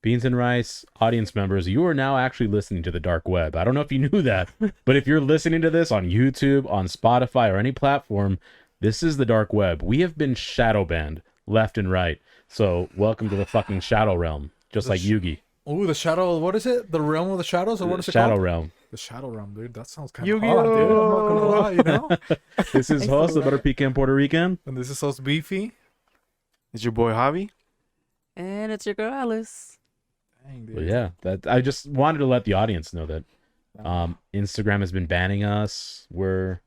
Beans and Rice audience members, you are now actually listening to the dark web. I don't know if you knew that, but if you're listening to this on YouTube, on Spotify, or any platform, this is the dark web. We have been shadow banned left and right. So welcome to the fucking shadow realm, just like Yugi. Oh, the shadow. What is it? The realm of the shadows, or what is it Shadow called? realm. The shadow realm, dude. That sounds kind of Yu-Gi-Oh! hot, dude. I'm not gonna lie, you know. This is host, the Butter Pecan Puerto Rican. And this is so beefy. It's your boy Javi. And it's your girl Alice. Dang, dude. But yeah, that I just wanted to let the audience know that Instagram has been banning us. We're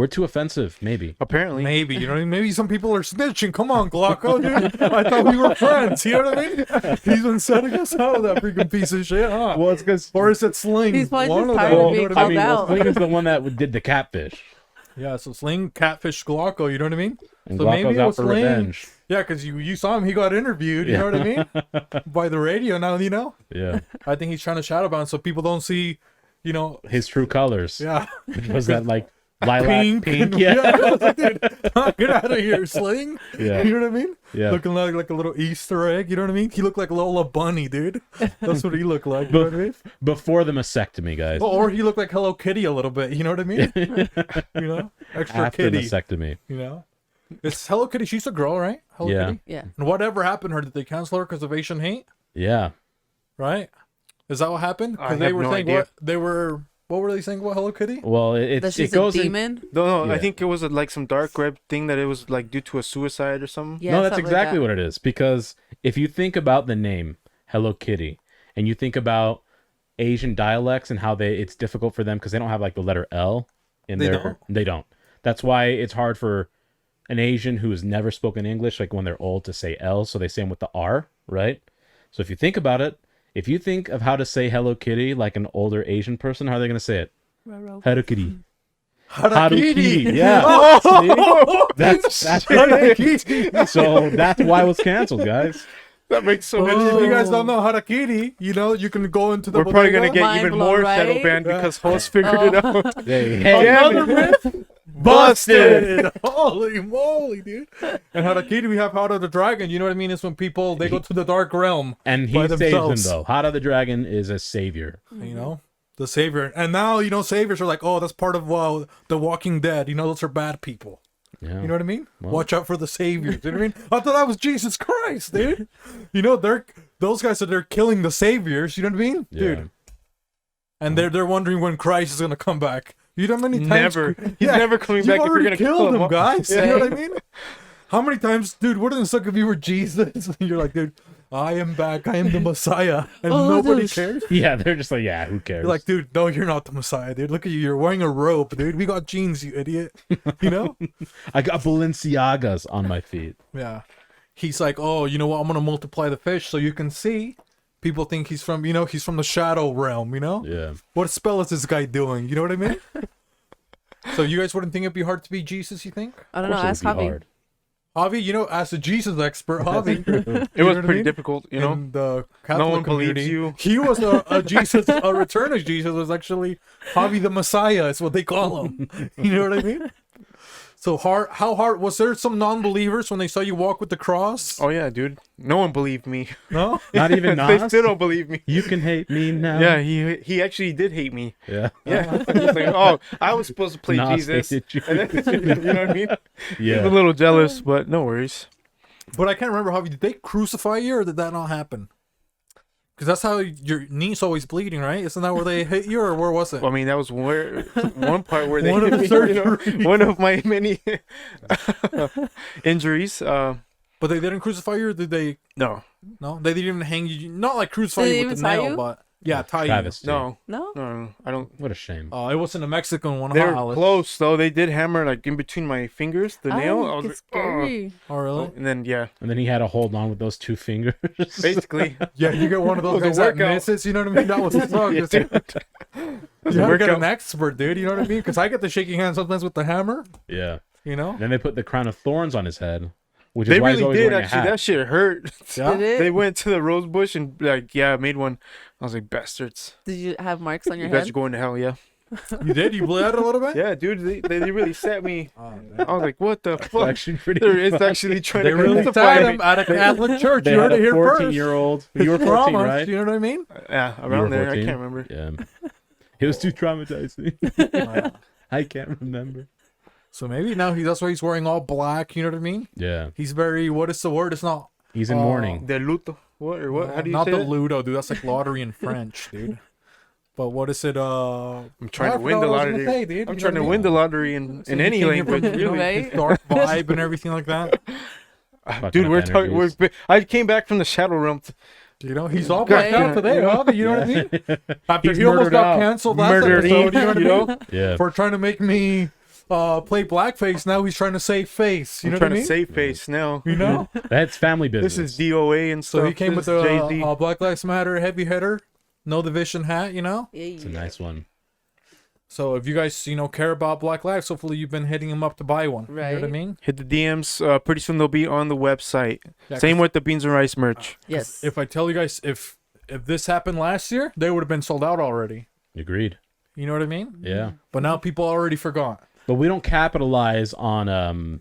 too offensive, maybe. Apparently. Maybe, you know what I mean? Maybe some people are snitching. Come on, Glocko, dude. I thought we were friends. You know what I mean? He's been setting us out, that freaking piece of shit, huh? Well, it's because Or is it Sling? He's probably One just of tired them, of you being know what I called mean? out. Sling is the one that did the catfish. Yeah, so Sling catfish Glocko, you know what I mean? And So Glocko's maybe it out was for Sling. revenge. Yeah, because you saw him, he got interviewed, you know what I mean? By the radio now, you know? Yeah. I think he's trying to shadow ban so people don't see, you know, His true colors. yeah. Was that like lilac pink? Yeah. Yeah. I was like, dude, get out of here, Sling. Yeah. You know what I mean? Yeah. Looking like a little Easter egg, you know what I mean? He looked like Lola Bunny, dude. That's what he looked like, you know what I mean? Before the mastectomy, guys. Or he looked like Hello Kitty a little bit, you know what I mean? You know? Extra After kitty, mastectomy. you know? It's Hello Kitty, she's a girl, right? Hello Yeah. Kitty? Yeah. And whatever happened to her, did they cancel her because of Asian hate? Yeah. Right? Is that what happened? I Because they have were no saying idea. what were they saying about Hello Kitty? Well, That it she's goes a in. demon. No, Yeah. I think it was like some dark web thing that it was like due to a suicide or something. Yeah, No, that's something exactly like what it is. Because if you think about the name Hello Kitty, and you think about Asian dialects and how it's difficult for them because they don't have like the letter L in They their. don't? They don't. That's why it's hard for an Asian who has never spoken English, like when they're old, to say L. So they say them with the R, right? So if you think about it, if you think of how to say Hello Kitty like an older Asian person, how are they going to say it? that. Hello Kitty. Harakiri. Yeah. See? That's Harakiri. so that's why it was canceled, guys. That makes so And much if you guys sense. don't know Harakiri, you know, you can go into the We're probably bodega. gonna get Mind even blown, more right? shadow banned Yeah. because host figured it out. Hey, Another myth busted. Holy moly, dude. And Harakiri, we have Heart of the Dragon. You know what I mean? It's when people, they go to the dark realm. and he by saves them themselves. though. Hada the Dragon is a savior. You know? The savior. And now, you know, saviors are like, oh, that's part of The Walking Dead. You know, those are bad people. Yeah. You know what I mean? Watch out for the saviors. You know what I mean? I thought that was Jesus Christ, dude. You know, those guys they're killing the saviors. You know what I mean? Yeah. Dude. And they're wondering when Christ is gonna come back. You know how many times? Never. He's never coming back You've if you're already gonna killed kill him, him. guys. Yeah. You know what I mean? How many times, dude? Wouldn't it suck if you were Jesus? You're like, dude, I am back. I am the Messiah, and Oh, nobody dude. cares. Yeah, they're just like, yeah, who cares? You're like, dude, no, you're not the Messiah, dude. Look at you. You're wearing a robe, dude. We got jeans, you idiot. You know? I got Balenciagas on my feet. Yeah. He's like, oh, you know what? I'm gonna multiply the fish so you can see. People think he's from, you know, he's from the shadow realm. You know? Yeah. What spell is this guy doing? You know what I mean? So you guys wouldn't think it'd be hard to be Jesus? You think? I don't know. Of course Ask it would be Javi. hard. Javi, you know, as a Jesus expert, Javi, It was what I pretty mean? difficult, you know. in the Catholic one believes community, you. he was a Jesus, a return of Jesus was actually Javi the Messiah. Is what they call him. You know what I mean? So how hard was there? Some non-believers when they saw you walk with the cross? Oh yeah, dude. No one believed me. No. Not even They Nas? still don't believe me. You can hate me now. Yeah, he actually did hate me. Yeah. Yeah. He's like, oh, I was supposed to play Nas Jesus. hated you. And then, you know what I mean? He's Yeah. a little jealous, but no worries. But I can't remember, Javi. Did they crucify you or did that not happen? Because that's how your knee's always bleeding, right? Isn't that where they hit you, or where was it? Well, I mean, that was one part where they One of the hit me, you know, surgeries. one of my many injuries. But they didn't crucify you, or did they? No, No, they didn't even hang you. Not like crucify Did they you with the even tie nail, you? but yeah, tie Travis. no, No. no, I don't. What a shame. you. It wasn't a Mexican one. They huh, were Alex? close though. They did hammer like in between my fingers, the nail. I was it's like, "Ugh." scary. Oh, really? Oh, and then yeah, And then he had to hold on with those two fingers. basically, Yeah, you get one of those It was guys a that workout. misses. You know what I mean? That was the song. Yeah. You have to get workout. an expert, dude. You know what I mean? Because I get the shaking hand sometimes with the hammer. Yeah. You know? Then they put the crown of thorns on his head, which is they why he's really always did wearing a actually. hat. That shit hurt. Yeah. Did it? They went to the rose bush and like, yeah, made one. I was like, bastards. Did you have marks on your You guys head? are going to hell, yeah. You did? You bled a little bit? Yeah, dude, they really set me. Oh, I was like, what the fuck? Actually, pretty. It's funny. actually trying They to really crucify tied me. him at a Catholic church. They You heard had it a here first. 14-year-old. You were His 14, trauma, right? You know what I mean? Yeah, You were around there. I 14? can't remember. Yeah. It was too traumatizing. I can't remember. So maybe now that's why he's wearing all black. You know what I mean? Yeah. He's very. What is the word? It's not. He's in mourning. De luto. What or what? How do you not say the that? Ludo, dude. That's like lottery in French, dude. But what is it? I'm trying I to win forgot the what I was gonna lottery. say, dude. I'm You trying know to what I win mean? the lottery in So any he came here language, with, you know, really. Right? his dark vibe and everything like that. Fucking Dude, up we're talking. energies. I came back from the shadow realm. You know, he's all God blacked damn out it, today, you know? huh? You know what I mean? After He's he almost murdered got out. canceled last Murdered episode, you know what I you mean? know? Yeah. For trying to make me play blackface, now he's trying to save face. You I'm know trying what I to mean? save face now. You know? That's family business. This is DOA and stuff. So he came with This the is Jay-Z. Black Lives Matter heavy hitter, no division hat, you know? It's a nice one. So if you guys, care about Black Lives, hopefully you've been hitting him up to buy one. You know what I Right. mean? Hit the DMs. Pretty soon they'll be on the website. Yeah, Same 'cause with the beans and rice merch. Yes. if I tell you guys, if this happened last year, they would have been sold out already. Agreed. You know what I mean? Yeah. But now people already forgot. But we don't capitalize on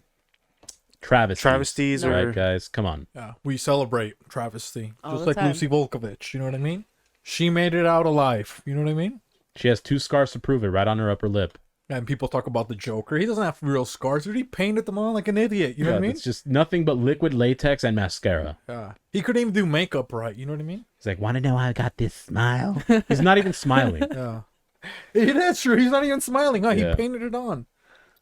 travesties. Travesties No. or Right, guys? Come on. Yeah, we celebrate travesty, All just the like time. Lucy Volkovich. You know what I mean? She made it out alive. You know what I mean? She has 2 scars to prove it right on her upper lip. And people talk about the Joker. He doesn't have real scars. Dude, he painted them on like an idiot. You know what I mean? It's just nothing but liquid latex and mascara. Yeah. He couldn't even do makeup right. You know what I mean? He's like, want to know how I got this smile? He's not even smiling. Yeah. It is true. He's not even smiling. Huh? Yeah. He painted it on.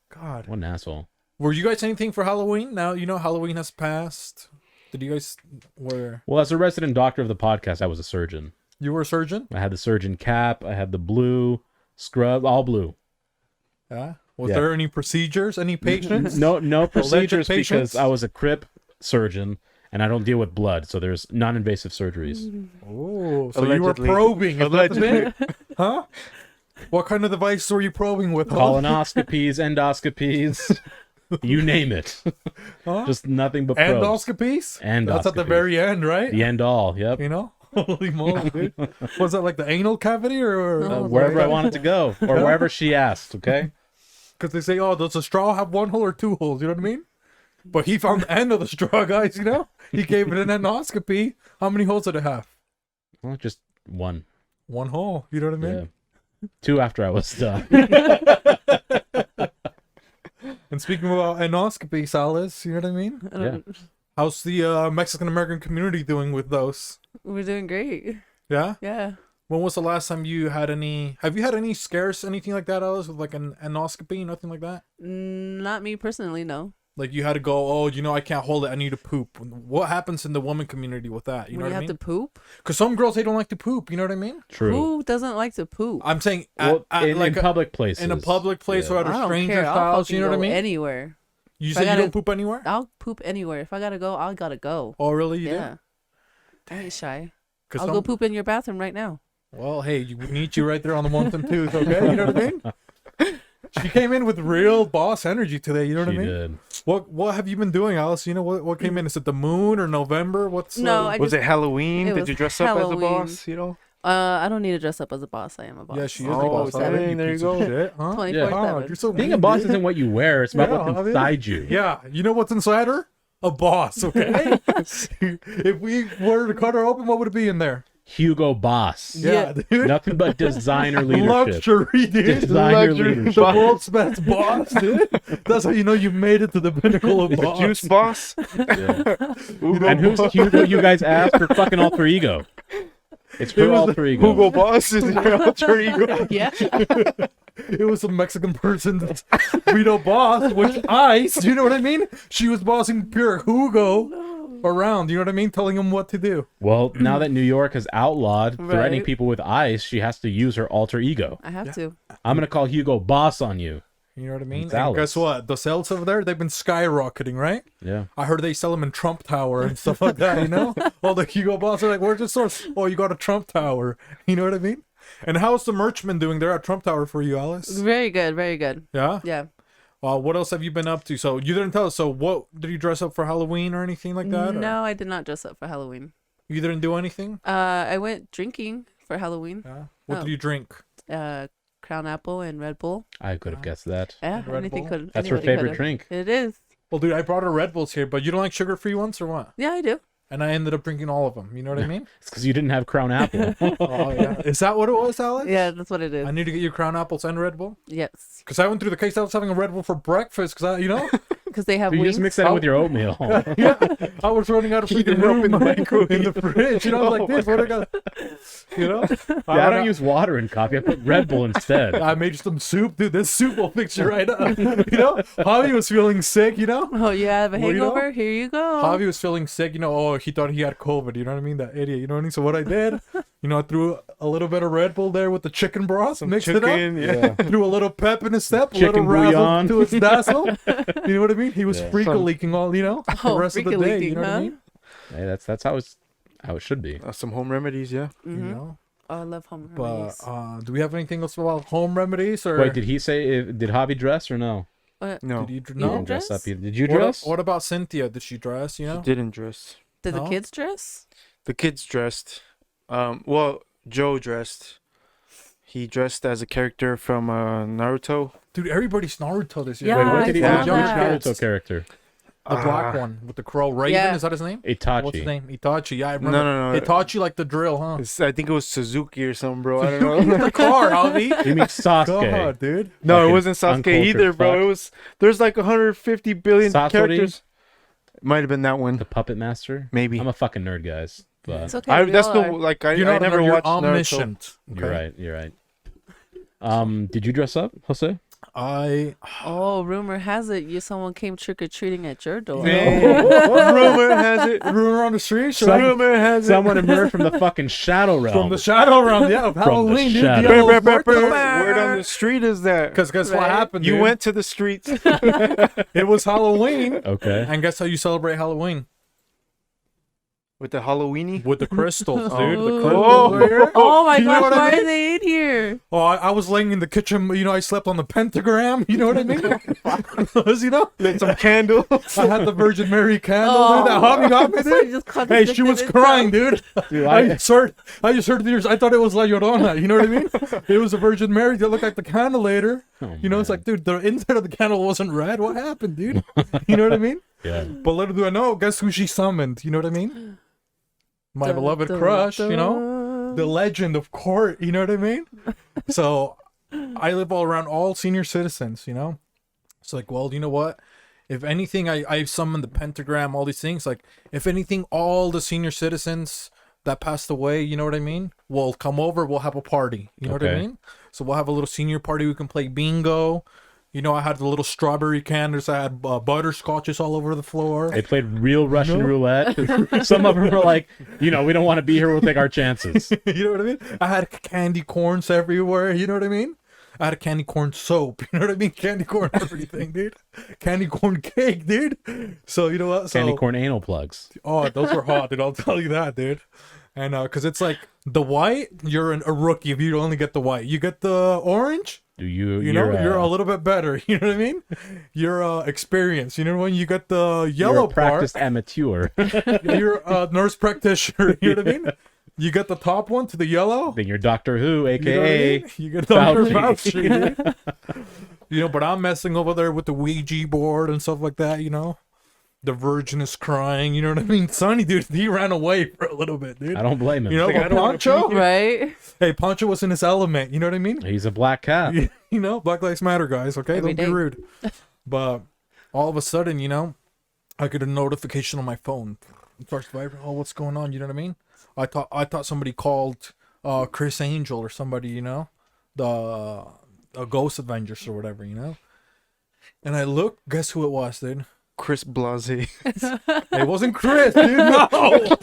God. What an asshole. Were you guys anything for Halloween? Now Halloween has passed. Did you guys were Well, as a resident doctor of the podcast, I was a surgeon. you were a surgeon? I had the surgeon cap. I had the blue scrub, all blue. Yeah. Was Yeah. there any procedures? Any patients? No procedures patients? because I was a crip surgeon and I don't deal with blood, so there's non-invasive surgeries. Oh, so Allegedly. you were probing. Is that the Allegedly. thing? Huh? What kind of device were you probing with? Huh? Colonoscopies, endoscopies, you name it. Huh? Just nothing but probes. Endoscopies? That's at the Endoscopies. very end, right? The end all, yep. You know? Holy moly, dude. Was that like the anal cavity or Wherever I wanted to go, or wherever she asked, okay? Because they say, oh, does a straw have 1 hole or 2 holes? You know what I mean? But he found the end of the straw, guys, you know? He gave it an endoscopy. How many holes did it have? Well, just one. 1 hole. You know what I mean? Yeah. 2 after I was done. And speaking about endoscopy, Salas, you know what I mean? I don't- How's the Mexican American community doing with those? We're doing great. Yeah? Yeah. When was the last time you had any? Have you had any scares, anything like that, Alice, with like an endoscopy, nothing like that? Not me personally, no. Like you had to go, oh, I can't hold it, I need to poop. What happens in the woman community with that? You know When you what I have mean? to poop? Because some girls, they don't like to poop, you know what I mean? True. Who doesn't like to poop? I'm saying Well, in like public places. in a public place Yeah. or at I a don't stranger's care. I'll house, fucking you know what I go mean? anywhere. You If I said you gotta- don't poop anywhere? I'll poop anywhere. If I gotta go, I gotta go. Oh, really? You Yeah. I ain't shy. 'Cause I'll go poop in your bathroom right now. Well, hey, we need you right there on the ones and twos, okay? You know what I mean? She came in with real boss energy today, you know what She I mean? did. What have you been doing, Alice? You know what came in? Is it the moon or November? What's No, I Was just, it Halloween? it Did was you dress up as a Halloween. boss? You know? I don't need to dress up as a boss. I am a boss. Yeah, she is Oh, the boss. okay, already, there you piece of go. Shit, huh? 24/7. God, you're so Being a mean, boss dude. isn't what you wear, it's about Yeah, what's I mean- inside you. Yeah, you know what's inside her? A boss, okay? If we were to cut her open, what would it be in there? Hugo Boss. Yeah, dude. Nothing but designer leadership. Luxury, dude. Designer Luxury. The leadership. world's best boss, dude. That's how you know you made it to the pinnacle of The boss. juice boss? Yeah. Hugo And who's Boss. Hugo you guys asked for fucking alter ego? It's It her was alter ego. Hugo Boss is your alter ego. Yeah. It was a Mexican person that's Vito boss, which Ice, you know what I mean? She was bossing pure Hugo around, you know what I mean? Telling him what to do. Well, now that New York has outlawed threatening Right. people with ice, she has to use her alter ego. I have to. I'm gonna call Hugo Boss on you. You know what I mean? It's And Alice. guess what? The sales over there, they've been skyrocketing, right? Yeah. I heard they sell them in Trump Tower and stuff like that, you know? All the Hugo Boss are like, where's the source? Oh, you got a Trump Tower. You know what I mean? And how's the merchman doing there at Trump Tower for you, Alice? Very good. Very good. Yeah? Yeah. What else have you been up to? So you didn't tell us. So what, did you dress up for Halloween or anything like that? or No, I did not dress up for Halloween. You didn't do anything? I went drinking for Halloween. Yeah. What Oh. did you drink? Crown Apple and Red Bull. I could have guessed that. Yeah, Red anything Bull? could. That's her anybody favorite could've. drink. It is. Well, dude, I brought her Red Bulls here, but you don't like sugar-free ones or what? Yeah, I do. And I ended up drinking all of them. You know what I mean? It's because you didn't have Crown Apple. Oh yeah. Is that what it was, Alex? Yeah, that's what it is. I need to get you Crown Apples and Red Bull. Yes, Because I went through the case. I was having a Red Bull for breakfast. Because I, you know, because they have You wings. just mix that in with your oatmeal. yeah, I was running out of Heating freaking it up room in the microwave. in the fridge. You know, I was like this. What I got? You know, I don't use water in coffee. I put Red Bull instead. I made some soup, dude. This soup will fix you right up. You know, Javi was feeling sick. You know, Oh, you have a Well, you know, hangover? Here you go. Javi was feeling sick. You know, oh, he thought he had COVID. You know what I mean? That idiot. You know what I mean? So what I did, you know, I threw a little bit of Red Bull there with the chicken broth, mixed it up. Yeah. Threw a little pep in his step, a Chicken little razzle bouillon. to his dazzle. You know what I mean? He was Yeah. freaking Some- leaking all, you know, the Oh, rest of the freaking day. leaking, You know what I huh? mean? Hey, that's how it should be. Some home remedies, yeah. You Mm-hmm. know. Oh, I love home But remedies. do we have anything else about home remedies or Wait, did he say? Did Hobby dress or no? No, did you He no? didn't dress dress? up either. Did you What, dress? what about Cynthia? Did she dress? You he know. didn't dress. Did the No? kids dress? The kids dressed. Well, Joe dressed. He dressed as a character from Naruto. Dude, everybody's Naruto this year. Yeah, Wait, what I did he? saw Which that. Naruto character? The black one with the crow. Raven, Yeah. is that his name? Itachi. What's his name? Itachi. Yeah, I No, remember. no, no. Itachi like the drill, huh? I think it was Suzuki or something, bro. I don't know. the car, Javi. You mean Sasuke? God, dude. No, it Fucking wasn't Sasuke uncultured either, bro. fuck. It was. There's like 150 billion Sasori? characters. Might have been that one. The Puppet Master? Maybe. I'm a fucking nerd, guys. But It's okay. we That's all the are. like. I You're not never you're watched Naruto. omniscient. you're right. You're right. Did you dress up, Jose? Oh, rumor has it someone came trick or treating at your door. Rumor has it. Rumor on the street. Rumor has it. Someone emerged from the fucking shadow realm. From the shadow realm, yeah, of the Halloween, dude. shadow. Word on the street is that. Because guess what Right. happened, You dude? went to the streets. It was Halloween. Okay. And guess how you celebrate Halloween? With the Halloweeny? With the crystals, dude. Ooh. The crystals are here. Oh my You know gosh, what I why mean? are they in here? Oh, I was laying in the kitchen. You know, I slept on the pentagram. You know what I mean? You know, Lit some candle. I had the Virgin Mary candle. Oh. Dude, that hobby got me, So you dude. just Hey, contradicted she was itself. crying, dude. Dude, I just heard tears. I thought it was La Llorona. You know what I mean? It was a Virgin Mary that looked like the candlelator. Oh, You know, it's man. like, dude, the inside of the candle wasn't red. What happened, dude? You know what I mean? Yeah. But little do I know, guess who she summoned? You know what I mean? My Dun, beloved dun, crush, you know? dun. The legend of Court, you know what I mean? So I live all around all senior citizens, you know? It's like, well, you know what? If anything, I summon the pentagram, all these things. Like, if anything, all the senior citizens that passed away, you know what I mean? Will come over, we'll have a party. You know what I Okay. mean? So we'll have a little senior party. We can play bingo. You know, I had the little strawberry candles. I had butterscotches all over the floor. They played real Russian roulette. Some of them were like, we don't want to be here. We'll take our chances. You know what I mean? I had candy corns everywhere. You know what I mean? I had a candy corn soap. You know what I mean? Candy corn everything, dude. Candy corn cake, dude. So you know what? So, Candy corn anal plugs. Oh, those were hot, dude. I'll tell you that, dude. And because it's like the white, you're a rookie if you only get the white. You get the orange. You Know, you're a little bit better. You know what I mean? You're experienced. You know when you get the you're yellow a practiced amateur. you're a nurse practitioner. You know what I mean? You get the top one to the yellow. Then you're Doctor Who, You know what I aka mean? You get Dr. Fauci. Fauci, dude. You know, but I'm messing over there with the Ouija board and stuff like that, you know? The Virgin is crying, you know what I mean? Sonny, dude, he ran away for a little bit, dude. I don't blame him. You know, Like, I but don't wanna Poncho? Right? Hey, Poncho was in his element, you know what I mean? He's a black cat. You know, Black Lives Matter, guys, okay? Every Don't be day. rude. But all of a sudden, you know, I get a notification on my phone. It starts vibrating. Oh, what's going on? You know what I mean? I thought somebody called Chris Angel or somebody, you know, the Ghost Avengers or whatever, you know. And I look, guess who it was, dude? Chris Blase. It wasn't Chris, dude. No,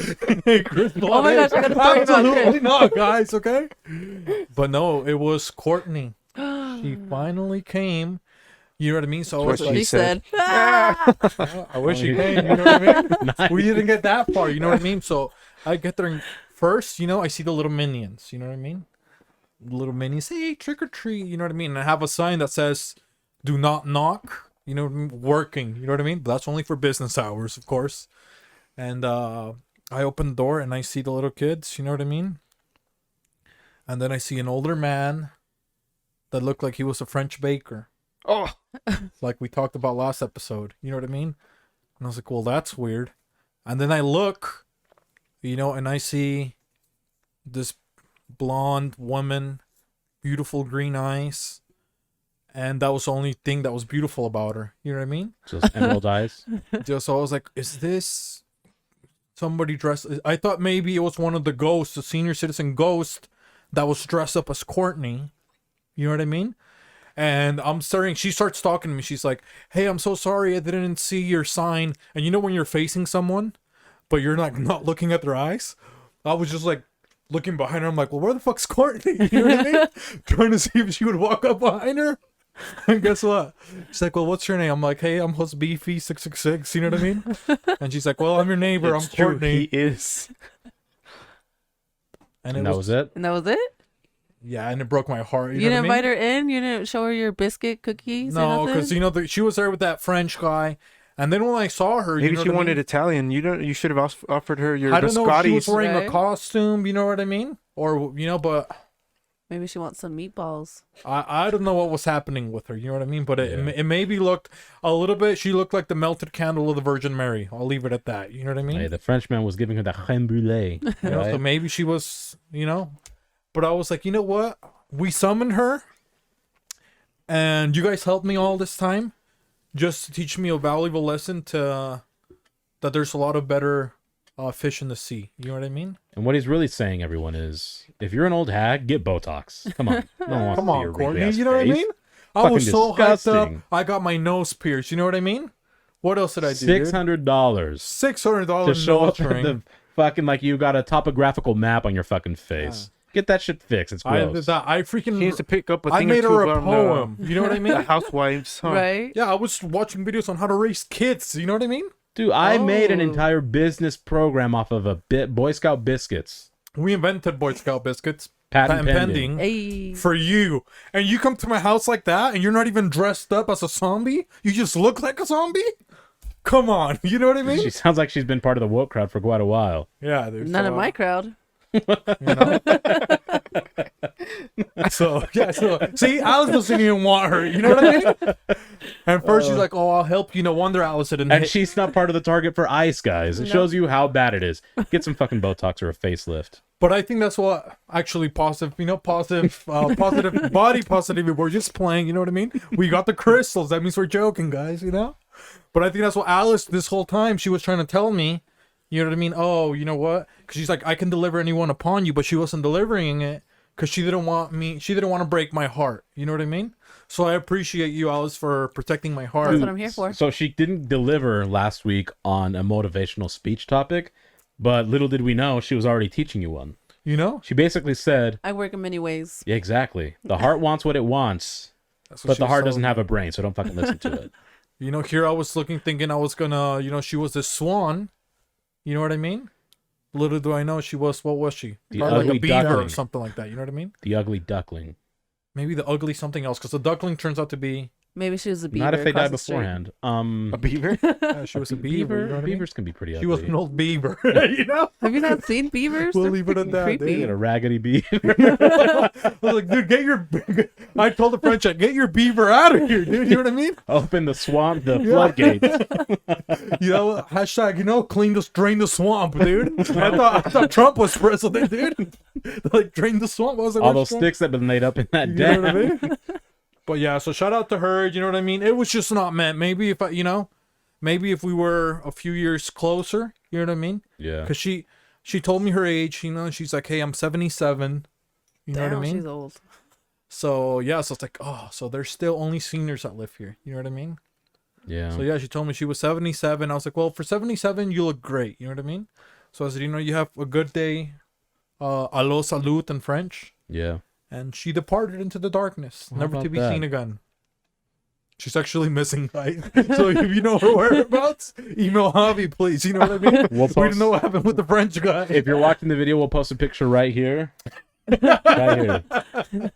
hey, Chris. Oh my gosh, I gotta talk about Absolutely Chris. not, guys. Okay, but no, it was Courtney. She finally came. You know what I mean? So I was What like, She said, I wish she came. You know what I mean? We didn't get that far. You know what I mean? So I get there and first. You know, I see the little minions. You know what I mean? The little minions. Hey, trick or treat. You know what I mean? And I have a sign that says, "Do not knock." You know what I mean? Working. You know what I mean? But that's only for business hours, of course. And I open the door and I see the little kids. You know what I mean? And then I see an older man that looked like he was a French baker. Oh, Like we talked about last episode. You know what I mean? And I was like, well, that's weird. And then I look, and I see this blonde woman, beautiful green eyes. And that was the only thing that was beautiful about her. You know what I mean? Just emerald eyes. So I was like, is this somebody dressed? I thought maybe it was one of the ghosts, the senior citizen ghost that was dressed up as Courtney. You know what I mean? And she starts talking to me. She's like, hey, I'm so sorry I didn't see your sign. And you know when you're facing someone, but you're like not looking at their eyes? I was just like looking behind her. I'm like, well, where the fuck's Courtney? You know what I mean? Trying to see if she would walk up behind her. And guess what? She's like, well, what's your name? I'm like, hey, I'm host Beefy 666. You know what I mean? And she's like, well, I'm your neighbor. it's I'm true. Courtney. He is. And And that was it. And that was it? Yeah, and it broke my heart. You know didn't what I invite her in? You didn't show her your biscuit cookies? No, because because she was there with that French guy, and then when I saw her, Maybe you know she what I wanted mean? Italian. You should have offered her your I don't know if she was biscottis. wearing a Right. costume. You know what I mean? Or but maybe she wants some meatballs. I don't know what was happening with her. You know what I mean? But Yeah. it maybe looked a little bit. She looked like the melted candle of the Virgin Mary. I'll leave it at that. You know what I mean? Hey, the Frenchman was giving her the crème brûlée. You know, so right? maybe she was. But I was like, you know what? We summoned her, and you guys helped me all this time, just to teach me a valuable lesson that there's a lot of better fish in the sea. You know what I mean? And what he's really saying, everyone, is if you're an old hag, get Botox. Come on. No one wants Come to see on, your Courtney. wrinkly-ass You know what I face. mean? I Fucking was so hyped up. disgusting. I got my nose pierced. You know what I mean? What else did I do? dude? $600 $600 to show up nose at ring. the fucking like you got a topographical map on your fucking face. Get that shit fixed. It's I did gross. that. I freaking. She needs to pick up a I thing made or two her a from poem. You know what I the mean? housewives, huh? Right? Yeah, I was watching videos on how to raise kids. You know what I mean? Dude, I made an Oh. entire business program off of a Boy Scout biscuits. We invented Boy Scout biscuits. Patent pending. Hey. For you. And you come to my house like that and you're not even dressed up as a zombie? You just look like a zombie? Come on. You know what I mean? She sounds like she's been part of the woke crowd for quite a while. Yeah, dude. None so, of my crowd. So see, Alice doesn't even want her. You know what I mean? And first she's like, oh, I'll help you. No wonder Alice didn't And hit. she's not part of the target for ICE, guys. It shows you how bad it is. Get some fucking Botox or a facelift. But I think that's what actually positive body positivity. We're just playing, you know what I mean? We got the crystals. That means we're joking, guys, you know? But I think that's what Alice, this whole time, she was trying to tell me, you know what I mean? Oh, you know what? Because she's like, I can deliver anyone upon you, but she wasn't delivering it because she didn't want to break my heart. You know what I mean? So I appreciate you, Alice, for protecting my heart. That's what I'm here for. So she didn't deliver last week on a motivational speech topic, but little did we know she was already teaching you one. You know? She basically said, I work in many ways. yeah, exactly. The heart wants what it wants, That's what but she the was heart telling doesn't me. have a brain, so don't fucking listen to it. You know, here I was thinking I was gonna, she was this swan. You know what I mean? Little do I know what was she? The Probably like ugly a beaver or duckling. something like that. You know what I mean? The ugly duckling. Maybe the ugly something else, because the duckling turns out to be. Maybe she was a beaver. Not if they die across the street. beforehand. A beaver? She was a beaver. You know what I mean? Beavers can be pretty ugly. She was an old beaver. You know? Have you not seen beavers? We'll They're leave it at freaking that, creepy. Get a raggedy beaver. I was like, dude, get your. I told the French, get your beaver out of here, dude. You know what I mean? Open the swamp, the floodgates. You know, hashtag, drain the swamp, dude. I thought Trump was president, dude. Like, drain the swamp. I was like, All what's those wrong? sticks that have been laid up in that You dam. know what I mean? But yeah, so shout out to her. You know what I mean? It was just not meant. Maybe if maybe if we were a few years closer, you know what I mean? Yeah. Because she told me her age. She's like, hey, I'm 77. You know Damn, what I mean? she's old. So yeah, so it's like, oh, so there's still only seniors that live here. You know what I mean? Yeah. So yeah, she told me she was 77. I was like, well, for 77, you look great. You know what I mean? So I said, you have a good day. Allo salute in French. Yeah. And she departed into the darkness, How never to about be that? seen again. She's actually missing, right? So if you know her whereabouts, email Javi, please. You know what I mean? We'll We post, didn't know what happened with the French guy. if you're watching the video, we'll post a picture right here. Right here.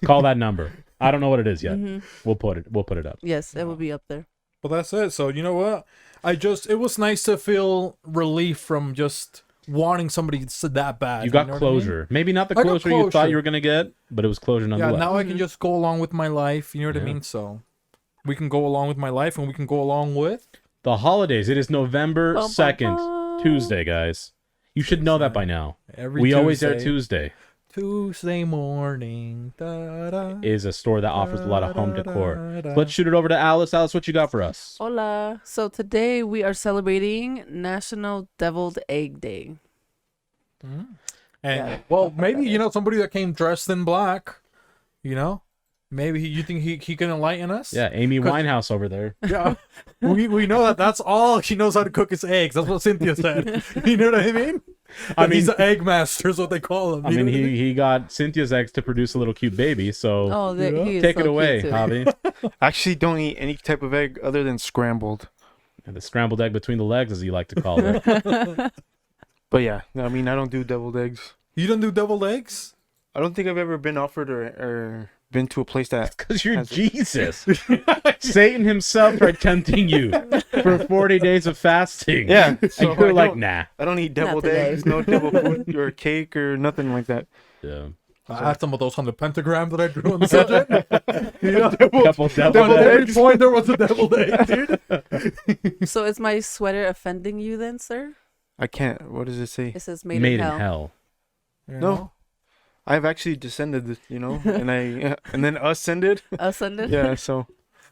Call that number. I don't know what it is yet. Mhm. We'll put it up. Yes, it will be up there. Well, that's it. So you know what? It was nice to feel relief from just wanting somebody that bad. You got know what I mean? closure. Maybe not the I got closure you thought closure. you were gonna get, but it was closure Yeah, nonetheless. now I can just go along with my life. You know what I Yeah. mean? So we can go along with my life, and we can go along with. The holidays. It is November Bum, bum, 2nd, bum. Tuesday, guys. You should know that by now. Every We always air Tuesday. Tuesday. Tuesday morning. Da-da, Is a store that offers a lot of home decor. da-da-da. Let's shoot it over to Alice. Alice, what you got for us? Hola. So today we are celebrating National Deviled Egg Day. And Yeah. well, maybe somebody that came dressed in black. Maybe you think he can enlighten us? Yeah, Amy 'Cause- Winehouse over there. Yeah, we know that's all he knows how to cook is eggs. That's what Cynthia said. You know what I mean? I mean- He's an egg master, is what they call him. I you mean, know what he got Cynthia's eggs to produce a little cute baby, so Oh, Yeah. he is take so it away, cute too. Javi. I actually don't eat any type of egg other than scrambled. And the scrambled egg between the legs, as you like to call it. But yeah, I mean, I don't do deviled eggs. You don't do deviled eggs? I don't think I've ever been offered or been to a place that. Because you're Has it? Jesus. Satan himself tried tempting you for 40 days of fasting. Yeah, so And you're I like, don't- nah. I don't eat deviled today. eggs, no devil food or cake or nothing like that. Yeah. I had some of those on the pentagram that I drew on the subject. Couple On deviled every eggs. point there was a deviled egg, dude. So is my sweater offending you then, sir? I can't. What does it say? It says made, Made in in hell. hell. No. I've actually descended, and then ascended. Ascended? Yeah, so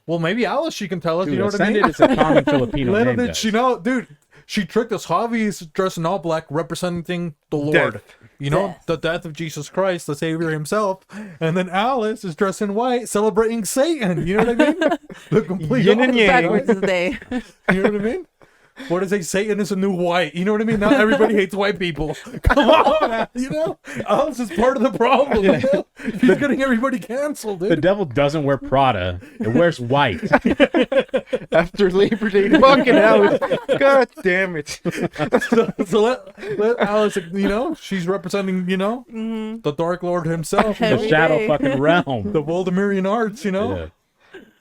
Well, maybe Alice, she can tell us. Dude, you know what I Ascended mean? is a common Filipino Little name, did guys. she know, dude. She tricked us. Javi's dressed in all black, representing the Lord. Death. Death. The death of Jesus Christ, the Savior Himself. And then Alice is dressed in white, celebrating Satan. You know what I mean? The complete Yin and opposite, yang. Backwards today. You know what I mean? What is a Satan is a new white? You know what I mean? Not everybody hates white people. Come on, man. Alice is part of the problem. She's getting everybody canceled, The dude. devil doesn't wear Prada. It wears white. after Labor Day, fucking hell, god damn it! So let Alice, she's representing, the Dark Lord himself, The Every shadow day. fucking realm. the Voldemirian arts, Yeah.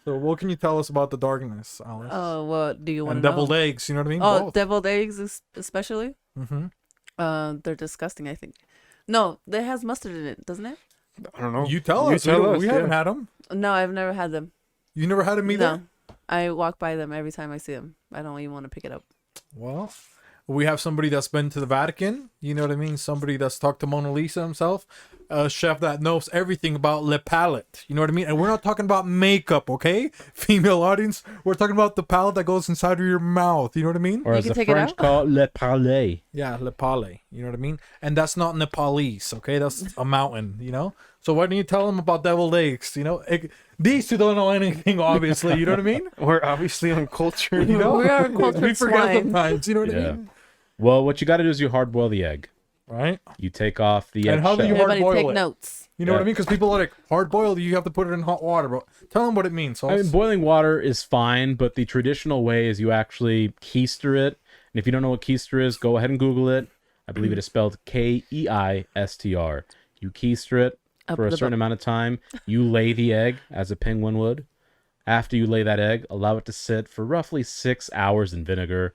So what can you tell us about the darkness, Alice? Oh, what do you want And to know? deviled eggs, you know what I mean? Oh, Both. deviled eggs especially? Mm-hmm. They're disgusting, I think. No, it has mustard in it, doesn't it? I don't know. You tell us. We haven't had them. No, I've never had them. You never had them either? No. I walk by them every time I see them. I don't even want to pick it up. Well, we have somebody that's been to the Vatican. You know what I mean? Somebody that's talked to Mona Lisa himself. A chef that knows everything about le palette. You know what I mean? And we're not talking about makeup, okay? Female audience. We're talking about the palette that goes inside of your mouth. You know what I mean? Or You as can the take it French out? call it, le palais. Yeah, le palais. You know what I mean? And that's not Nepalese, okay? That's a mountain, So why don't you tell them about deviled eggs? These two don't know anything, obviously. You know what I mean? We're obviously uncultured. You know? We are cultured We forget swine. sometimes. You know what I Yeah. mean? Well, what you got to do is you hard boil the egg. Right? You take off the egg And how do you shell. hard Everybody boil take it? notes. You know what I Yeah. mean? Because people are like, hard boiled, you have to put it in hot water. But tell them what it means. I mean, boiling water is fine, but the traditional way is you actually keister it. And if you don't know what keister is, go ahead and Google it. I believe it is spelled Keistr. You keister it Up for a the certain bu- amount of time. You lay the egg as a penguin would. After you lay that egg, allow it to sit for roughly 6 hours in vinegar.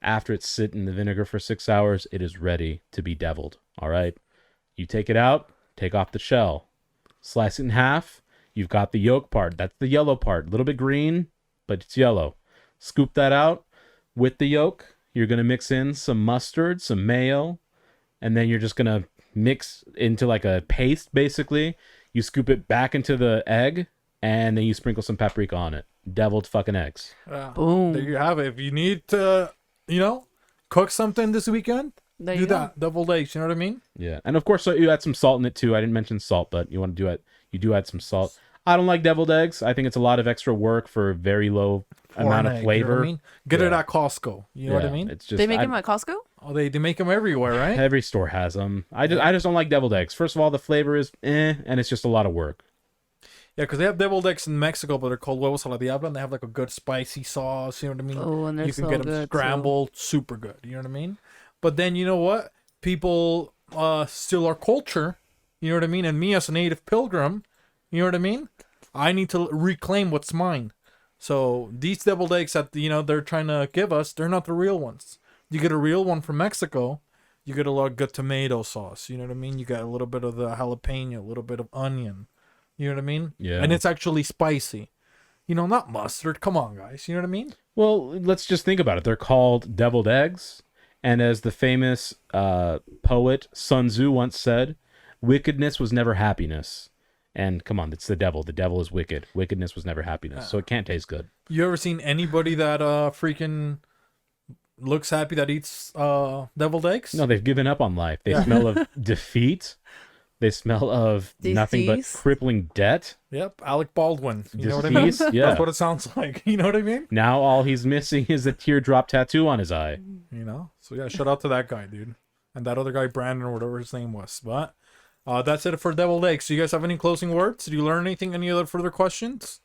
After it's sit in the vinegar for 6 hours, it is ready to be deviled. All right. You take it out, take off the shell, slice it in half. You've got the yolk part. That's the yellow part. A little bit green, but it's yellow. Scoop that out with the yolk. You're going to mix in some mustard, some mayo, and then you're just going to mix into like a paste, basically. You scoop it back into the egg, and then you sprinkle some paprika on it. Deviled fucking eggs. Boom. There you have it. If you need to, cook something this weekend, There do you go. that. Deviled eggs, you know what I mean? Yeah. And of course, so you add some salt in it too. I didn't mention salt, but you want to do it. You do add some salt. I don't like deviled eggs. I think it's a lot of extra work for very low amount of Corn egg, flavor. You know what I mean? Get it Yeah. at Costco. You know what I Yeah, mean? It's just They make them at Costco? Oh, they make them everywhere, right? every store has them. I just don't like deviled eggs. First of all, the flavor is and it's just a lot of work. Yeah, because they have deviled eggs in Mexico, but they're called huevos a la diabla, and they have like a good spicy sauce. You know what I mean? Oh, and they're you can so get them good, too. scrambled, super good. You know what I mean? But then you know what? People steal our culture. You know what I mean? And me as a native pilgrim, you know what I mean? I need to reclaim what's mine. So these deviled eggs that they're trying to give us, they're not the real ones. You get a real one from Mexico, You get a lot of good tomato sauce. You know what I mean? You got a little bit of the jalapeno, a little bit of onion. You know what I mean? Yeah. And it's actually spicy. You know, not mustard. Come on, guys. You know what I mean? Well, let's just think about it. They're called deviled eggs. And as the famous poet Sun Tzu once said, wickedness was never happiness. And come on, it's the devil. The devil is wicked. Wickedness was never happiness. So it can't taste good. You ever seen anybody that freaking looks happy that eats deviled eggs? No, they've given up on life. They smell of defeat. They smell of nothing but Disease. crippling debt. Yep, Alec Baldwin. You know what I mean? Disease, yeah. That's what it sounds like. You know what I mean? Now all he's missing is a teardrop tattoo on his eye. You know? So yeah, shout out to that guy, dude. And that other guy, Brandon, or whatever his name was. But that's it for deviled eggs. So you guys have any closing words? Did you learn anything? Any other further questions?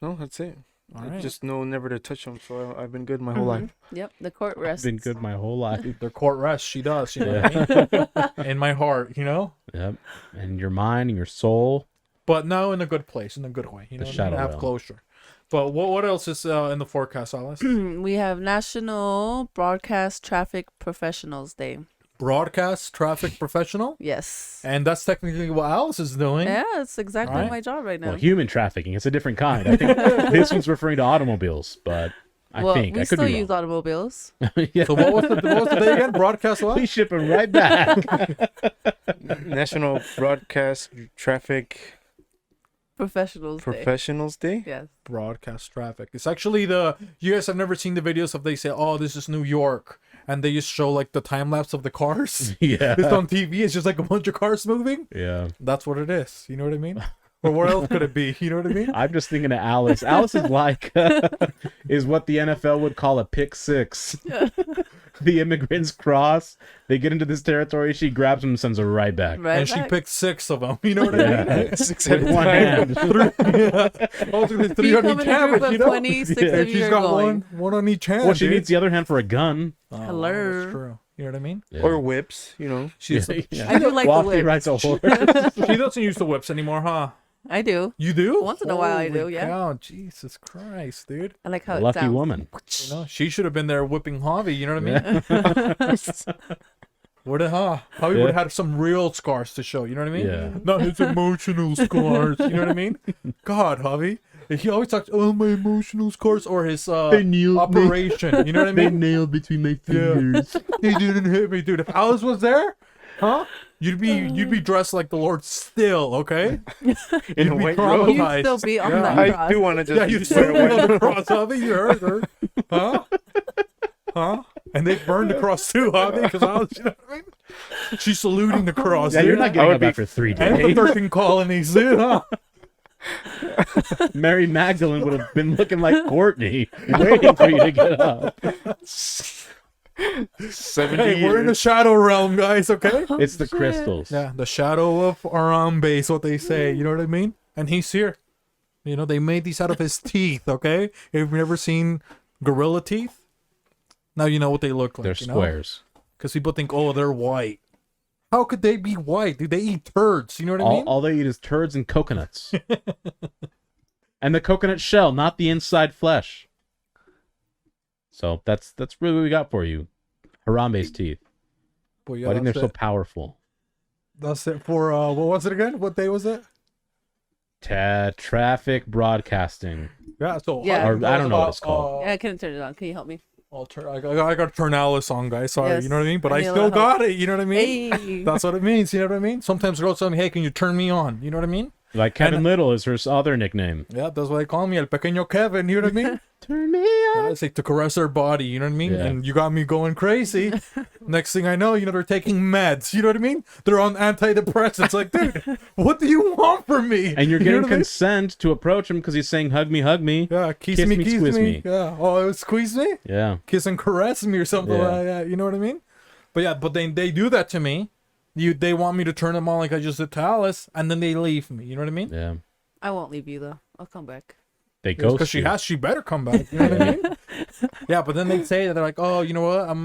No, that's it. All I right. just know never to touch them, so I've been good my whole life. Yep, the court I've rests. been good my whole life. Their court rests. She does. You know what I mean? In my heart, you know? Yep. And your mind and your soul. But no, in a good place, in a good way. You The know, what I mean? shadow Have realm. closure. But what else is in the forecast, Alice? We have National Broadcast Traffic Professionals Day. Broadcast traffic professional, Yes. and that's technically what Alice is doing. Yeah, it's exactly Alright. my job right now. Well, human trafficking. It's a different kind. I think this one's referring to automobiles, but I think we I could still be use wrong. automobiles. Yeah. So what was the day again? Broadcast what? We ship them right back. National Broadcast Traffic Professionals Day. Professionals Day. Yes. Broadcast traffic. It's actually you guys have never seen the videos of they say, oh, this is New York, and they just show like the time lapse of the cars. Yeah. It's on TV. It's just like a bunch of cars moving. Yeah. That's what it is. You know what I mean? Or what else could it be? You know what I mean? I'm just thinking of Alice. Alice is like, is what the NFL would call a pick six. The immigrants cross. They get into this territory. She grabs them and sends her right back. Right. And she back. picked 6 of them. You know what I mean? Yeah. 6 With one hand. Also, there's 3 You on come each in a hand, group you of know? 26 Yeah. of And you she's are got going. one on each hand. Well, she dude. needs the other hand for a gun. Oh, Hello. That's true. You know what I mean? Yeah. Or whips, you know. She's Yeah. I do like While the she whip. rides a horse. she doesn't use the whips anymore, huh? I do. You do? Once in a while I do, Holy yeah. cow, Jesus Christ, dude. I like how it Lucky sounds. woman. You know, she should have been there whipping Javi, you know what I mean? Would have, huh? Javi Yeah. would have had some real scars to show, you know what I mean? Yeah. Not his emotional scars, you know what I mean? God, Javi. He always talks, oh, my emotional scars, or his operation, you know what I mean? nailed between my Yeah. He didn't hit me, dude. If Alice was there, huh? You'd be dressed like the Lord still, okay? In a You'd be white traumatized. robe. You'd still be on Yeah. that I cross. do want to just Yeah, you just wear sit white. on the cross, Javi. You heard her, huh? Huh? And they burned the cross too, Javi, because I was, you know what I mean? She's saluting the cross. Yeah, you're dude. not I getting would up be- after 3 And the days. 13 colonies, dude, huh? Mary Magdalene would have been looking like Courtney, waiting for you to get up. 70 Hey, we're in the years. shadow realm, guys, okay? It's the crystals. Yeah, the shadow of Arambe is what they say, you know what I mean? And he's here. You know, they made these out of his teeth, okay? If you've never seen gorilla teeth, now you know what they look like. They're you know? squares. Because people think, oh, they're white. How could they be white? Dude, they eat turds. You know what I All, mean? all they eat is turds and coconuts. And the coconut shell, not the inside flesh. So that's really what we got for you. Harambe's teeth. But yeah, Why do you think that's they're so it. powerful? That's it for, what was it again? What day was it? Traffic broadcasting. Yeah, so Yeah. Or I don't know what it's called. Yeah, I couldn't turn it on. Can you help me? I got to turn Alice on, guys. Sorry, Yes. you know what I mean? But I I need a still little help. got it. You know what I mean? Hey. That's what it means. You know what I mean? Sometimes girls tell me, hey, can you turn me on? You know what I mean? Like Kevin And- Little is her other nickname. Yeah, that's what they call me, El Pequeño Kevin. You know what I mean? Turn me on. Yeah, it's like to caress their body. You know what I mean? Yeah. And you got me going crazy. Next thing I know, you know, they're taking meds. You know what I mean? They're on antidepressants. Like, dude, what do you want from me? And you're You know getting what I mean? consent to approach him because he's saying, hug me, hug me. Yeah, kiss Kiss me, me, kiss squiz me. me. Yeah. Oh, it was squeeze me? Yeah. Kiss and caress me or something Yeah. like that. You know what I mean? But yeah, but they do that to me. They want me to turn them on like I just did to Alice, and then they leave me. You know what I mean? Yeah. I won't leave you though. I'll come back. They ghost Because she you. has, she better come back. You know what I mean? Yeah, but then they say that they're like, oh, you know what?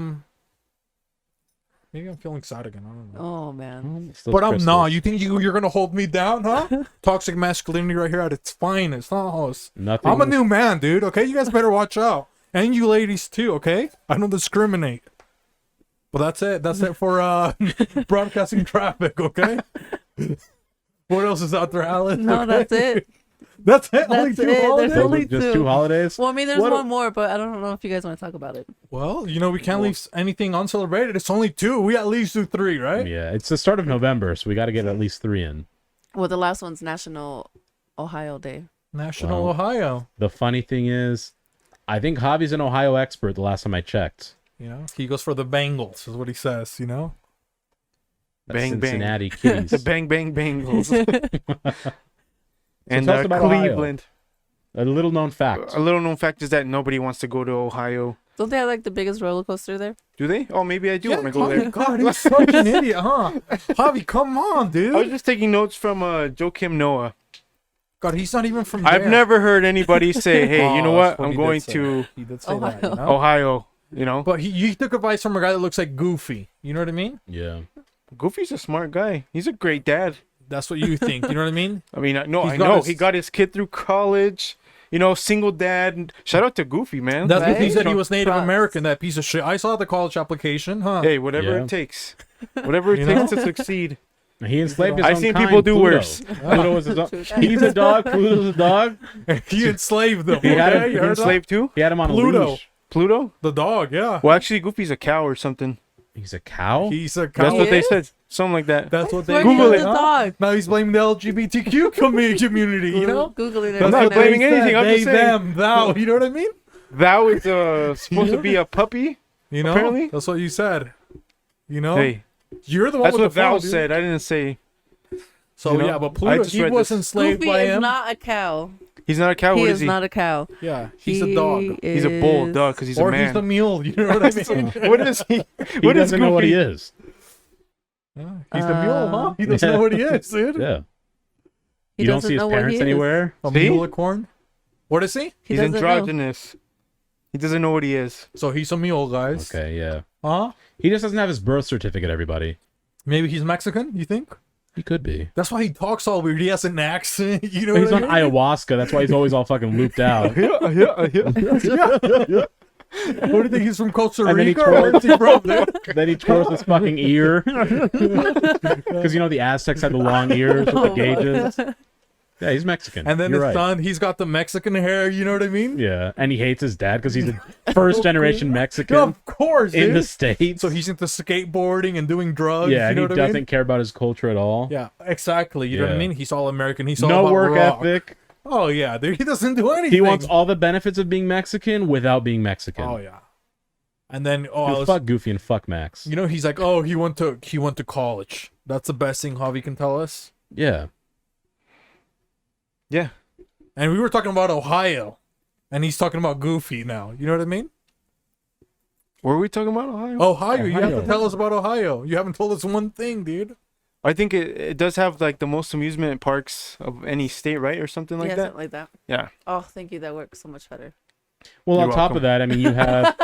Maybe I'm feeling sad again. I don't know. Oh man. It's those But I'm crystals. not. You think you're gonna hold me down, huh? Toxic masculinity right here at its finest. Huh? Nothing. I'm a new man, dude. Okay, you guys better watch out, and you ladies too. Okay, I don't discriminate. But that's it. That's it for broadcasting traffic. Okay. What else is out there, Alan? No, that's it. That's it. Only That's two it. holidays? There's only Just two. two holidays. Well, I mean, there's What- one more, but I don't know if you guys want to talk about it. Well, we can't leave anything uncelebrated. It's only two. We at least do three, right? Yeah, it's the start of November, so we got to get at least 3 in. Well, the last one's National Ohio Day. National Wow. Ohio. The funny thing is, I think Javi's an Ohio expert the last time I checked. He goes for the Bengals, is what he says. That's Bang, bang. Cincinnati Kitties. The Bang Bang Bengals. And tell us about Ohio. Cleveland. A little known fact. A little known fact is that nobody wants to go to Ohio. Don't they have like the biggest roller coaster there? Do they? Oh, maybe I do Yeah, want to go oh my there. God, he's such an idiot, huh? Javi, come on, I was dude. just taking notes from Joakim Noah. God, he's not even from I've there. never heard anybody say, "Hey, you know Oh, what? that's I'm he going did say. to He did say that, Ohio. Ohio." You know, But he took advice from a guy that looks like Goofy. You know what I mean? Yeah. Goofy's a smart guy. He's a great dad. That's what you think. You know what I mean? I mean, no, He's I got know his- he got his kid through college. Single dad. Shout out to Goofy, man. That's what he Right? said. He was Native Props. American. That piece of shit. I saw the college application, huh? Hey, whatever Yeah. it takes. Whatever it You takes know? to succeed. He enslaved his I've own seen kind, people do Pluto. worse. Pluto was his own. He's a dog. Pluto's a dog. He enslaved them. He had okay? him- You he heard that? Enslaved too? He had him on a Pluto. leash. Pluto? The dog, yeah. Well, actually, Goofy's a cow or something. He's a cow. He's a cow. That's what they is? said. Something like that. That's what they Where Google the it. dog. Now he's blaming the LGBTQ community, you know? Googling it. I'm That's not what blaming they said. anything, I'm They, just saying. them, thou. You know what I mean? Thou is supposed to be a puppy. You know? Apparently. That's what you said. You know? Hey, You're the one that's with what the phone, thou dude. said. I didn't say. So, you know, yeah, but I Pluto, just he read was this. enslaved Goofy by is him. not a cow. He's not a cow. He What is is he? not a cow. Yeah, he's a dog. He's a bull, is- dog, because he's Or a man. he's the mule. You know what I mean? What is he? He What is doesn't know what he Goofy? is. Yeah, he's the mule, huh? He doesn't know what he is, dude. Yeah. He You don't doesn't see his know what parents he is. anywhere. A See? mulecorn. What is he? He He's doesn't know. androgynous. He doesn't know what he is. So he's a mule, guys. Okay, yeah. Huh? He just doesn't have his birth certificate, everybody. Maybe he's Mexican, you think? He could be. That's why he talks all weird. He has an accent. You know He's what on I mean? ayahuasca. That's why he's always all fucking looped out. What do you think? He's from Costa And then he Rica? Or where's he from, dude? Then he twirls his fucking ear. Because the Aztecs had the long ears with the gauges. Yeah, he's Mexican. And then You're his right. son, he's got the Mexican hair. You know what I mean? Yeah, and he hates his dad because he's a first generation Mexican No, of course, in dude. the States. So he's into skateboarding and doing drugs. yeah, you and know he what doesn't I mean? care about his culture at all. Yeah, exactly. You know what I Yeah. mean? He's all American. He's all No about work rock. ethic. Oh yeah, dude. He doesn't do anything. He wants all the benefits of being Mexican without being Mexican. Oh yeah. And then Dude, fuck Goofy and fuck Max. you know, he's like, oh, he went to college. That's the best thing Javi can tell us. Yeah. Yeah. And we were talking about Ohio, and he's talking about Goofy now. You know what I mean? Were we talking about Ohio? Ohio. You have Ohio. to tell us about Ohio. You haven't told us one thing, dude. I think it does have like the most amusement parks of any state, right, or something like Yeah, that. something like that. Yeah. Oh, thank you. That works so much better. Well, You're on top welcome. of that, I mean, you have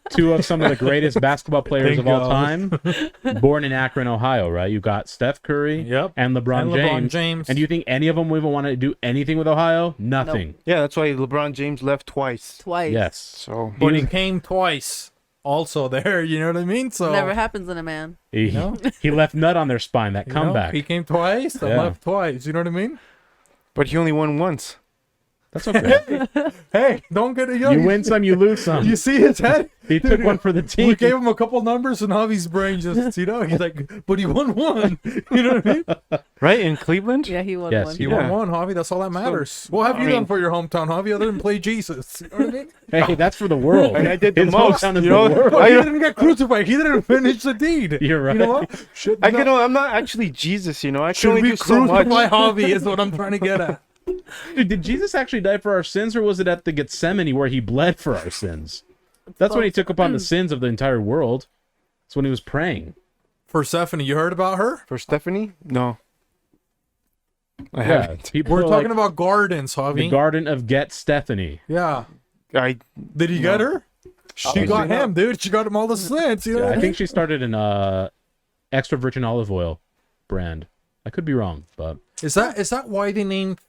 two of some of the greatest basketball players Thank of all God. time born in Akron, Ohio, right? You've got Steph Curry Yep. and LeBron, And LeBron James. James. And do you think any of them would even want to do anything with Ohio? Nothing. Yeah, that's why LeBron James left twice. Twice. Yes. So But He he was- came twice. Also there, you know what I mean? So Never happens in a man. He, know? he left nut on their spine, that you know, comeback. he came twice and Yeah. left twice. You know what I mean? but he only won once. That's okay. Hey, don't get it. You win some, you lose some. You see his head? He took one for the team. We gave him a couple numbers, and Javi's brain just, he's like, but he won one. You know what I mean? Right, in Cleveland? Yeah, he won Yes, one. He Yeah. won one, Javi. That's all that matters. What have I you mean- done for your hometown, Javi, other than play Jesus? You know what I mean? Hey, that's for the world. I did the His most, hometown is you the know? world. But he didn't get crucified. He didn't finish the deed. You're right. You know what? Should, I'm not actually Jesus, I can should only we do so much. crucify Javi is what I'm trying to get at. Dude, did Jesus actually die for our sins, or was it at the Gethsemane where he bled for our sins? That's when he took upon the sins of the entire world. That's when he was praying. Persephone, you heard about her? For Stephanie? No. I Yeah, haven't. people We're are talking like, about gardens, the Javi. Garden of Get Stephanie. Yeah. I Did he get her? She Obviously got not. him, dude. She got him all the sins. You know Yeah, what I I think mean? she started an extra virgin olive oil brand. I could be wrong, but Is that why they named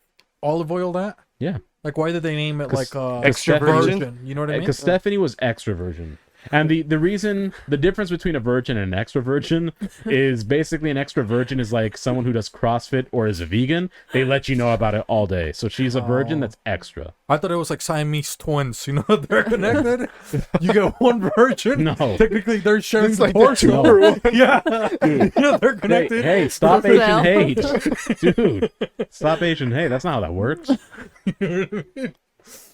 olive oil that? yeah. Like, why did they name it like Extra virgin? You know what I mean? Because Stephanie was extra virgin. And the difference between a virgin and an extra virgin is basically an extra virgin is like someone who does CrossFit or is a vegan. They let you know about it all day. So she's a virgin that's extra. I thought it was like Siamese twins. You know, they're connected. You get one virgin. No. Technically, they're sharing It's the like torso. No. Yeah. You know, they're connected. Hey, stop Well. Asian hate. Dude, stop Asian hate. That's not how that works.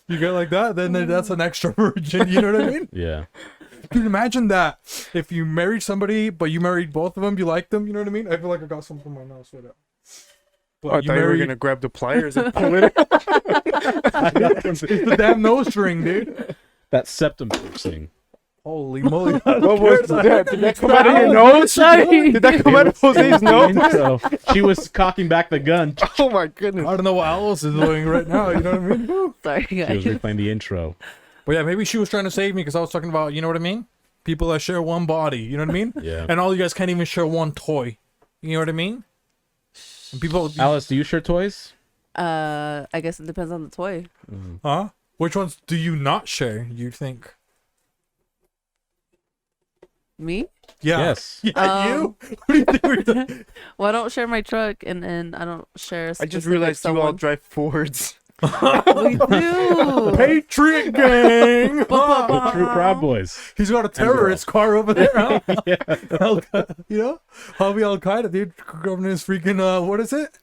You get like that, then that's an extra virgin. You know what I mean? Yeah. Dude, imagine that. If you married somebody, but you married both of them, you like them, you know what I mean? I feel like I got something in my nose with it. But I thought you were gonna grab the pliers and pull it. It's the damn nose ring, dude. That septum piercing. Holy moly. What was that? Did that come out of your nose? Sorry. Did that come out of Jose's nose? So she was cocking back the gun. Oh my goodness. I don't know what Alice is doing right now, you know what I mean? Sorry, She was guys. replaying the intro. But yeah, maybe she was trying to save me because I was talking about, you know what I mean? People that share one body, you know what I mean? Yeah. And all you guys can't even share one toy. You know what I mean? And people, Alice, do you share toys? I guess it depends on the toy. huh? Which ones do you not share, you think? Me? Yeah. Yes. Yeah, you? What do you think we're doing? Well, I don't share my truck, and then I don't share. I just specific realized you all someone. drive Fords. We do. Patriot gang! The True Proud Boys. He's got a terrorist car over there, huh? Yeah. You know? Hobby Al Qaeda, dude. Grabbing his freaking, what is it?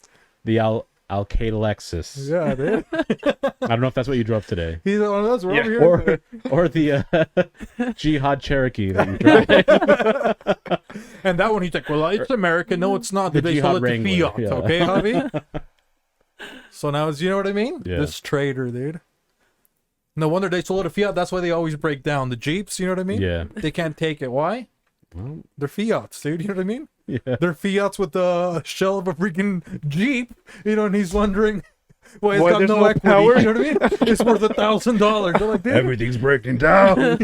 The Al-Qaeda Lexus. Yeah, dude. I don't know if that's what you drove today. He's one of those. We're Yeah. over here. Or the Jihad Cherokee that you drive. And that one, he's like, well, it's American. No, it's not. The They Jihad sold it to Wrangler, Fiat. yeah. Okay, Hobby? So now, you know what I mean? Yeah. This traitor, dude. No wonder they sold it to Fiat. That's why they always break down. The Jeeps, you know what I mean? Yeah. They can't take it. Why? Well, They're Fiats, dude. You know what I mean? yeah. They're Fiats with the shell of a freaking Jeep, you know, and he's wondering why it's Why got there's no no equity. power? You know what I mean? It's worth $1,000. They're like, dude. Everything's breaking down.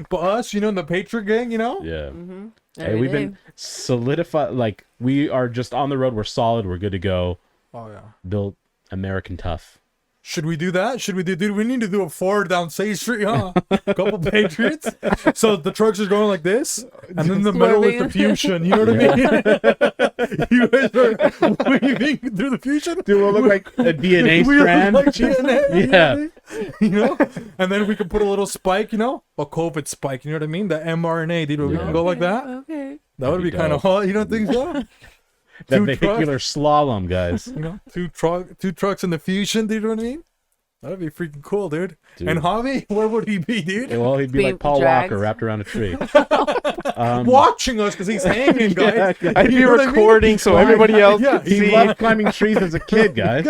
But us, you know, in the Patriot gang, you know? Yeah. Mm-hmm. Hey, we've been solidified. Like, we are just on the road. We're solid. We're good to go. Oh, yeah. Built American tough. Should we do that? Should we do, dude? We need to do a Ford down State Street, huh? A couple Patriots. So the trucks are going like this, and then in the middle is the Fusion. You know what I mean? You guys are weaving through the Fusion. Dude, we'll look like a DNA We look strand. like DNA, Yeah. you know? And then we can put a little spike, you know? A COVID spike, you know what I mean? The mRNA, dude. We Yeah. can go like that. Okay. That would That'd be be kind of dope. hot. You don't think so? That Two vehicular slalom, guys. You know, two trucks in the Fusion. Do you know what I mean? That'd be freaking cool, dude. Dude. And Javi, where would he be, dude? Well, he'd be Being like Paul dragged. Walker wrapped around a tree. Watching us because he's hanging, guys. I'd be You know what I mean? recording so everybody else Yeah, can He see. loved climbing trees as a kid, guys.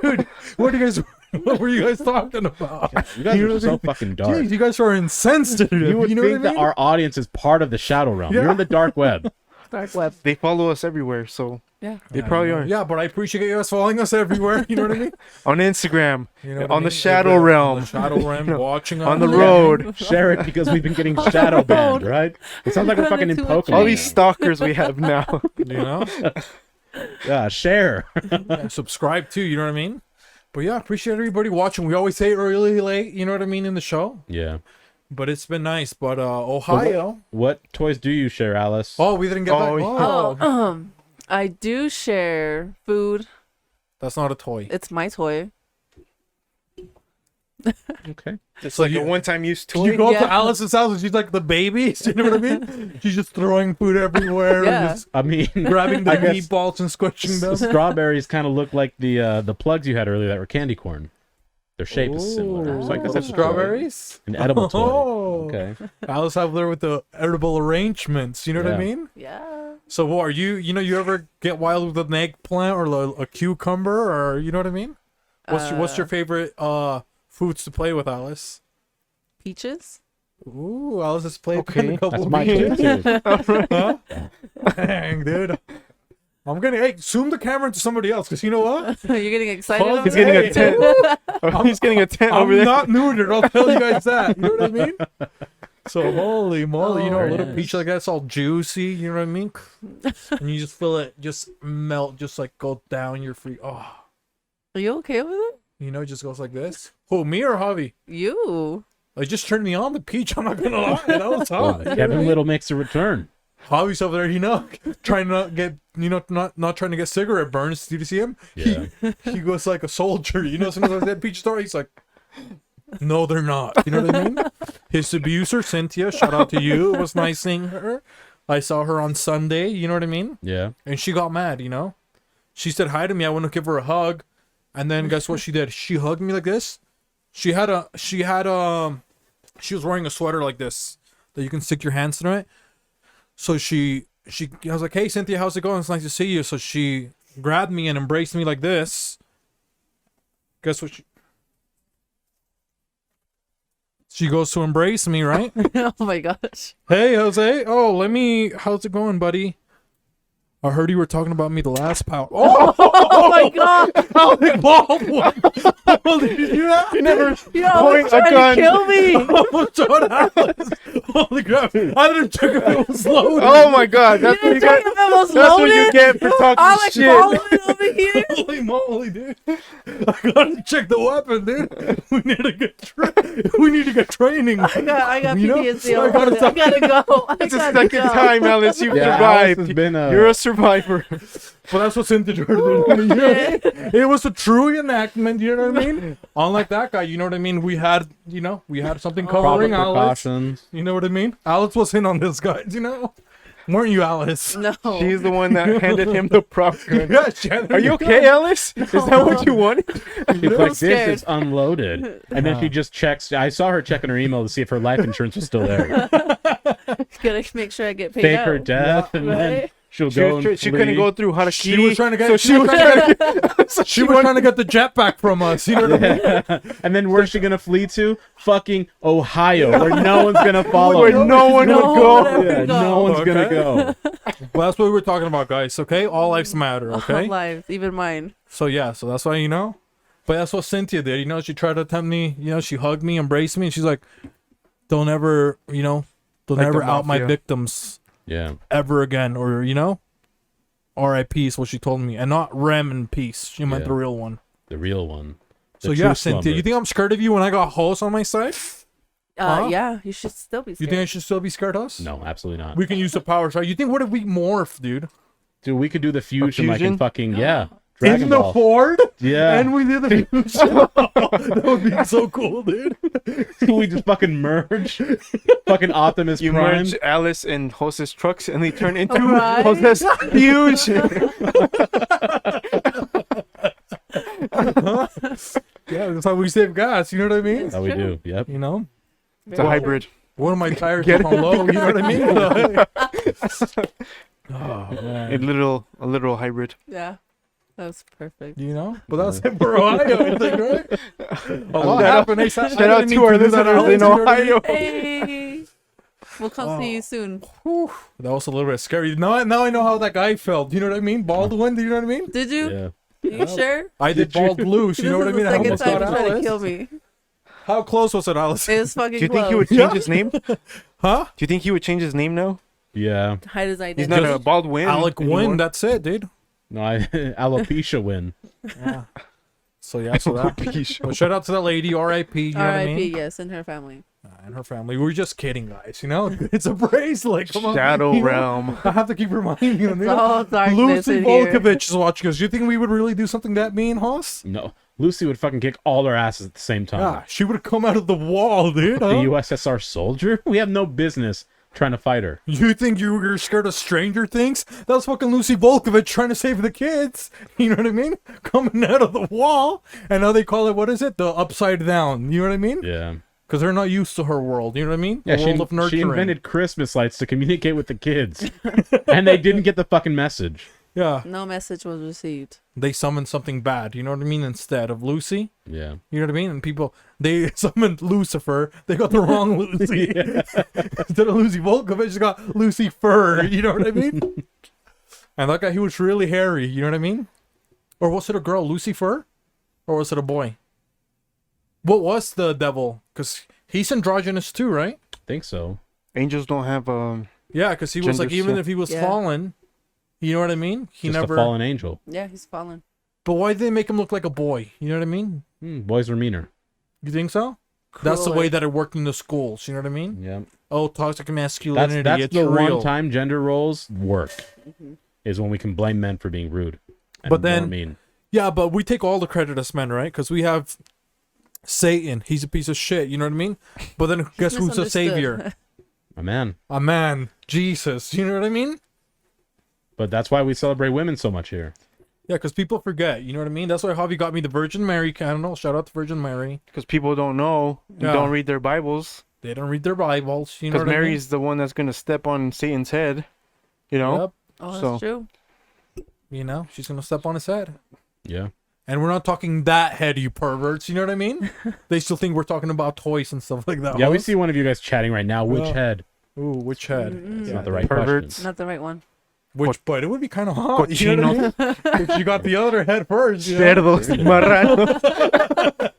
Dude, what were you guys talking about? You guys You are know what I so mean? fucking dark. Jeez, you guys are insensitive. You would know think what I that mean? our audience is part of the shadow realm. Yeah. You're in the dark web. Dark web. They follow us everywhere, so Yeah. they probably are. Yeah, but I appreciate you guys following us everywhere. You know what I mean? On Instagram, You know what on I the mean? shadow On realm, the shadow realm, watching us. on the Yeah. road. Share it because we've been getting shadow banned, right? It sounds like we're fucking in Too much Pokemon. All these stalkers we have now. You know? Yeah, share. Yeah, subscribe too. You know what I mean? But yeah, appreciate everybody watching. We always say it really late. You know what I mean in the show. Yeah. But it's been nice. But Ohio. What toys do you share, Alice? Oh, we didn't get that. Oh, Oh, Oh, I do share food. that's not a toy. It's my toy. Okay. It's So like you- a one-time use Can you toy. go up Yeah. to Alice's house and she's like the baby? You know what I mean? She's just throwing food everywhere Yeah. and just I mean, grabbing the I guess meatballs and squishing them. strawberries kind of look like the plugs you had earlier that were candy corn. Their shape is similar. So I guess that's a toy. Strawberries? An edible toy. Oh. Okay. Alice out there with the edible arrangements. You know what I Yeah. mean? Yeah. So what are you? You know, you ever get wild with an eggplant or a cucumber, or you know what I mean? What's your favorite foods to play with, Alice? Peaches? Ooh, Alice has played Okay. a couple That's of my games. shit too. Huh? Dang, dude. I'm gonna zoom the camera into somebody else because you know what? You're getting excited? Hold over He's there? getting a tent. He's getting a tent over I'm there. not neutered. I'll tell you guys that. You know what I mean? So holy moly, you know, a Oh, little yes. peach like that's all juicy. You know what I mean? And you just feel it just melt, just like go down your free. Oh, Are you okay with it? you know, it just goes like this. Who, me or Javi? You. It just turned me on, the peach. I'm not gonna lie, that was hot. Kevin Little makes a return. Hobby's over there, trying to not get, not trying to get cigarette burns. Did you see him? Yeah. He goes like a soldier. Sometimes that peach story. He's like, no, they're not. You know what I mean? His abuser, Cynthia. Shout out to you. It was nice seeing her. I saw her on Sunday. You know what I mean? Yeah. And she got mad. She said hi to me. I went to give her a hug, and then guess what she did? She hugged me like this. She was wearing a sweater like this that you can stick your hands through it. So I was like, hey, Cynthia, how's it going? It's nice to see you. So she grabbed me and embraced me like this. Guess what? She goes to embrace me, right? Oh my gosh. Hey, Jose. Oh, how's it going, buddy? I heard you were talking about me the last power. Oh my god. Alec Baldwin. Did you hear that? You never Yo, I was point a trying to gun. kill me. Almost shot Alice. Holy crap. I didn't check if it was loaded. Oh my god, that's what you got. Almost That's what you loaded. get for talking Alec shit. Baldwin over here. Holy moly, dude. I gotta check the weapon, dude. We need to get training. I got You know, PTSD. I gotta I gotta go. It's the second time, Alice, you've survived. Alice has been You're a survivor. But that's what Cynthia Jordan did. It was a true enactment, you know what I mean? Unlike that guy, you know what I mean? We had something proper covering Alice. precautions. You know what I mean? Alice was in on this, guys, Weren't you, Alice? No. She's the one that handed him the prop gun. Yeah, Shannon. Are you okay, Alice? Is that what you wanted? She's like, scared. this is unloaded. And then she just checks. I saw her checking her email to see if her life insurance was still there. Gotta make sure I get paid Fake out. her death, and then Right? she'll go and She couldn't flee. go through Harakiri. She was trying to get. So she was trying to She was trying to get the jetpack from us. You know what I mean? And then where's she gonna flee to? Fucking Ohio, where no one's gonna follow. where her. no one would go. Yeah, no one's gonna go. Well, that's what we were talking about, guys. Okay, all lives matter. All Okay. lives, even mine. So yeah, so that's why But that's what Cynthia did. She tried to tempt me. She hugged me, embraced me, and she's like, "Don't ever, don't Like ever the out my mafia. victims Yeah. ever again," or R.I.P. is what she told me, and not Rem in peace. She meant Yeah. the real one. The real one. The So true yeah, Cynthia, slumber. you think I'm scared of you when I got hosts on my side? Huh? Yeah, you should still be You scared. think I should still be scared of us? No, absolutely not. We can use the power side. You think what if we morph, dude? Dude, we could do the fusion like in fusion? fucking Dragon In the Ball. Ford? Yeah. And we did the fusion. That would be so cool, dude. We just fucking merge. Fucking Optimus You Prime. merge Alice and Jose's trucks and they turn into Right. Jose's huge. Yeah, that's how we save gas. You know what I mean? That we do. Yep. It's a hybrid. One of my tires is on low. You know what I mean? Oh man. A literal hybrid. Yeah, that was perfect. But that's it for Ohio, I think, right? A lot happened. Shout out to our listeners in Ohio. Hey, we'll come see you soon. That was a little bit scary. Now I know how that guy felt. You know what I mean? Baldwin, do you know what I mean? Did you? Yeah. You sure? I did bald loose. You know what I mean? I This is almost the second got time you tried to Alice. kill me. How close was it, Alice? It was fucking Do you think he close. would change his name? Do Huh? you think he would change his name now? Yeah. Hide his He's identity. not Just a Baldwin. Alec anymore. Wynn, that's it, dude. No, alopecia win. Yeah. So yeah, so that. Well, shout out to that lady, R.I.P. You know what I R.I.P. mean? Yes, and her family. And her family. We're just kidding, guys. It's a bracelet. Come on. Shadow You know? Realm. I have to keep reminding you. It's all darkness Lucy in here. Volkovich is watching us. Do you think we would really do something that mean, Hoss? No. Lucy would fucking kick all their asses at the same time. Yeah, she would have come out of the wall, dude. The Huh? USSR soldier? We have no business trying to fight her. You think you were scared of Stranger Things? That was fucking Lucy Volkovich trying to save the kids. You know what I mean? Coming out of the wall. And now they call it, what is it? The upside down. You know what I mean? Yeah. Because they're not used to her world. You know what I mean? Yeah, The world of nurturing. she invented Christmas lights to communicate with the kids. And they didn't get the fucking message. Yeah. No message was received. They summoned something bad. You know what I mean? Instead of Lucy. Yeah. You know what I mean? And people, they summoned Lucifer. They got the wrong Lucy. Instead of Lucy Volkovich, they got Lucy Fur. You know what I mean? And that guy, he was really hairy. You know what I mean? Or was it a girl, Lucy Fur? Or was it a boy? What was the devil? Because he's androgynous too, right? Think so. Angels don't have Yeah, because he was like, Genders, even yeah. if he was Yeah. fallen, you know what I mean? He Just never. a fallen angel. Yeah, he's fallen. But why did they make him look like a boy? You know what I mean? Boys were meaner. You think so? That's the Crueler. way that it worked in the schools. You know what I mean? Yeah. Oh, toxic masculinity. That's it's the real. one time gender roles work is when we can blame men for being rude. And But more then- mean. Yeah, but we take all the credit as men, right? Because we have Satan. He's a piece of shit. You know what I mean? But then guess who's the Misunderstood. savior? A man. A man. Jesus. You know what I mean? But that's why we celebrate women so much here. Yeah, because people forget. You know what I mean? That's why Javi got me the Virgin Mary candle. Shout out to Virgin Mary. Because people don't know, and Yeah. don't read their Bibles. They don't read their Bibles. You know Because what Mary's the one that's gonna step on Satan's head. You I mean? know. Yep. Oh, that's So- true. You know, she's gonna step on his head. Yeah. And we're not talking that head, you perverts. You know what I mean? They still think we're talking about toys and stuff like that. Yeah, we huh? see one of you guys chatting right now. Which Yeah. head? Ooh, which head? Mm-mm. It's Yeah, not the right perverts. question. Not the right one. Which, but it would be kind of hot. You know what I mean? If you got the other head first. You know? Cerdos, marranos.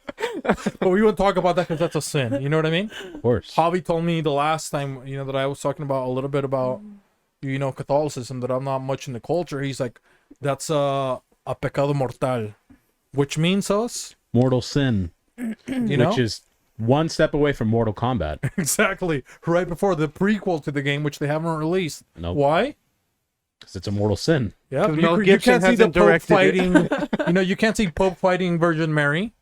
But we won't talk about that because that's a sin. You know what I mean? Of course. Javi told me the last time, you know, that I was talking about a little bit about, you know, Catholicism, that I'm not much in the culture. He's like, that's a pecado mortal, which means us, Mortal Sin, you know? which is one step away from Mortal Kombat. Exactly. Right before the prequel to the game, which they haven't released. Nope. Why? Because it's a mortal sin. Yeah, 'Cause Mel you Gibson can't see the hasn't Pope directed fighting. You know, you can't see Pope fighting Virgin Mary,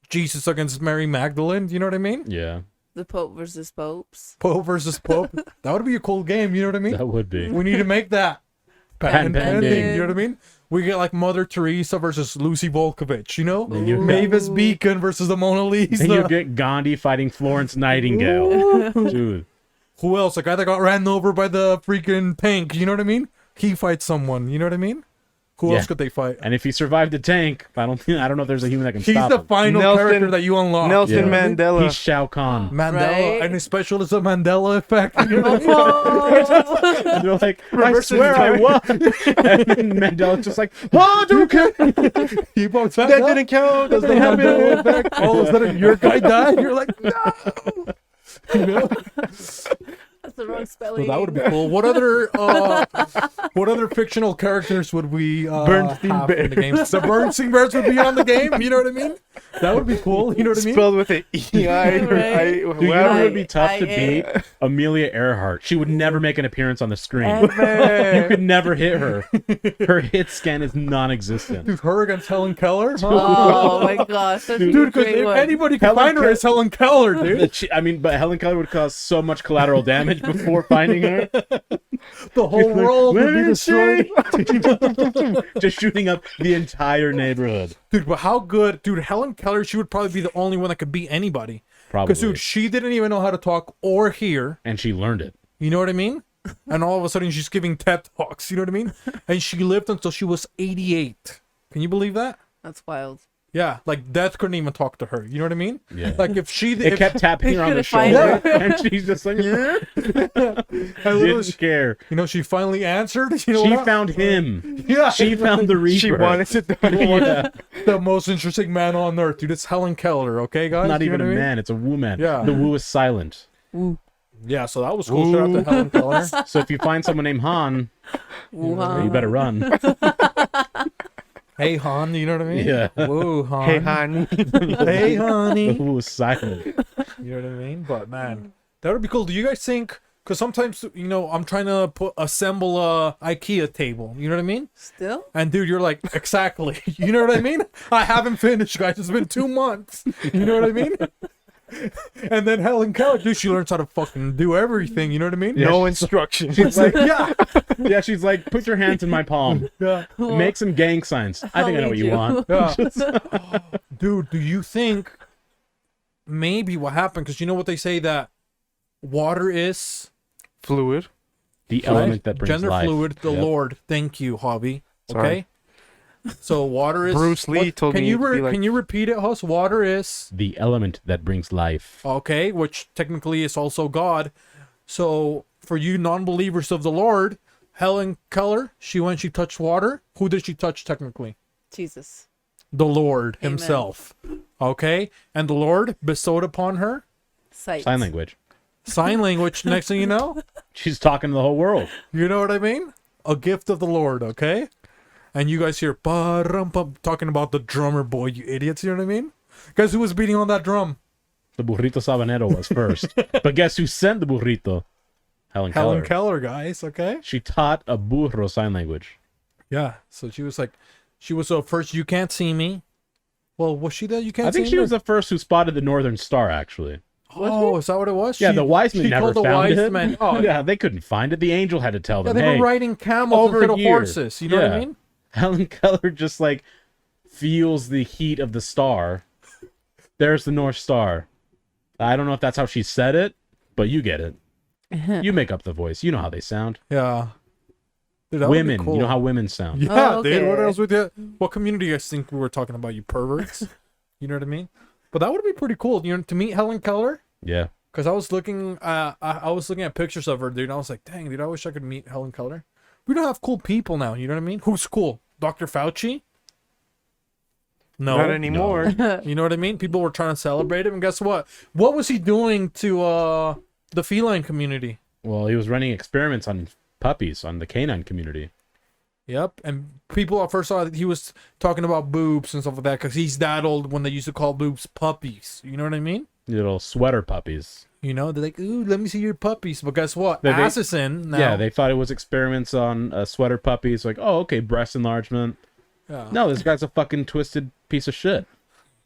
Jesus against Mary Magdalene. You know what I mean? Yeah, The Pope versus Popes. Pope versus Pope. That would be a cool game. You know what I mean? that would be. We need to make that. Patent pending. You know what I mean? We get like Mother Teresa versus Lucy Volkovich. You know, Then you- Mavis Beacon versus the Mona Lisa. And you get Gandhi fighting Florence Nightingale. Dude, Who else? A guy that got ran over by the freaking tank. You know what I mean? He fights someone. You know what I mean? Who Yeah. else could they fight? and if he survived the tank, I don't know if there's a human that can He's stop the him. final Nelson- character that you unlock. Nelson you know what I mean? Mandela. He's Shao Kahn. Mandela, Right? and his special is the Mandela effect. You know what I mean? And they're like, I Reversing swear I time. was. And Mandela's just like, oh, okay. He pops back That up, didn't count. does the Mandela effect. All of a sudden, your guy died. You're like, no. You know? That's the wrong So spelling. that would be cool. What other fictional characters would we Bernstein have Bear. in the game? The Bernstein Bears would be on the game. You know what I mean? That would be cool. You know what I mean? Spelled with an E-I. Right. Dude, you know Well, who would be tough to I- beat? Amelia Earhart. She would never make an appearance on the screen. You Ever. could never hit her. Her hit scan is non-existent. Dude, her against Helen Keller. Oh my gosh. That'd be a Dude, because great if one. anybody can Helen find her, Keller- it's Helen Keller, dude. But Helen Keller would cause so much collateral damage before finding her. The whole world would be Where is destroyed. Just shooting up the entire neighborhood. Dude, but how good, dude, Helen Keller, she would probably be the only one that could beat anybody. Probably. Because, dude, she didn't even know how to talk or hear. And she learned it. You know what I mean? And all of a sudden, she's giving TED Talks. You know what I mean? And she lived until she was 88. Can you believe that? That's wild. Yeah, like death couldn't even talk to her. You know what I mean? Yeah. Like if she, It kept tapping her on the couldn't find shoulder, her. and she's just like, yeah. I literally- Didn't care. you know, she finally answered. You know She what? found him. Yeah, She found the Reaper. She wanted to die. Yeah. the most interesting man on earth, dude. It's Helen Keller. Okay, guys. Not You know even a what I mean? man. It's a woman. Yeah. The woo is silent. Yeah, so that was cool. Shout out to Helen Keller. So if you find someone named Han, Wuhan. you better run. Hey, hon. You know what I mean? Yeah. Whoa, hon. Hey, hon. Hey, The honey. woo is silent. You know what I mean? But man, that would be cool. Do you guys think? Because sometimes, you know, I'm trying to assemble a IKEA table. You know what I mean? Still? And dude, you're like, exactly. You know what I mean? I haven't finished, guys. It's been 2 months. You know what I mean? And then Helen Keller, dude, she learns how to fucking do everything. You know what I mean? No instructions. It's like, yeah, Yeah, she's like, put your hands in my palm. yeah, Make some gang signs. I think I know what you want. yeah. Dude, do you think maybe what happened? Because you know what they say that water is Fluid. The element that brings gender life. fluid. The Yep. Lord. Thank you, hobby. Sorry. Okay. So water is. Bruce Lee told can me you to be like- can you repeat it, Huss? Water is The element that brings life. okay, which technically is also God. So for you non-believers of the Lord, Helen Keller, she touched water. Who did she touch technically? Jesus. The Lord Amen. Himself. Okay, and the Lord bestowed upon her Sight. Sign language. sign language. Next thing you know, She's talking to the whole world. you know what I mean? A gift of the Lord. Okay. And you guys hear ba-rum-pum, talking about the drummer boy, you idiots. You know what I mean? Guys, who was beating on that drum? The burrito sabanero was first. But guess who sent the burrito? Helen Keller. Helen Keller, guys. Okay. She taught a burro sign language. Yeah. So she was first. You can't see me. Well, was she that you can't? I think see she me? was the first who spotted the Northern Star, actually. Oh, is that what it was? Yeah, the wise men she never told the found wise it. men. Oh, Yeah, they couldn't find it. The angel had to tell yeah, them, they hey, were riding camels over instead of here. horses. You know what I Yeah. mean? Helen Keller just like feels the heat of the star. There's the North Star. I don't know if that's how she said it, but you get it. You make up the voice. You know how they sound. Yeah. Dude, that would be Women, cool. you know how women sound. Yeah, Oh, dude. What okay. else with you? What community you guys think we were talking about? You perverts. You know what I mean? But that would be pretty cool. You know, to meet Helen Keller. Yeah. Because I was looking, I was looking at pictures of her, dude. And I was like, dang, dude, I wish I could meet Helen Keller. We don't have cool people now. You know what I mean? Who's cool? Dr. Fauci? No. Not anymore. You know what I mean? People were trying to celebrate him, and guess what? What was he doing to the feline community? Well, he was running experiments on puppies, on the canine community. Yep, and people at first thought he was talking about boobs and stuff like that because he's that old when they used to call boobs puppies. You know what I mean? Little sweater puppies. You know, they're like, ooh, let me see your puppies. But guess what? They- Ass is in now. Yeah, they thought it was experiments on sweater puppies. Like, oh, okay, breast enlargement. Yeah. No, this guy's a fucking twisted piece of shit.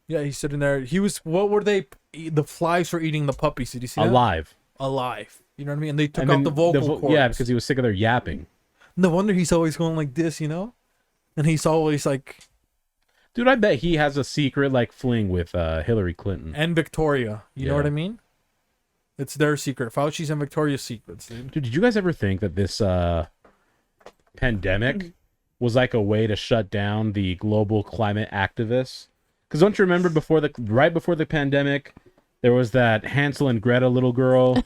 Yeah, he's sitting there. He was, what were they? The flies were eating the puppies. Did you see that? Alive. Alive. You know what I mean? And they took And out then the vocal cords. yeah, because he was sick of their yapping. No wonder he's always going like this, you know? And he's always like, Dude, I bet he has a secret like fling with Hillary Clinton. and Victoria. You know Yeah. what I mean? It's their secret. Fauci's and Victoria's secrets, dude. Dude, did you guys ever think that this pandemic was like a way to shut down the global climate activists? Because don't you remember right before the pandemic, there was that Hansel and Gretel little girl,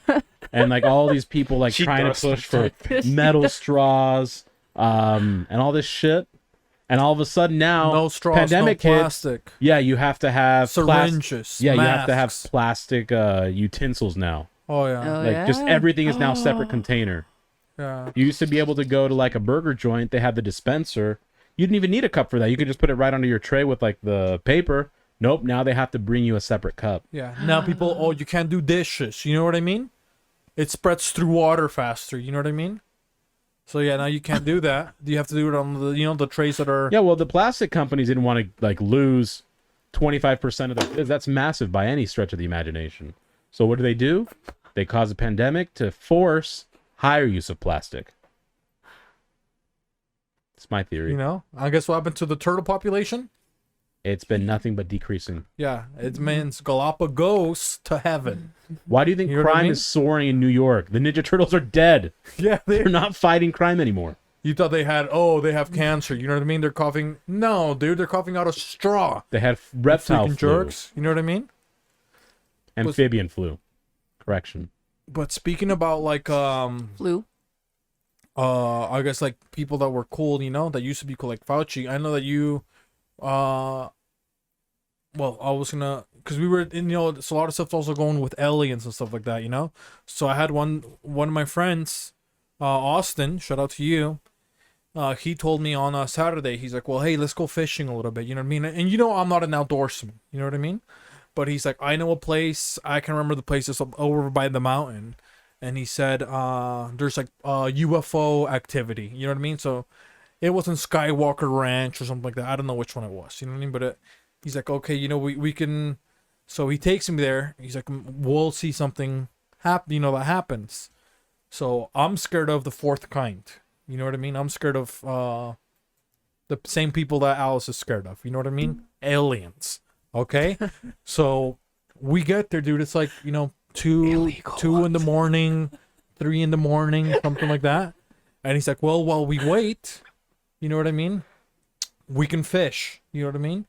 and like all these people like She trying to does push look for metal straws, and all this shit. And all of a sudden now, No straws, pandemic no hits. plastic. Yeah, you have to have Syringes, Yeah, you have to have masks. plastic utensils now. Oh, yeah. Oh, Like just yeah? everything is now separate container. Yeah. You used to be able to go to like a burger joint. They had the dispenser. You didn't even need a cup for that. You could just put it right under your tray with like the paper. Nope. Now they have to bring you a separate cup. Yeah. Now people, oh, you can't do dishes. You know what I mean? It spreads through water faster. You know what I mean? So yeah, now you can't do that. You have to do it on the, you know, the trays that are. Yeah. Well, the plastic companies didn't want to like lose 25% of their business. That's massive by any stretch of the imagination. So what do? They cause a pandemic to force higher use of plastic. It's my theory. You know, I guess what happened to the turtle population? It's been nothing but decreasing. Yeah, it means Galapagos to heaven. Why do you think You know what I crime mean? is soaring in New York? The Ninja Turtles are dead. Yeah, They're not fighting crime anymore. you thought they had, oh, they have cancer. You know what I mean? They're coughing. No, dude, they're coughing out a straw. They had reptile Freaking flu, jerks. You know what I mean? amphibian flu. Correction. But speaking about like Flu. I guess like people that were cool, you know, that used to be cool, like Fauci. I know that you well, I was gonna, because we were in, you know, it's a lot of stuff also going with aliens and stuff like that, you know. So I had one of my friends, Austin, shout out to you. He told me on Saturday, he's like, well, hey, let's go fishing a little bit, you know what I mean? And you know, I'm not an outdoorsman, you know what I mean? But he's like, I know a place, I can remember the place, it's over by the mountain. And he said, there's like UFO activity, you know what I mean? So it wasn't Skywalker Ranch or something like that. I don't know which one it was, you know what I mean? But he's like, okay, you know, we can. So he takes me there. He's like, we'll see something happen, you know, that happens. So I'm scared of the fourth kind. You know what I mean? I'm scared of the same people that Alice is scared of. You know what I mean? Aliens. Okay? So we get there, dude. It's like, you know, 2 in the morning, 3 in the morning, something like that. And he's like, well, while we wait, you know what I mean? We can fish. You know what I mean?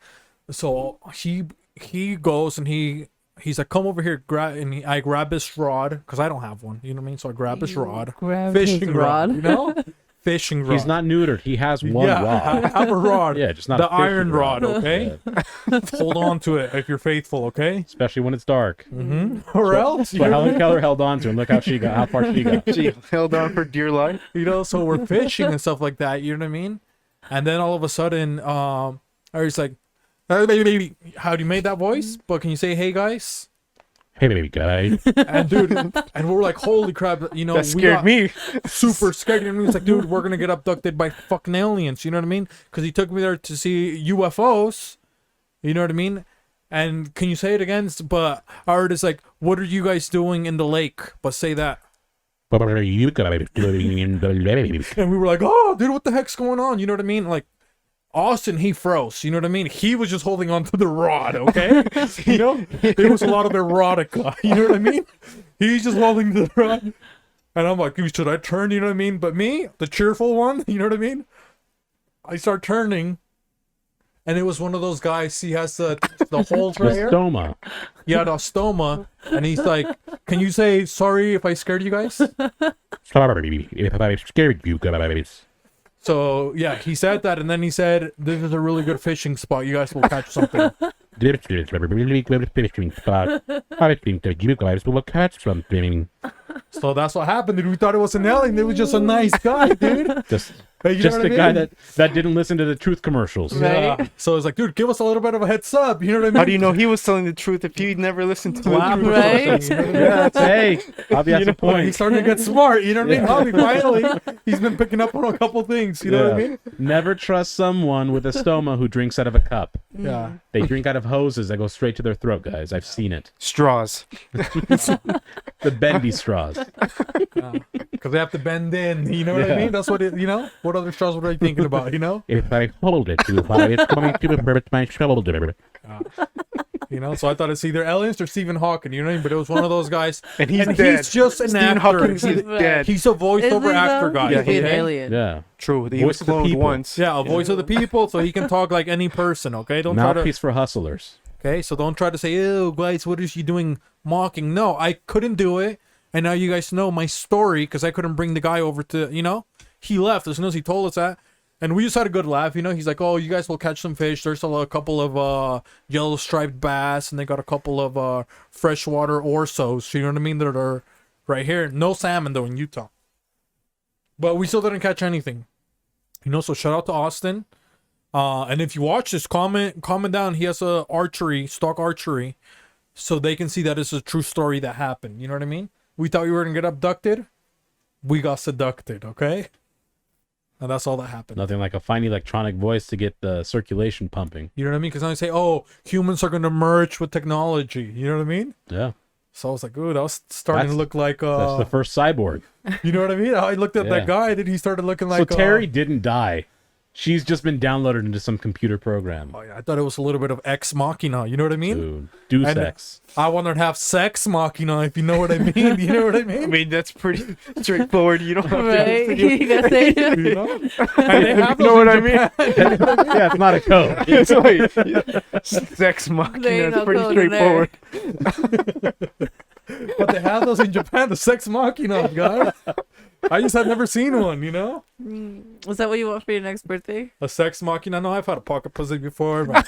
So he goes and he's like, come over here, I grab his rod because I don't have one. You know what I mean? So I grab his rod, Grab fishing his rod. You know, fishing rod. He's not neutered. He has one yeah, rod. I have a rod. Yeah, just not the a fishing iron rod. Okay, Yeah, hold on to it if you're faithful. Okay, especially when it's dark. or else But Helen Keller held on to, and look how far she got. She held on for dear life. you know. So we're fishing and stuff like that. You know what I mean? And then all of a sudden, Ari's like, "Hey, baby, how do you make that voice? But can you say, hey guys?" Hey, baby guy. And dude, and we're like, holy crap, you know, That we scared got me. super scared. And he's like, dude, we're gonna get abducted by fucking aliens. You know what I mean? Because he took me there to see UFOs. You know what I mean? And can you say it again? But I heard it's like, what are you guys doing in the lake? But say that. What are you guys doing in the lake? And we were like, oh, dude, what the heck's going on? You know what I mean? Like, Austin, he froze. You know what I mean? He was just holding on to the rod, okay? You know? There was a lot of erotica. You know what I mean? He's just holding the rod. And I'm like, should I turn? You know what I mean? But me, the cheerful one, you know what I mean? I start turning. And it was one of those guys, he has the holes right The here. stoma. Yeah, the stoma. And he's like, can you say sorry if I scared you guys? Sorry if I scared you guys. So, yeah, he said that. And then he said, this is a really good fishing spot. You guys will catch something. This is a really good fishing spot. I think that you guys will catch something. So that's what happened, dude. We thought it was an alien. It was just a nice guy, dude. Just Hey, you know just what the I guy mean? that didn't listen to the truth commercials. Right. Yeah. So it's like, dude, give us a little bit of a heads up. You know what I mean? How do you know he was telling the truth if you never listened to the Wow. truth? Right? You know what I mean? Yeah, hey, Javi has a He's point. starting to get smart. You know what I mean? Hobby, finally, he's been picking up on a couple things. You know what I Yeah. mean? Never trust someone with a stoma who drinks out of a cup. Yeah. They drink out of hoses that go straight to their throat, guys. I've seen it. Straws. The bendy straws. Because they have to bend in. You know what I Yeah. mean? That's what it, you know? What other straws were I thinking about, you know? If I hold it too far, it's coming to hurt my shoulder. You know? So I thought it's either aliens or Stephen Hawking, you know what I mean? But it was one of those guys. And he's and dead. he's just an Stephen actor. Hawking is He's, dead. he's a voiceover actor guy. Yeah, He'd be an okay? alien. Yeah. True. He Voice was of the cloned people. once. Yeah, a voice of the people, so he can talk like any person, okay? Don't try to... Mouthpiece for hustlers. Okay, so don't try to say, "Ew, guys, what is she doing mocking?" No, I couldn't do it, and now you guys know my story because I couldn't bring the guy over to, you know, he left as soon as he told us that, and we just had a good laugh, you know. He's like, "Oh, you guys will catch some fish. There's a couple of yellow striped bass, and they got a couple of freshwater orsos. You know what I mean? That are right here. No salmon though in Utah, but we still didn't catch anything, you know. So shout out to Austin. And if you watch this, comment down. He has a stock archery, so they can see that it's a true story that happened. You know what I mean? We thought we were gonna get abducted, we got seducted. Okay, and that's all that happened. Nothing like a fine electronic voice to get the circulation pumping. You know what I mean? Because I say, oh, humans are gonna merge with technology. You know what I mean? Yeah. So I was like, ooh, that was starting That's- to look like That's the first cyborg. you know what I mean? I looked at Yeah. that guy, then he started looking So like Terry didn't die. She's just been downloaded into some computer program. oh yeah, I thought it was a little bit of ex machina. You know what I mean? Dude, do And- sex. I wanted to have sex machina, if you know what I mean. You know what I I mean? mean, that's pretty straightforward. You don't have Right? to. You gotta say You know? And they have You know those what in I mean? Japan. Yeah, it's not a code. It's like, sex machina. There ain't That's no pretty code in there. straightforward. But they have those in Japan, the sex machina, guys. I just had never seen one, you know? Was that what you want for your next birthday? A sex machina. No, I've had a pocket pussy before, but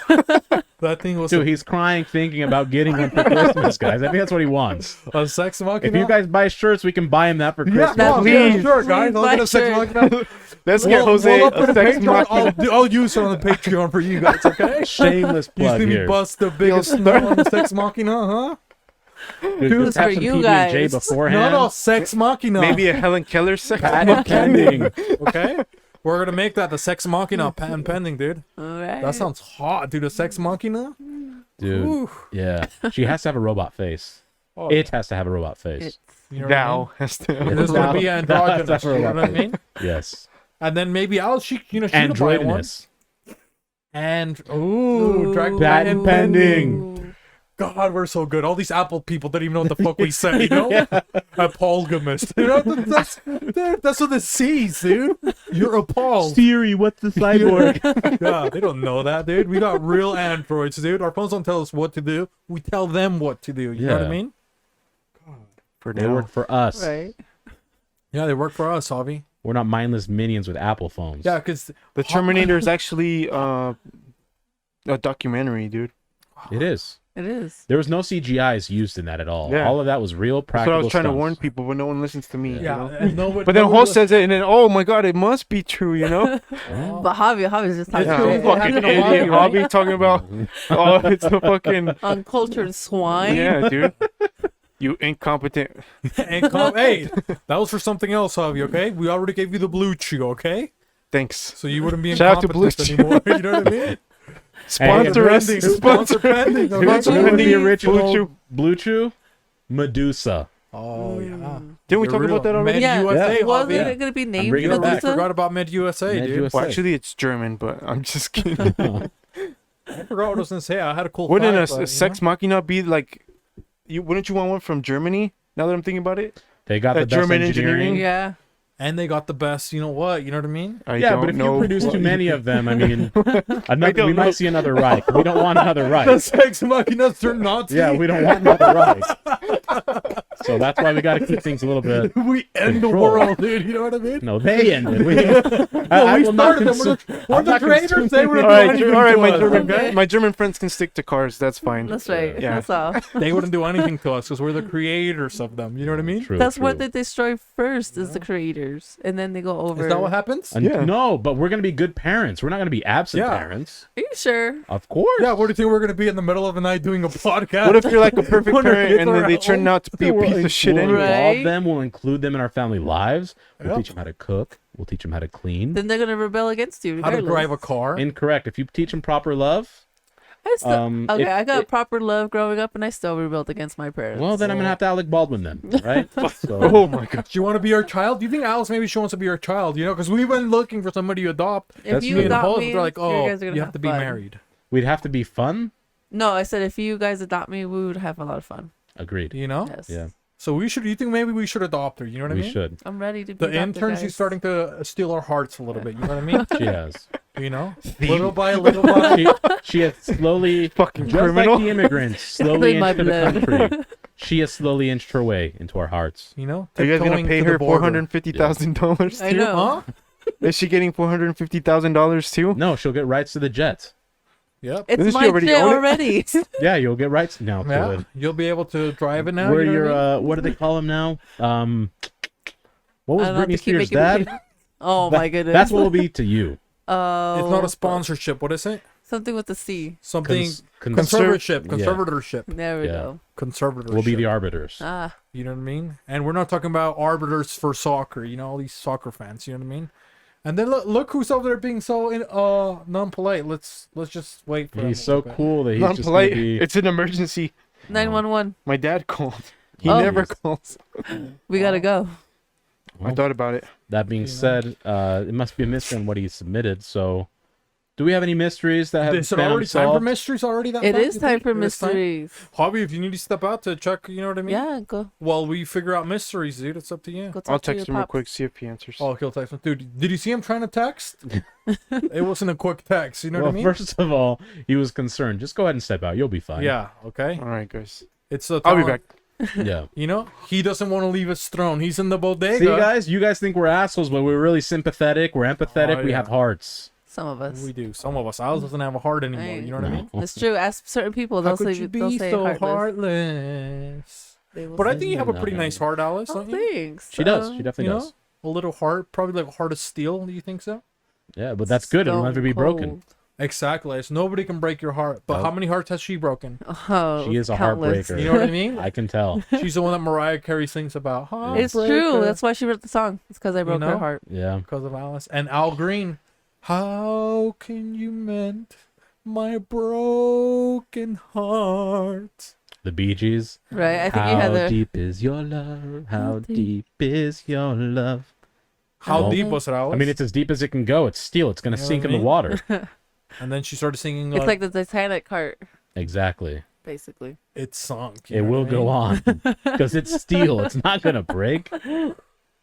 that thing was Dude, he's crying thinking about getting one for Christmas, guys. I think that's what he wants. a sex machina. If you guys buy shirts, we can buy him that for yeah, Christmas. no, Please. yeah, sure, guys. Please I'll get buy a sex shirt. machina. Let's get Jose We'll up a in the sex Patreon. machina. I'll use it on the Patreon for you guys, okay? Shameless You plug see me here. bust the biggest nut on the sex machina, huh? Dude, Dude, just have for some you PB&J guys. beforehand. No, sex machina. Maybe a Helen Keller sex Patent machina. pending. Okay? We're gonna make that the sex machina patent pending, dude. All right. That sounds hot, dude. A sex machina? Dude, Ooh. yeah. She has to have a robot face. Oh, It has to have a robot face. you know what I mean? Now has to. This is gonna be Now. androgynous. That's You know what I mean? Yes. And then maybe she'll buy one. Androidinous. And drag Patent pending. Ooh. God, we're so good. All these Apple people don't even know what the fuck we say, you know? Apolgamist. You know, that's what it sees, dude. You're appalled. Siri, what's the cyborg? Yeah, they don't know that, dude. We got real androids, dude. Our phones don't tell us what to do. We tell them what to do. You know what I Yeah. mean? For They now. work for us. Right. Yeah, they work for us, Javi. We're not mindless minions with Apple phones. Yeah, because The Terminator is actually a documentary, dude. It is. It is. There was no CGIs used in that at all. Yeah. All of that was real That's practical what I was trying to stunts. warn people, but no one listens to me. Yeah. You yeah, know? and nobody, But then nobody Host says it, and then oh my god, it must be true, you know? But Javi's just talking Yeah. Yeah, It fucking happened to idiot. Bobby, right? Bobby talking about oh, it's the fucking uncultured swine. yeah, dude. You incompetent. Hey, that was for something else, Javi. Okay, we already gave you the blue chew. Okay, Thanks. so you wouldn't be Shout out to Blue incompetent Chew. anymore. You know what I mean? Sponsor us. Pending, Sponsor. pending. Who's Okay? the original Blue Chew. Blue Chew? Medusa. Oh yeah. Didn't we You're talk real. about that already? Med Yeah. USA, Wasn't Javi. it gonna be named bringing it You back. Medusa? forgot about Med USA, Med dude. USA. Well, actually, it's German, but I'm just kidding. I forgot what I was gonna say. I had a cool. Wouldn't fact, a but, Sex Machina be like? Wouldn't you want one from Germany? Now that I'm thinking about it. They got the That best German engineering. engineering? Yeah. and they got the best. You know what? You know what I mean? I Yeah, don't but if know. you produce too many of them, I mean, don't we know. might see another Reich. We don't want another The Reich. Sex Machina turned Nazi. Yeah, we don't want another Reich. So that's why we got to keep things a little bit. we end the Control. world, dude. You know what I mean? No, they ended. We, Well, we will not started them. consume- We're I'm the not traitors. consuming- They would All have right, done all right. anything to us, okay? My German friends can stick to cars. That's fine. That's right. Yeah. That's all. They wouldn't do anything to us because we're the creators of them. You know what I mean? True, That's true. what they destroy first is the creators, and then they go over. Is that what happens? Yeah. No, but we're gonna be good parents. We're not gonna be absent Yeah. parents. Are you sure? Of course. Yeah. What do you think we're gonna be in the middle of the night doing a podcast? What if you're like a perfect Wonder if parent and then they they're turn out to be a We'll piece of shit we'll anyway? involve Right? them. We'll include them in our family lives. We'll Yep. teach them how to cook. We'll teach them how to clean. Then they're gonna rebel against you. how to Regardless. drive a car? Incorrect. If you teach them proper love, I still, okay, if- I got if- proper love growing up, and I still rebelled against my parents. well, then I'm gonna have to Alec Baldwin them, right? So, Oh my god. Do you want to be our child? Do you think Alice maybe she wants to be our child? You know, because we've been looking for somebody to adopt. if that's you me Me and adopt Hope, me, they're like, you oh, guys are gonna you have to be fun. married. we'd have to be fun. No, I said if you guys adopt me, we would have a lot of fun. Agreed. You know. Yes. Yeah, So we should. You think maybe we should adopt her? You know what I we mean? should. I'm ready to be The adopted, intern, she's guys. starting to steal our hearts a little bit. You know what I mean? She has. You know, Thief. little by little by. She has slowly, Fucking just criminal. like the immigrants, slowly In my into the blood. country. She has slowly inched her way into our hearts. You know, Are you guys gonna tiptoeing pay to the her border. $450,000? I know. Huh? Is she getting $450,000 too? No, she'll get rights to the jet. Yep. It's Doesn't she my already jet own it? already. Yeah, you'll get rights now. Yeah. To it. You'll be able to drive it now. Where you know your what I mean? what do they call him now? What was I don't have Britney to keep Spears' making me dad? pay- Oh That- my goodness. That's what will be to you. Oh. It's not a sponsorship. What is it? Something with the C. Something Cons- conservatorship. Yeah. Conservatorship. There we Yeah. go. Conservatorship. We'll be the arbiters. Ah. You know what I mean? And we're not talking about arbiters for soccer. You know, all these soccer fans. You know what I mean? And then look who's over there being so non-polite. Let's just wait for him. He's so cool that he's Not just polite. gonna be. It's an emergency. 911. My dad called. He Oh. never Yes. calls. We gotta go. I thought about it. That being You know. said, it must be a mystery on what he submitted. So, do we have any mysteries that have Is it been already time for unsolved? mysteries already? That It fast, is you time think? for It is time? mysteries. Hobby, if you need to step out to check, you know what I mean? Yeah, go While we figure out mysteries, dude, it's up to you. go talk I'll to your text him real pops. quick, see if he answers. Oh, he'll text me. Dude, did you see him trying to text? It wasn't a quick text, you know Well, what I mean? first of all, he was concerned. Just go ahead and step out. You'll be fine. Yeah, okay. All right, guys. It's a I'll be talent. back. Yeah. You know, he doesn't want to leave his throne. He's in the bodega. See, guys, you guys think we're assholes, but we're really sympathetic. We're empathetic. Oh, we yeah. have hearts. Some of us. We do. Some of us. Alice doesn't have a heart anymore. Right. You know what I mean? It's true. Ask certain people. How They'll could say you they'll be say so heartless. heartless? They will But I say- think you have a pretty No. nice heart, Alice, Oh, don't you? thanks. She does. She definitely you know? does. A little heart, probably like a heart of steel. Do you think so? Yeah, but that's good. It will never be broken. Exactly. It's nobody can break your heart. But Nope. how many hearts has she broken? Oh, She is a countless. heartbreaker. You know what I mean? I can tell. She's the one that Mariah Carey sings about. It's true. Heartbreaker. That's why she wrote the song. It's because I broke know? her heart. Yeah. Because of Alice. And Al Green. How can you mend my broken heart? The Bee Gees. Right. I think How you had the. deep is your love? How deep is your love? How Well, deep was it, Alice? I mean, it's as deep as it can go. It's steel. It's going to You know sink what in I the mean? water. And then she started singing. It's like the Titanic heart, Exactly. basically. It's sunk. you It know will what I go mean? on because it's steel. It's not going to break.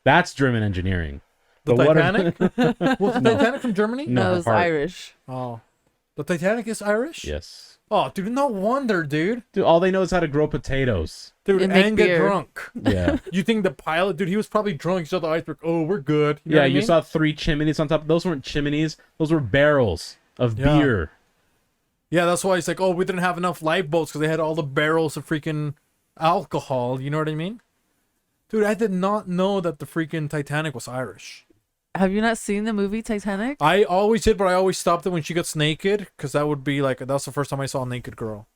That's German engineering. The But what are- Titanic? Was the Titanic from Germany? No, No, it was heart. Irish. Oh. The Titanic is Irish? Yes. Oh, dude, no wonder, dude. Dude, all they know is how to grow potatoes. Dude, And and, make get beer. drunk. Yeah. You think the pilot, dude, he was probably drunk. He saw the iceberg. Oh, we're good. You know Yeah, what I you mean? saw 3 chimneys on top. Those weren't chimneys. Those were barrels of Yeah. beer. Yeah, that's why it's like, oh, we didn't have enough lifeboats because they had all the barrels of freaking alcohol. You know what I mean? Dude, I did not know that the freaking Titanic was Irish. Have you not seen the movie Titanic? I always did, but I always stopped it when she gets naked because that would be like, that's the first time I saw a naked girl.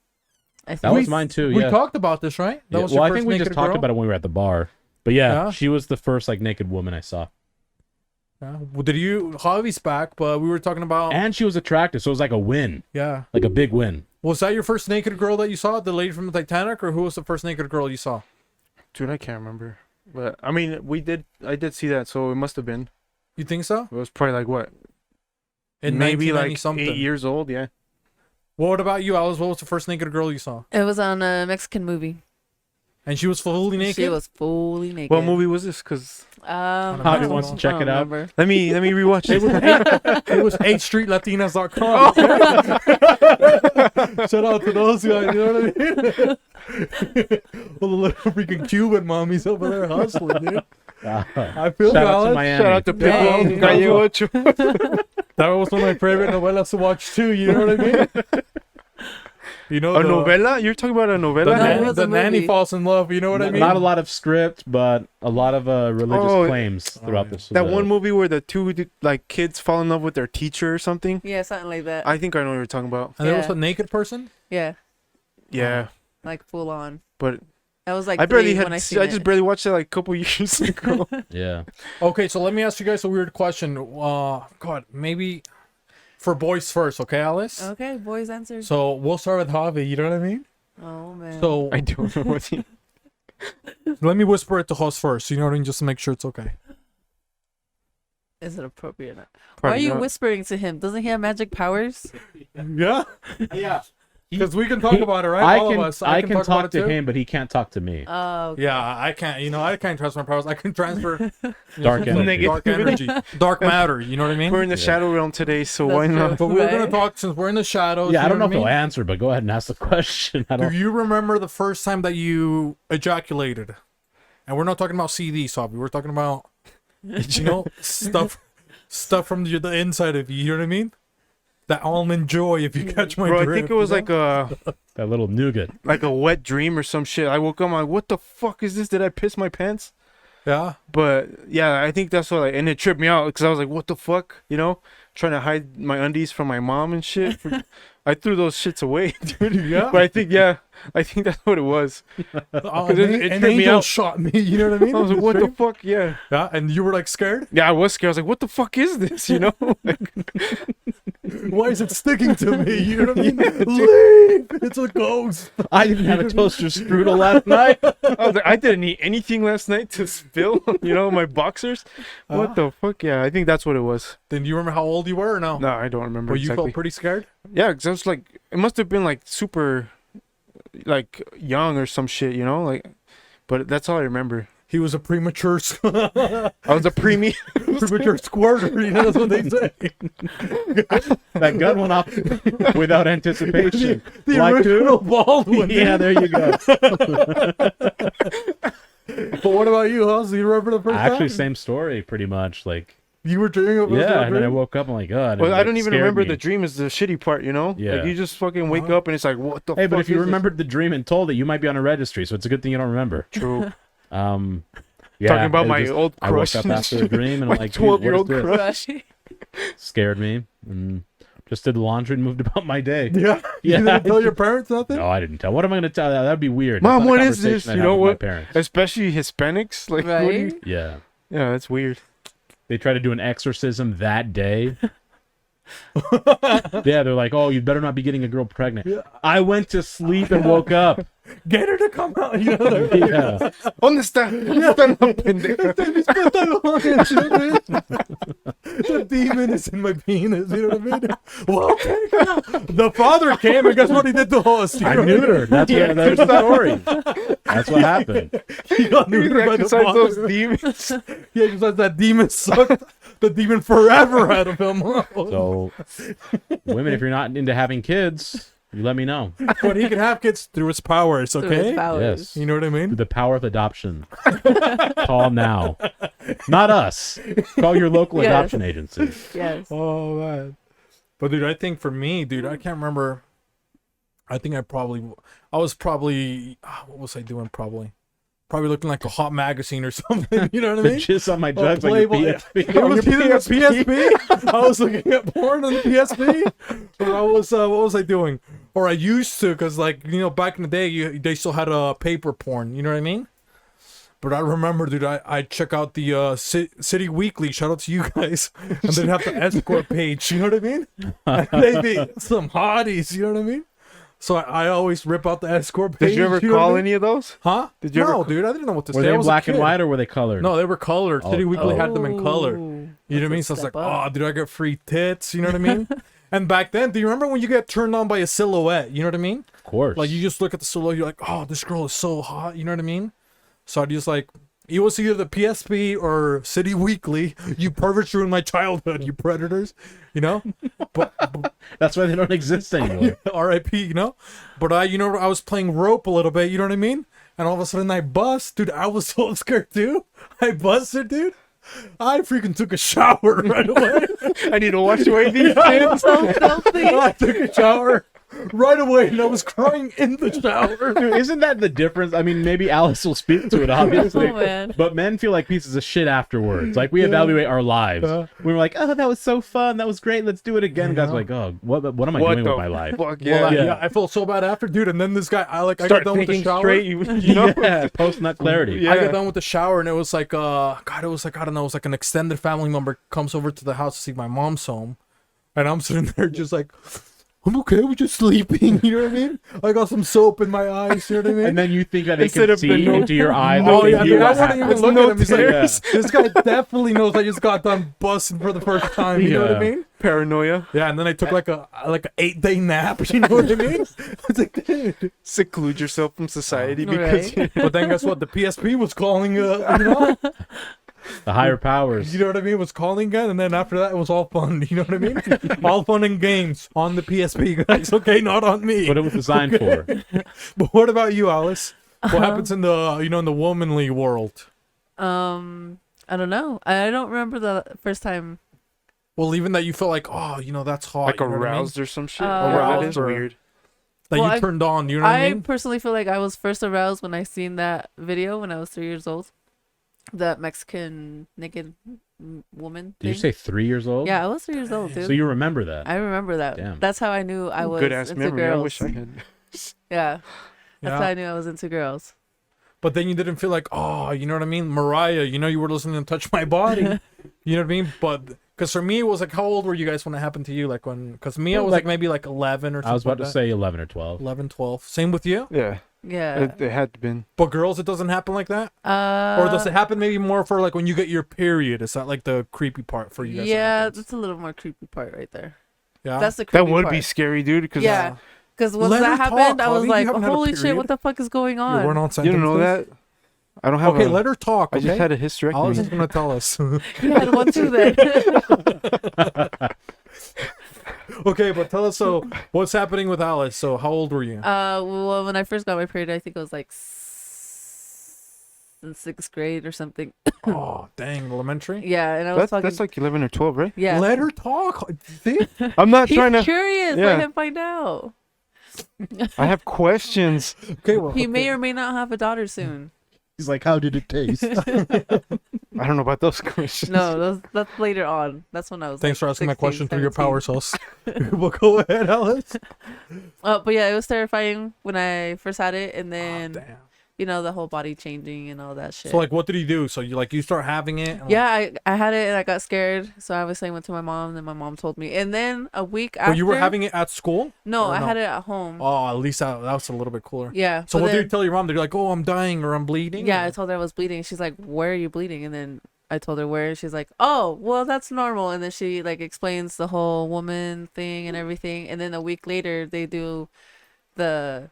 I think That was mine too. We Yeah. talked about this, right? That Yeah, was well, your I first think we just naked talked girl? about it when we were at the bar. But yeah, Yeah? she was the first like naked woman I saw, Yeah. Well, did you? Javi's back, but we were talking about. and she was attractive, so it was like a win, Yeah. like a big win. Was that your first naked girl that you saw? The lady from the Titanic, or who was the first naked girl you saw? Dude, I can't remember. But I mean, I did see that, so it must have been. You think so? It was probably like what? In Maybe 1990 like something. 8 years old. Yeah. What about you, Alice? What was the first naked girl you saw? it was on a Mexican movie. And she was fully naked. She was fully naked. What movie was this? Cause Javi wants to check it out. let me rewatch it. It was 8thStreetLatinas.com. Shout out to those guys. You know what I mean? Well, the little freaking Cuban mommies over there hustling, dude. I feel Shout out to Alice. Miami. Shout out to Hey. Pedro Calle Ocho. That was one of my favorite novelas to watch too. You know what I mean? You know, A novela? You're talking about a The, novela? No, it nanny, was the a nanny movie. falls in love. You know what I mean? Not a lot of script, but a lot of religious Oh, claims throughout yeah. this. That one movie where the two like kids fall in love with their teacher or something. Yeah, something like that. I think I know what you're talking about. And there was Yeah. a naked person. Yeah, Yeah, like full on. but That was like I barely 3 had. when I I seen just it. barely watched it like a couple years ago. Yeah. Okay, so let me ask you guys a weird question. God, maybe for boys first, okay, Alice? Okay, boys answered. So we'll start with Javi. You know what I mean? Oh man. So I don't know what. let me whisper it to host first. You know what I mean? Just to make sure it's okay. is it appropriate? Why are Probably you not. whispering to him? Doesn't he have magic powers? Yeah, Yeah. because we can talk about it, right? I All can of us. I can about talk it to too. him, but he can't talk to me. Oh, okay. Yeah, I can't. You know, I can't trust my powers. I can transfer Dark energy. dark energy, dark matter. You know what I mean? We're in the Yeah. shadow realm today, so That's why true. not? But we're gonna Right. talk since we're in the shadows. Yeah, I don't know what if he'll mean? answer, but go ahead and ask the question. I Do don't. you remember the first time that you ejaculated? And we're not talking about CD, Sobby. We're talking about, you know, stuff from the inside of you. You know what I mean? That almond joy, if you catch my Bro, I drift. think it was you like know? That little nougat. a wet dream or some shit. I woke up, I'm like, what the fuck is this? Did I piss my pants? Yeah. But yeah, I think that's what. Like, and it tripped me out because I was like, what the fuck, you know, trying to hide my undies from my mom and shit. I threw those shits away, dude. Yeah. But I think that's what it was. Oh, it an tripped me angel out. shot me. You know what I mean? I was like, what the fuck? Yeah. Yeah, and you were like scared. Yeah, I was scared. I was like, what the fuck is this? You know? Why is it sticking to me? You know what I mean? Leave! It's a ghost. I didn't have a toaster strudel last night. I was like, I didn't eat anything last night to spill, you know, my boxers. What the fuck? Yeah, I think that's what it was. Then do you remember how old you were or no? No, I don't remember But you exactly. felt pretty scared? Yeah, because I was like, it must have been like super, like young or some shit, you know, like. But that's all I remember. He was a premature I was a preemie. premature squirter. You know, that's what they say. That gun went off without anticipation. The Like original Baldwin. Yeah, there you go. But what about you, Hoss? Do you remember the first Actually, time? same story, pretty much. Like, You were dreaming of yeah, and then I woke up. I'm like, God. Well, I don't even remember the dream is the shitty part, you know? Yeah. Like, you just fucking wake Uh-huh. up and it's like, what the Hey, fuck but if you is this? remembered the dream and told it, you might be on a registry. So it's a good thing you don't remember. True. Yeah, Talking about it my just- old I woke crush up and after a shit. dream and My I'm like, dude, what is 12-year-old this? crush. Scared me and just did the laundry and moved about my day. Yeah. Yeah. You didn't tell your parents nothing? No, I didn't tell. What am I going to tell? That'd be weird. Mom, That's not a what is this? conversation I'd You have know with my what? parents. Especially Hispanics. Like, what do you... Right? Yeah. Yeah, that's weird. They try to do an exorcism that day. Yeah, they're like, oh, you better not be getting a girl pregnant. Yeah. I went to sleep and woke up. Get her to come out. You know, they're like, Yeah. ¿Dónde está? ¿Dónde está la pendeja? Mis pantalones, you know what I mean? The demon is in my penis, you know what I mean? Well, the father came and guess what he did to us? You I know what neutered her. That's Yeah. what, there's the story. That's what happened. He got neutered by the Exercise those father. demons. Yeah, just like that demon sucked the demon forever out of him. So, women, if you're not into having kids, you let me know. But he can have kids through his powers, Through his okay? powers. Yes. You know what I mean? The power of adoption. Call now. Not us. Call your local Yes. adoption agency. Yes. Oh man. But dude, I think for me, dude, I can't remember. I think I was probably what was I doing? Probably looking like a hot magazine or something. You know what I The mean? jizz on my Oh, jugs on your Playboy. PSP. It was either the PSP. I was looking at porn on the PSP. Or I was what was I doing? Or I used to, because, like, you know, back in the day, they still had a paper porn. You know what I mean? But I remember, dude, I'd check out the City Weekly. Shout out to you guys. And they'd have the escort page. You know what I mean? And they'd be some hotties. You know what I mean? So I always rip out the escort page. Did you ever know what call I mean? any of those? Huh? Did you no, ever... dude, I didn't know what to Were say. they I in was a black and kid. white or were they colored? No, they were colored. City Weekly had them in color. Oh, You know what I mean? that's So a it's like, step up. oh, dude, I get free tits. You know what I mean? And back then, do you remember when you get turned on by a silhouette? You know what I mean? Of course. Like, you just look at the silhouette, you're like, oh, this girl is so hot. You know what I mean? So I'd just like, it was either the PSP or City Weekly. You perverts ruined my childhood, you predators. You know? But That's why they don't exist anymore. R.I.P., you know? But I was playing rope a little bit, you know what I mean? And all of a sudden I bust. Dude, I was so scared too. I busted, dude. I freaking took a shower right away. I need to wash away these I'm things. so filthy. I took a shower right away and I was crying in the shower. Dude, isn't that the difference? I mean, maybe Alice will speak to it, obviously. Oh, man. But men feel like pieces of shit afterwards. Like, we evaluate our lives. We're like, oh, that was so fun. That was great. Let's do it again. Guys are like, oh, what am I doing with my life? Fuck Well, yeah. I felt so bad after, dude. And then this guy, I got Start done with the thinking shower. straight. You know? Yeah, post-nut clarity. Yeah. I got done with the shower and it was like, God, it was like, I don't know, it was like an extended family member comes over to the house to see my mom's home. And I'm sitting there just like, I'm okay, we're just sleeping. You know what I mean? I got some soap in my eyes. You know what I mean? And then you think that they Instead can of see the no- into your eyes. Oh, and yeah, hear dude, I what wouldn't even happens. look No at him. He's like, tears. this guy definitely knows I just got done busting for the first time. You know what I Yeah. mean? Paranoia. Yeah, and then I took like a 8-day nap. You know what I mean? It's like, dude. Seclude yourself from society Right. because But then guess what? The PSP was calling. You know? The higher powers. You know what I mean? It was calling again, and then after that, it was all fun. You know what I mean? All fun and games on the PSP, guys. Okay, not on me. What it was designed for. But what about you, Alice? What happens in the in the womanly world? I don't know. I don't remember the first time. Well, even that you felt like, oh, that's hot. like you know what I mean? aroused or some shit. Uh, Oh, that is Aroused or- weird. That Well, you I- turned on. You know what I I mean? personally feel like I was first aroused when I seen that video when I was 3 years old. That Mexican naked woman. Did you thing. say 3 years old? Yeah, I was 3 years old, dude. So you remember that? I remember that. Damn. That's how I knew I was Good ass into memory. girls. I wish I had. Yeah, that's Yeah. how I knew I was into girls. But then you didn't feel like, oh, you know what I mean? Mariah, you were listening to Touch My Body. You know what I mean? But, because for me, it was like, how old were you guys when it happened to you? Like because me, I was like maybe like 11 or something. I was about to like say 11 or 12. that. 11, 12. Same with you? Yeah, Yeah. it had to been. But girls, it doesn't happen like that? Or does it happen maybe more for like when you get your period? Is that like the creepy part for you guys? Yeah, that's a little more creepy part right there. Yeah. That's the creepy That would part. be scary, dude. Because Yeah, because once Let that her happened, talk, I was Holly. You like, haven't had a holy shit, period? what the fuck is going You weren't on? on you sentences? don't know that. I don't have. Okay, a, let her talk. I Okay? just had a Alice hysterectomy. is going to tell us. You had one too then. Okay, but tell us, so what's happening with Alice? So how old were you? Well, when I first got my period, I think it was like in 6th grade or something. Oh, dang, elementary? Yeah, and I was That's like 11 or 12, right? yeah. Let her talk. See? I'm not He's trying to. curious. yeah. Let him find out. I have questions. Okay, well. He may or may not have a daughter soon. He's like, how did it taste? I don't know about those questions. No, that's later on. That's when I was. Thanks like for asking that 16, question through your 17. power source. Well, go ahead, Alice. But yeah, it was terrifying when I first had it, and then Damn. the whole body changing and all that shit. So, like, what did he do? So, you start having it? and, Yeah, I had it and I got scared. So obviously I went to my mom, and then my mom told me. And then a week after. But you were having it at school? No, or I no? had it at home. Oh, at least that was a little bit cooler. Yeah. So, but what did then- you tell your mom? They're like, oh, I'm dying or I'm bleeding? Yeah, Or- I told her I was bleeding. She's like, "Where are you bleeding?" And then I told her where. And she's like, "Oh, well, that's normal." And then she like explains the whole woman thing and everything. And then a week later, they do the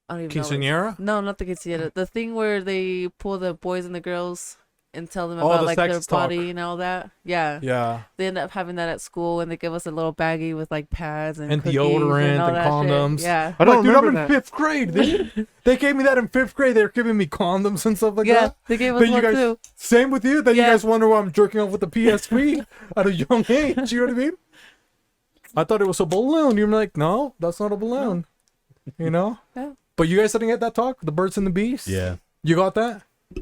I don't even know. Quinceañera? No, not the quinceañera. The thing where they pull the boys and the girls and tell them Oh, about the like their sex talk. body and all that. Yeah. Yeah. They end up having that at school, and they give us a little baggie with like pads and And cookies deodorant all and that shit. condoms. Yeah. I don't Like, dude, I'm remember in that. 5th grade, dude. They gave me that in 5th grade. They were giving me condoms and stuff like Yeah, that. they gave us Then you one guys, too. same with you? Then you Yeah. guys wonder why I'm jerking off with the PSP at a young age. You know what I mean? I thought it was a balloon. You're like, no, that's not a balloon. You know? Yeah. But you guys didn't get that talk? The Birds and the Beast? Yeah. You got that?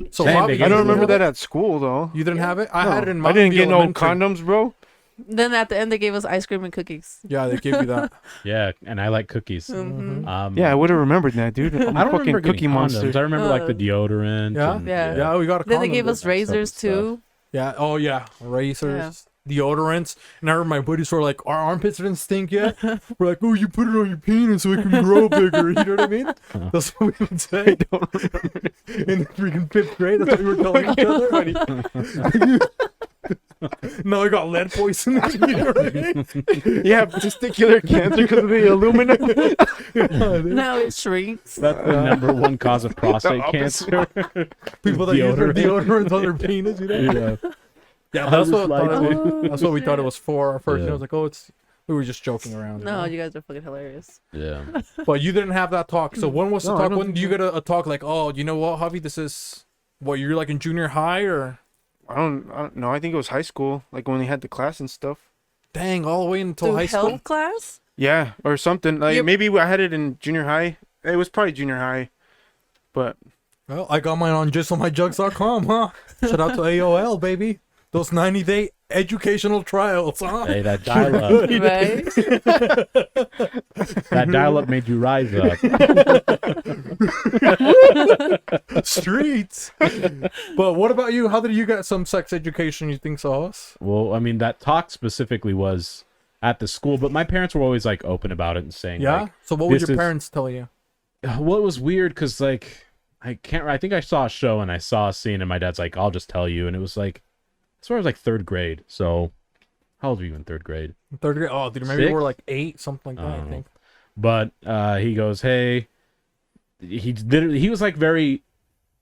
So Same, Bobby, they you gave I don't us didn't remember have that it? at school though. You didn't have it? I had it in I didn't the get no elementary. condoms, bro. Then at the end, they gave us ice cream and cookies. Yeah, they give you that. Yeah, and I like cookies. Mm-hmm. Yeah, I would have remembered that, dude. I'm I a don't fucking remember cookie getting monster. condoms. I remember like the deodorant. Yeah? and- Yeah. Yeah, we got a Then they condom, gave but- us razors stuff. too. Yeah. Oh yeah, razors, deodorants. And I remember my buddies were like, "Our armpits didn't stink yet." We're like, "Oh, you put it on your penis so it can grow bigger." You know what I mean? That's what we would say. In the freaking 5th grade, that's what we were telling each other. No, I got lead poisoning. You know what I mean? You have testicular cancer because of the aluminum. Now it shrinks. That's the number one cause of prostate The cancer. People that use their Deodorant. deodorant on their penis. You know? Yeah. Yeah, that's what, Like that's what we thought it was for. At first, Yeah. I was like, "Oh, it's." We were just joking around. No, you you guys are fucking hilarious. Yeah. know? But you didn't have that talk. So when was the No, I talk? don't When think do you get a talk like, "Oh, you know what, Javi? This is what you're like in junior high or." I don't know. I think it was high school, like when they had the class and stuff. Dang, all the way until Through high health school. class? Yeah, or something. Like Yep. maybe I had it in junior high. It was probably junior high, but Well, I got mine on justonmyjugs.com, huh? Shout out to AOL, baby. Those 90-day educational trials, huh? Hey, that dial-up. Right? That dial-up made you rise up. Streets. But what about you? How did you get some sex education? You think so? Well, I mean, that talk specifically was at the school, but my parents were always like open about it and saying, Yeah. like, So what would this your is- parents tell you? well, it was weird because like I think I saw a show and I saw a scene and my dad's like, I'll just tell you, and it was like, as far as like 3rd grade. So how old were you in 3rd grade? 3rd grade? Oh, dude, maybe we 6? were like 8, something like that. I think. But he goes, hey, he was like very,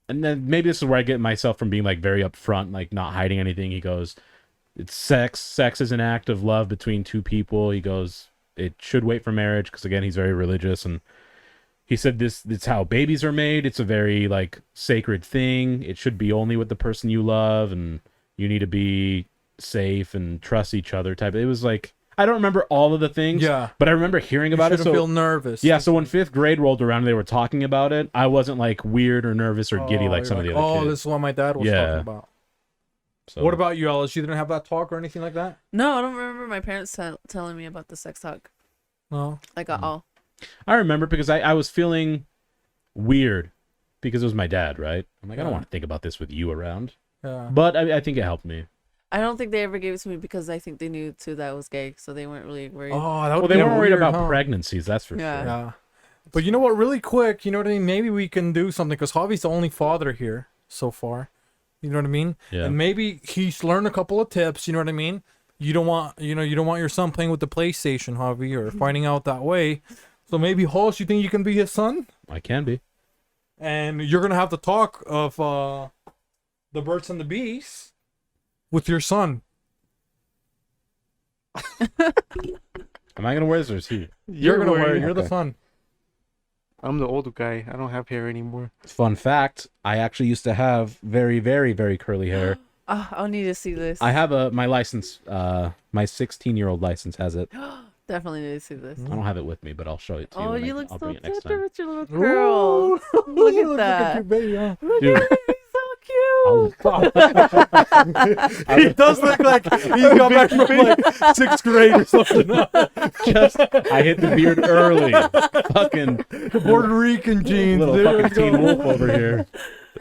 and then maybe this is where I get myself from being like very upfront, like not hiding anything. He goes, it's sex is an act of love between two people. He goes, it should wait for marriage, because again, he's very religious, and he said it's how babies are made. It's a very like sacred thing. It should be only with the person you love, and you need to be safe and trust each other type. It was like, I don't remember all of the things, Yeah. but I remember hearing You about it. shouldn't So feel nervous. yeah, so when 5th grade rolled around and they were talking about it, I wasn't like weird or nervous or giddy like you're some of the other oh, kids. this is what my dad was Yeah. talking about. So, What about you, Alice? You didn't have that talk or anything like that? No, I don't remember my parents telling me about the sex talk. No. Like at all. I remember because I was feeling weird because it was my dad, right? I'm like, I don't Yeah. want to think about this with you around. Yeah. But I think it helped me. I don't think they ever gave it to me because I think they knew too that I was gay, so they weren't really worried. Oh, that would Well, they be weren't worried weird, about huh? pregnancies, that's for Yeah. sure. Yeah. But you know what? Really quick, you know what I mean? Maybe we can do something because Javi's the only father here so far. You know what I mean? Yeah. And maybe he's learned a couple of tips. You know what I mean? You don't want your son playing with the PlayStation, Javi, or finding out that way. So maybe Hoss, you think you can be his son? I can be. And you're gonna have the talk of the birds and the bees with your son. Am I going to wear this or is he? You're gonna wear it. wearing- You're the Okay. son. I'm the older guy. I don't have hair anymore. Fun fact, I actually used to have very, very, very curly hair. Oh, I'll need to see this. I have my license, my 16-year-old license has it. Definitely need to see this. I don't have it with me, but I'll show it to you. Oh, when you I- look I'll so bring it next tender time. with your little curls. Look at that. your baby, huh? Look Dude. at it. He's so I'll- cute. He does look like he's got back from like 6th grade or something. Just, I hit the beard early. Fucking Puerto Rican jeans. little There fucking we go. teen wolf over here.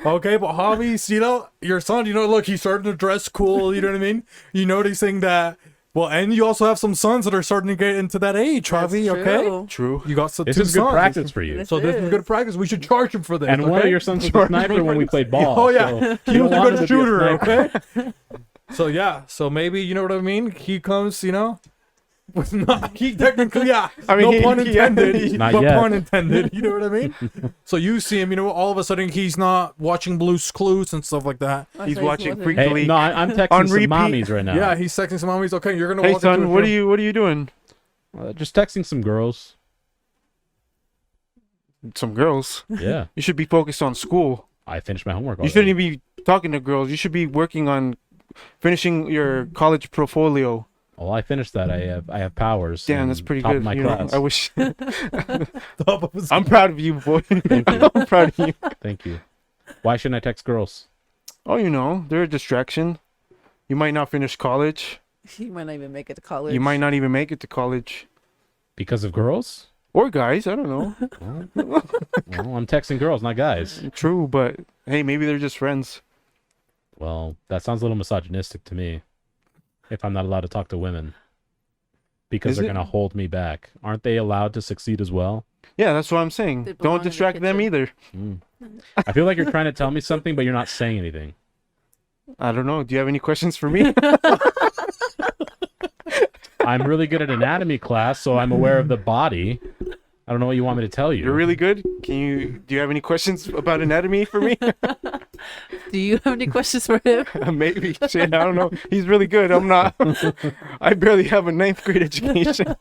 Okay, but Javi, you know, your son, look, he's starting to dress cool, you know what I mean? You noticing that, well, and you also have some sons that are starting to get into that age, That's Javi, okay? true. True. You got some This two is good sons. practice for you. This So this is good practice. We should charge him for this. And one okay? of your sons was a sniper when we played ball. Oh, yeah. so He you was don't a want him good to be shooter, sniper. okay? So, yeah. So maybe, you know what I mean? He comes, with not, he technically, yeah. I mean, no pun yeah, intended, Not but yet. pun intended. You know what I mean? So you see him, all of a sudden he's not watching Blue's Clues and stuff like that. Oh, He's so watching with it. Freak Hey, League. no, I'm texting On some repeat. mommies right now. Yeah, he's sexing some mommies. Okay, you're gonna Hey walk into son, a what are gym. you doing? Just texting some girls. Some girls. Yeah. You should be focused on school. I finished my homework You already. shouldn't be talking to girls. You should be working on finishing your college portfolio. Well, I finished that. I have powers. Damn, and that's pretty top good. Of my you know, class. I wish. Top of his- I'm proud of you, boy. I'm proud of you. Thank you. Why shouldn't I text girls? Oh, they're a distraction. You might not finish college. You might not even make it to college. You might not even make it to college. Because of girls? Or guys, I don't know. Well, I'm texting girls, not guys. True, but hey, maybe they're just friends. Well, that sounds a little misogynistic to me. If I'm not allowed to talk to women. Because Is they're it? going to hold me back. Aren't they allowed to succeed as well? Yeah, that's what I'm saying. They belong Don't in the distract them kitchen. either. I feel like you're trying to tell me something, but you're not saying anything. I don't know. Do you have any questions for me? I'm really good at anatomy class, so I'm aware of the body. I don't know what you want me to tell you. You're really good. Do you have any questions about anatomy for me? Do you have any questions for him? Maybe. Shit, I don't know. He's really good. I'm not. I barely have a 9th grade education.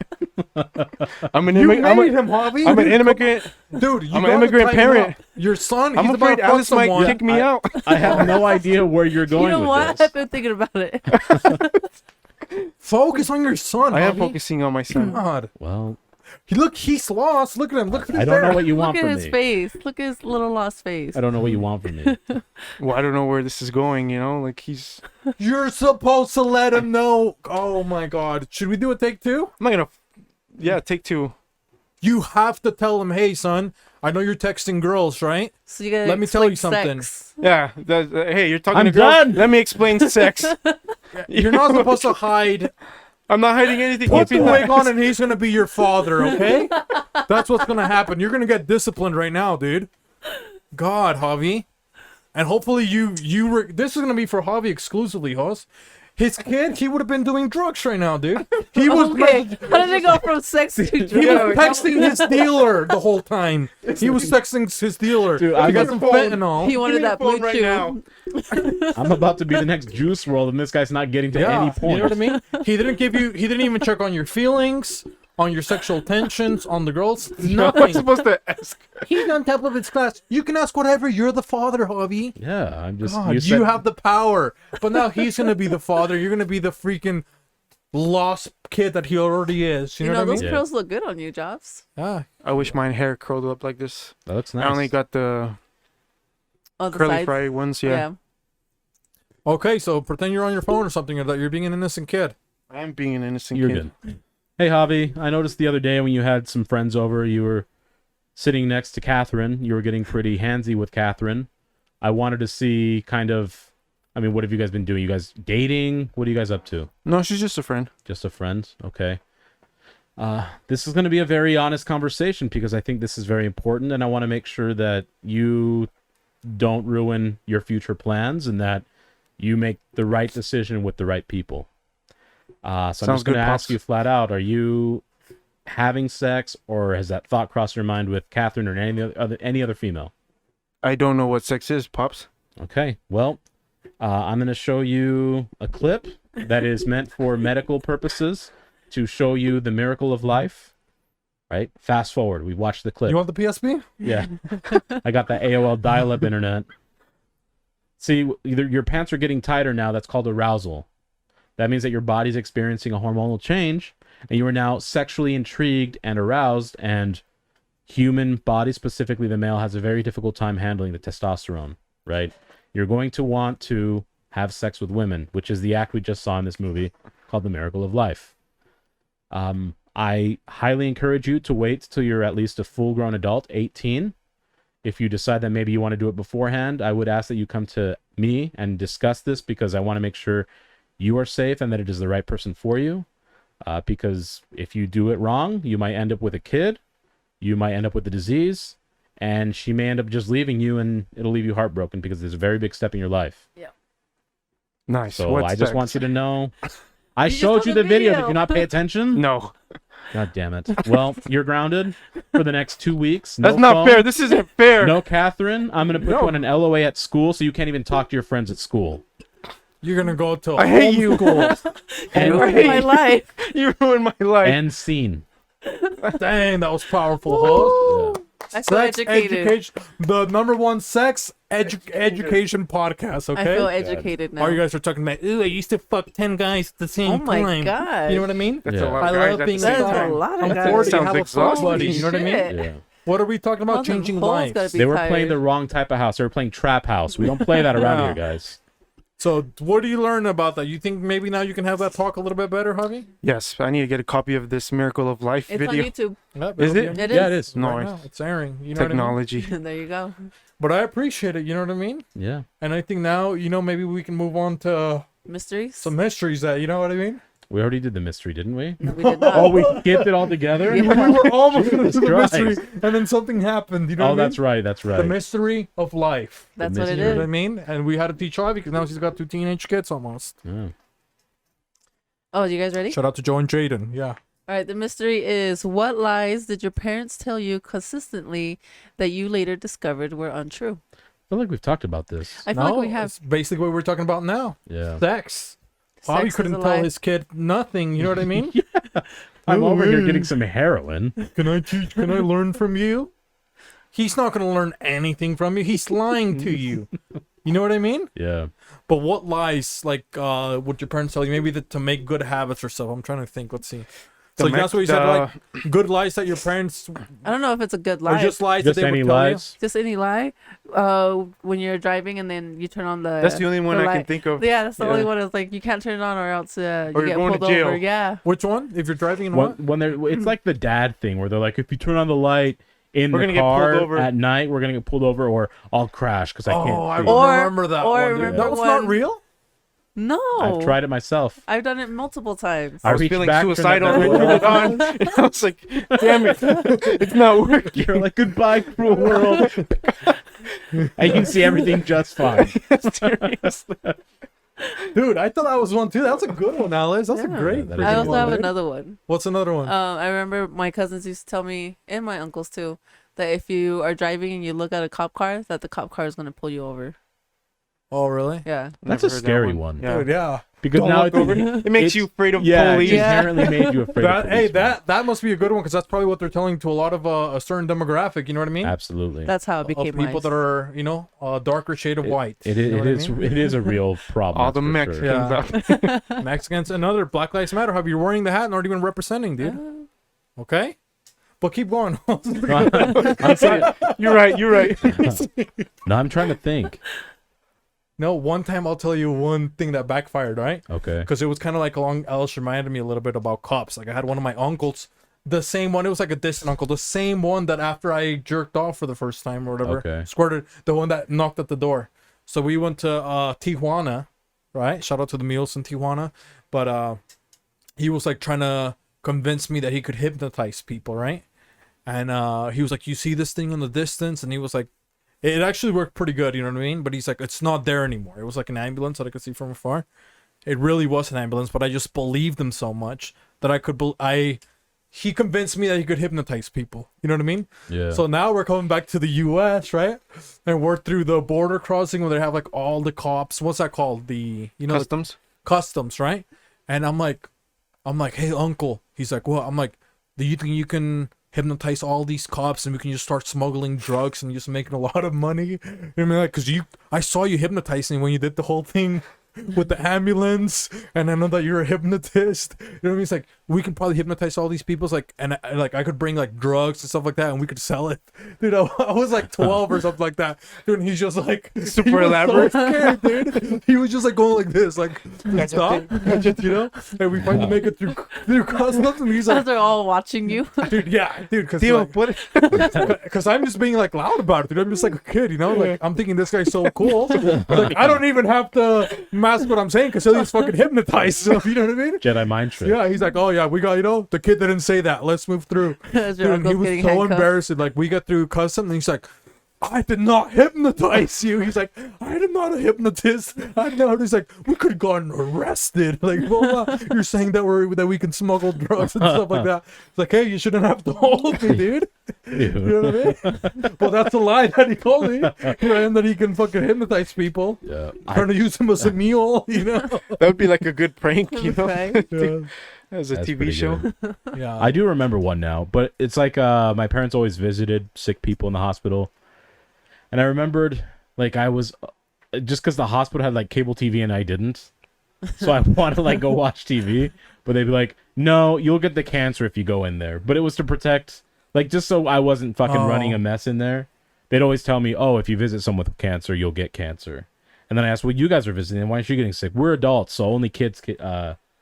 I'm an You immigrant. made him, Hobby. I'm an immigrant. Dude, you I'm an gotta immigrant tighten parent. up. Your son, I'm he's afraid about to fuck Alice might someone. kick me out. I have no idea where you're going You know with what? this. I've been thinking about it. Focus on your son, I am Hobby. focusing on my son. God. Well, Look, he's lost. Look at him. Look at his I don't know hair. what you Look want at from his me. face. Look at his little lost face. I don't know what you want from me. Well, I don't know where this is going. You know, like he's. You're supposed to let him know. Oh my God. Should we do a take two? I'm not gonna. Yeah, take 2. You have to tell him, hey, son, I know you're texting girls, right? So you gotta Let me tell you explain something. sex. Yeah. Hey, you're talking I'm to girls. done. Let me explain sex. You're not supposed to hide. I'm not hiding anything. Put the Keep it- wig on and he's going to be your father, okay? That's what's going to happen. You're going to get disciplined right now, dude. God, Javi. And hopefully this is going to be for Javi exclusively, Hoss. His kid, he would have been doing drugs right now, dude. He was Okay, how did it go from sex to He was drugs? texting his dealer the whole time. He was texting his dealer. Dude, He I got got some the phone. fentanyl. He wanted Give me that the phone blue right chew. now. I'm about to be the next Juice WRLD, and this guy's not getting to any point. You know what I mean? He didn't even check on your feelings, on your sexual tensions, on the girls. I'm Nothing. supposed to ask. He's on top of his class. You can ask whatever. You're the father, Javi. Yeah, I'm just. God, said- you have the power. But now he's gonna be the father. You're gonna be the freaking lost kid that he already is. You You know, know, what I those mean? Yeah. curls look good on you, Jobs. Ah, I wish my hair curled up like this. That looks nice. I only got the On the curly sides. fry ones. Yeah. okay, so pretend you're on your phone or something, or that you're being an innocent kid. I am being an innocent You're kid. good. Hey, Javi, I noticed the other day when you had some friends over, you were sitting next to Catherine. You were getting pretty handsy with Catherine. I wanted to see kind of, I mean, what have you guys been doing? You guys dating? What are you guys up to? No, she's just a friend. Just a friend? Okay. This is going to be a very honest conversation because I think this is very important, and I want to make sure that you don't ruin your future plans and that you make the right decision with the right people. So I'm Sounds just going good, to ask Pops. you flat out, are you having sex, or has that thought crossed your mind with Catherine or any other female? I don't know what sex is, Pops. Okay, well, I'm going to show you a clip that is meant for medical purposes to show you the miracle of life. Right? Fast forward. We watched the clip. You want the PSP? Yeah. I got the AOL dial-up internet. See, either your pants are getting tighter now. That's called arousal. That means that your body's experiencing a hormonal change, and you are now sexually intrigued and aroused, and human body, specifically the male, has a very difficult time handling the testosterone, right? You're going to want to have sex with women, which is the act we just saw in this movie called The Miracle of Life. I highly encourage you to wait till you're at least a full-grown adult, 18. If you decide that maybe you want to do it beforehand, I would ask that you come to me and discuss this because I want to make sure you are safe and that it is the right person for you. Because if you do it wrong, you might end up with a kid, you might end up with a disease, and she may end up just leaving you, and it'll leave you heartbroken because there's a very big step in your life. Nice. So What's I just sex? want you to know. I just showed saw you the the video. Did video. you not pay attention? No, God damn it. Well, you're grounded for the next 2 weeks. No that's not phone, fair. This isn't fair. No Catherine. I'm going to put you on an LOA at school so you can't even talk to your friends at school. You're gonna go to I hate you. homeschool. And, I hate My you. life. You ruined my life. and scene. Dang, that was powerful, host. Yeah. I feel educated. education, the number one sex education podcast. I Okay, feel educated now. all you guys are talking about. Ooh, I used to fuck 10 guys at the same Oh my time. God. You know what I mean? That's Yeah. a lot I of guys love at being the same That is a time. lot of I'm guys. 40. Sounds Have a exhausting. buddy. You know what I mean? Shit. Yeah. What are we talking about? Well, them Changing hoes lives. gotta be They were tired. playing the wrong type of house. They were playing trap house. We don't play that around Yeah. here, guys. So what do you learn about that? You think maybe now you can have that talk a little bit better, Javi? Yes, I need to get a copy of this Miracle of Life It's video. on YouTube. Yep, Is it'll it? be- It Yeah, is. it is. No, Right it's- now. It's airing. You know what I mean? Technology. There you go. But I appreciate it. You know what I mean? Yeah. And I think now, maybe we can move on to Mysteries? some mysteries that, you know what I mean? We already did the mystery, didn't we? No, we did not. Oh, we skipped it all together? We were almost going to do the Christ. mystery, and then something happened. You know Oh, what I mean? that's right. That's right. The mystery of life. That's what it You know what I is. mean? And we had to teach Javi because now she's got 2 teenage kids almost. Yeah. Oh, you guys ready? Shout out to Joe and Jaden. Yeah. All right. The mystery is, what lies did your parents tell you consistently that you later discovered were untrue? I feel like we've talked about this. I feel like we have. It's basically what we're talking about now. Yeah. Sex. Javi Sex couldn't is a tell lie. his kid nothing. You know what I mean? I'm Oh, over here hey. getting some heroin. Can I teach? Can I learn from you? He's not going to learn anything from you. He's lying to you. You know what I mean? Yeah. But what lies, like, would your parents tell you? Maybe to make good habits or stuff. I'm trying to think. Let's see. So that's what you said, like, good lies that your parents, I don't know if it's a good or lie. just lies Just that they any would tell lies? Just any lie. When you're driving and then you turn on the. That's the only one I can light. think of. Yeah, that's the Yeah. only one. Is like you can't turn it on or else you Or you're get going to pulled jail. over. Yeah. you. Which one? If you're driving in what? When they're, it's like the dad thing where they're like, if you turn on the light in We're the gonna get pulled car over. at night, we're gonna get pulled over, or I'll crash because I can't. Oh, I see. Or- remember that or one. Dude. remember That was not when- real? No. I've tried it myself. I've done it multiple times. I I was reached feeling back, turned suicidal that when back you turned it on. And I was like, damn it, it's not working. You're like, goodbye, cruel world. And you can see everything just fine. Seriously. Dude, I thought that was one too. That's a good one, Alice. That's a Yeah. great. That is I a freaking good also one, have dude. another one. What's another one? I remember my cousins used to tell me, and my uncles too, that if you are driving and you look at a cop car, that the cop car is going to pull you over. Oh, really? Yeah. That's Never a heard that scary one. Yeah. Dude, yeah. Because Don't now look over. It makes it's- you afraid of yeah, police. it Yeah. inherently made you afraid That, of hey, police. that must be a good one because that's probably what they're telling to a lot of a certain demographic. You know what I mean? Absolutely. That's how it Of became people lies. that are, a darker shade of white. It You know what I is. mean? It is a real problem. All the that's for sure. Mexicans Yeah. out. Mexicans, another Black Lives Matter. Have you wearing the hat and already been representing, dude? Okay, but keep going. I'm saying, You're right. You're right. no, I'm trying to think. No, one time I'll tell you one thing that backfired, right? Okay. Because it was kind of like along Alice reminded me a little bit about cops. Like I had one of my uncles, the same one. It was like a distant uncle, the same one that after I jerked off for the first time or whatever, Okay. squirted, the one that knocked at the door. So we went to Tijuana, right? Shout out to the meals in Tijuana. But he was like trying to convince me that he could hypnotize people, right? And he was like, "You see this thing in the distance?" And he was like, it actually worked pretty good, you know what I mean? But he's like, it's not there anymore. It was like an ambulance that I could see from afar. It really was an ambulance, but I just believed him so much that I could. He convinced me that he could hypnotize people. You know what I mean? Yeah. So now we're coming back to the U.S., right? And we're through the border crossing where they have like all the cops. What's that called? The Customs. customs, right? And I'm like, hey, uncle. He's like, what? I'm like, do you think you can hypnotize all these cops and we can just start smuggling drugs and just making a lot of money? You know what I mean? Like, cause I saw you hypnotizing when you did the whole thing with the ambulance, and I know that you're a hypnotist. You know what I mean? It's like we could probably hypnotize all these people. It's like, and I could bring like drugs and stuff like that, and we could sell it. Dude, I was like 12 or something like that. Dude, and he's just like Super he was elaborate. So scared, dude. He was just like going like this, like stop, you know. And we finally make it through customs, and he's As like, they're all watching you. dude, yeah, dude, because Deal. What? because I'm just being like loud about it, dude. I'm just like a kid, you know. Like I'm thinking this guy's so cool. Like I don't even have to mask what I'm saying because he'll just fucking hypnotize. So, you know what I mean? Jedi mind trick. Yeah, he's like, oh yeah, we got, the kid didn't say that. Let's move through. As Dude, your and he uncle's was getting so handcuffed. embarrassed. Like we got through customs, and he's like, I did not hypnotize you. He's like, I am not a hypnotist. I know. He's like, we could have gotten arrested. Like, blah, blah. You're saying that we can smuggle drugs and stuff like that. It's like, hey, you shouldn't have told me, dude. You know what I mean? Well, that's a lie that he told me. And that he can fucking hypnotize people. Yeah. Trying to use him as a mule, That would be like a good prank, you know, Right? Yeah. as a That's TV pretty show. good. Yeah. I do remember one now, but it's like my parents always visited sick people in the hospital. And I remembered, like, I was just because the hospital had like cable TV and I didn't, so I wanted to like go watch TV, but they'd be like, "No, you'll get the cancer if you go in there." But it was to protect, like, just so I wasn't fucking running a mess in there. They'd always tell me, "Oh, if you visit someone with cancer, you'll get cancer." And then I asked, well, you guys are visiting. Why aren't you getting sick? We're adults, so only kids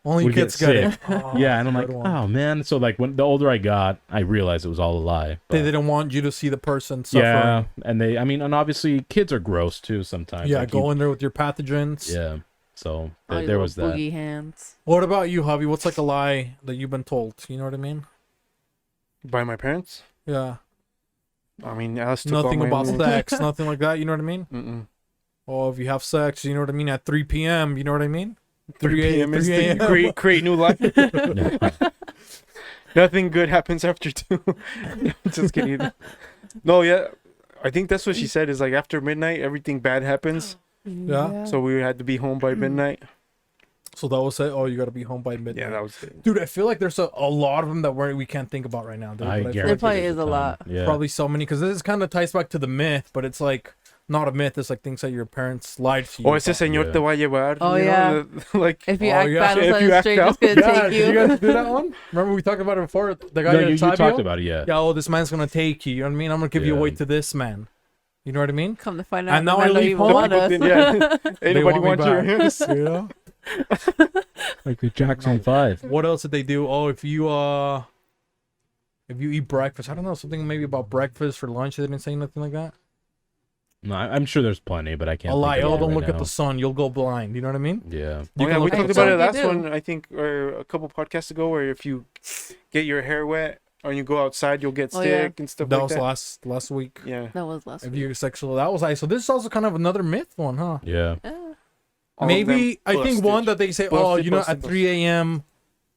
Only would kids get get it. sick. Oh, Yeah, and I'm like, good one. oh man. So like when the older I got, I realized it was all a lie. They But, didn't want you to see the person suffering. yeah, and and obviously kids are gross too sometimes. Yeah, Like, go in there with your pathogens. Yeah, so Oh, your there was little that. boogie hands. What about you, Javi? What's like a lie that you've been told? You know what I mean? By my parents. Yeah. I mean, Alice took Nothing all my about sex, nothing like that. You know what I mean? Mm-mm. Oh, if you have sex, you know what I mean? At 3 p.m., you know what I mean? 3 p.m. is 3 the a.m. create new life. Nothing good happens after 2. Just kidding. No, yeah. I think that's what she said is like after midnight, everything bad happens. Yeah. So we had to be home by midnight. So that was it. Oh, you got to be home by midnight. Yeah, that was it. Dude, I feel like there's a lot of them that we can't think about right now. Dude. I But I feel guarantee There probably there's is a ton. lot. Yeah. probably so many because this kind of ties back to the myth, but it's like not a myth. It's like things that your parents lied to you. Oh, ese about. señor Yeah. te va a llevar. Oh, you know, yeah. like, If you Oh, act yeah. bad, If all you of a act sudden out- stranger's gonna Yeah, take did you you. guys do that one? Remember we talked about it before? The guy No, at you Octavio? talked about it, yeah. Yeah, oh, this man's gonna take you. You know what I mean? I'm gonna give you Yeah. away to this man. You know what I mean? Come to find out, And now the I man don't leave even home. want us. yeah. Ain't They nobody want me want your back. ass. You know? Like the Jackson 5. What else did they do? Oh, if you eat breakfast, I don't know, something maybe about breakfast for lunch. They didn't say nothing like that. No, I'm sure there's plenty, but I can't. A lie. think of Oh, it don't right look at now. the sun. You'll go blind. You know what I mean? Yeah. You Oh, yeah, can we look at talked the about sun. it last You do. one, I think, or a couple podcasts ago, where if you get your hair wet or you go outside, you'll get Oh, yeah. sick and stuff That like was that. last week. Yeah. That was last If week. you sexual, that was so. This is also kind of another myth one, huh? Yeah. Yeah. All of Maybe them I think busted. one that they say, oh, Busted, you know, busted, at 3 a.m.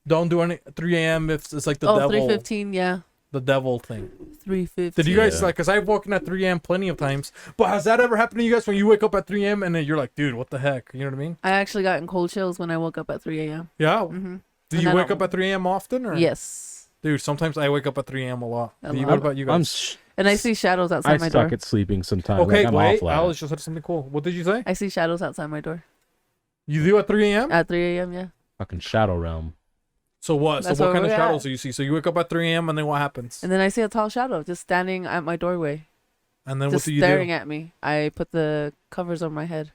Don't do any 3 a.m. if it's like the Oh, devil, 3:15, yeah. the devil thing. 3:15. Did you guys Yeah. like? Cause I've woken at 3 a.m. plenty of times. But has that ever happened to you guys when you wake up at 3 a.m. and then you're like, dude, what the heck? You know what I mean? I actually got in cold chills when I woke up at 3 a.m. Yeah. Mm-hmm. Do And you I wake don't- up at 3 a.m. often? Or? Yes. Dude, sometimes I wake up at 3 a.m. a lot. A Do you, lot. what about you I'm guys? And I see shadows I outside my suck door. at sleeping sometimes. Okay, like, I'm wait. awful at it. Alice just said something cool. What did you say? I see shadows outside my door You do at 3 a.m.? at 3 a.m. Yeah. Fucking Shadow Realm. So what? That's So what where kind of we're shadows at. do you see? So you wake up at 3 a.m. and then what happens? And then I see a tall shadow just standing at my doorway, And then just what do you staring do? at me. I put the covers over my head,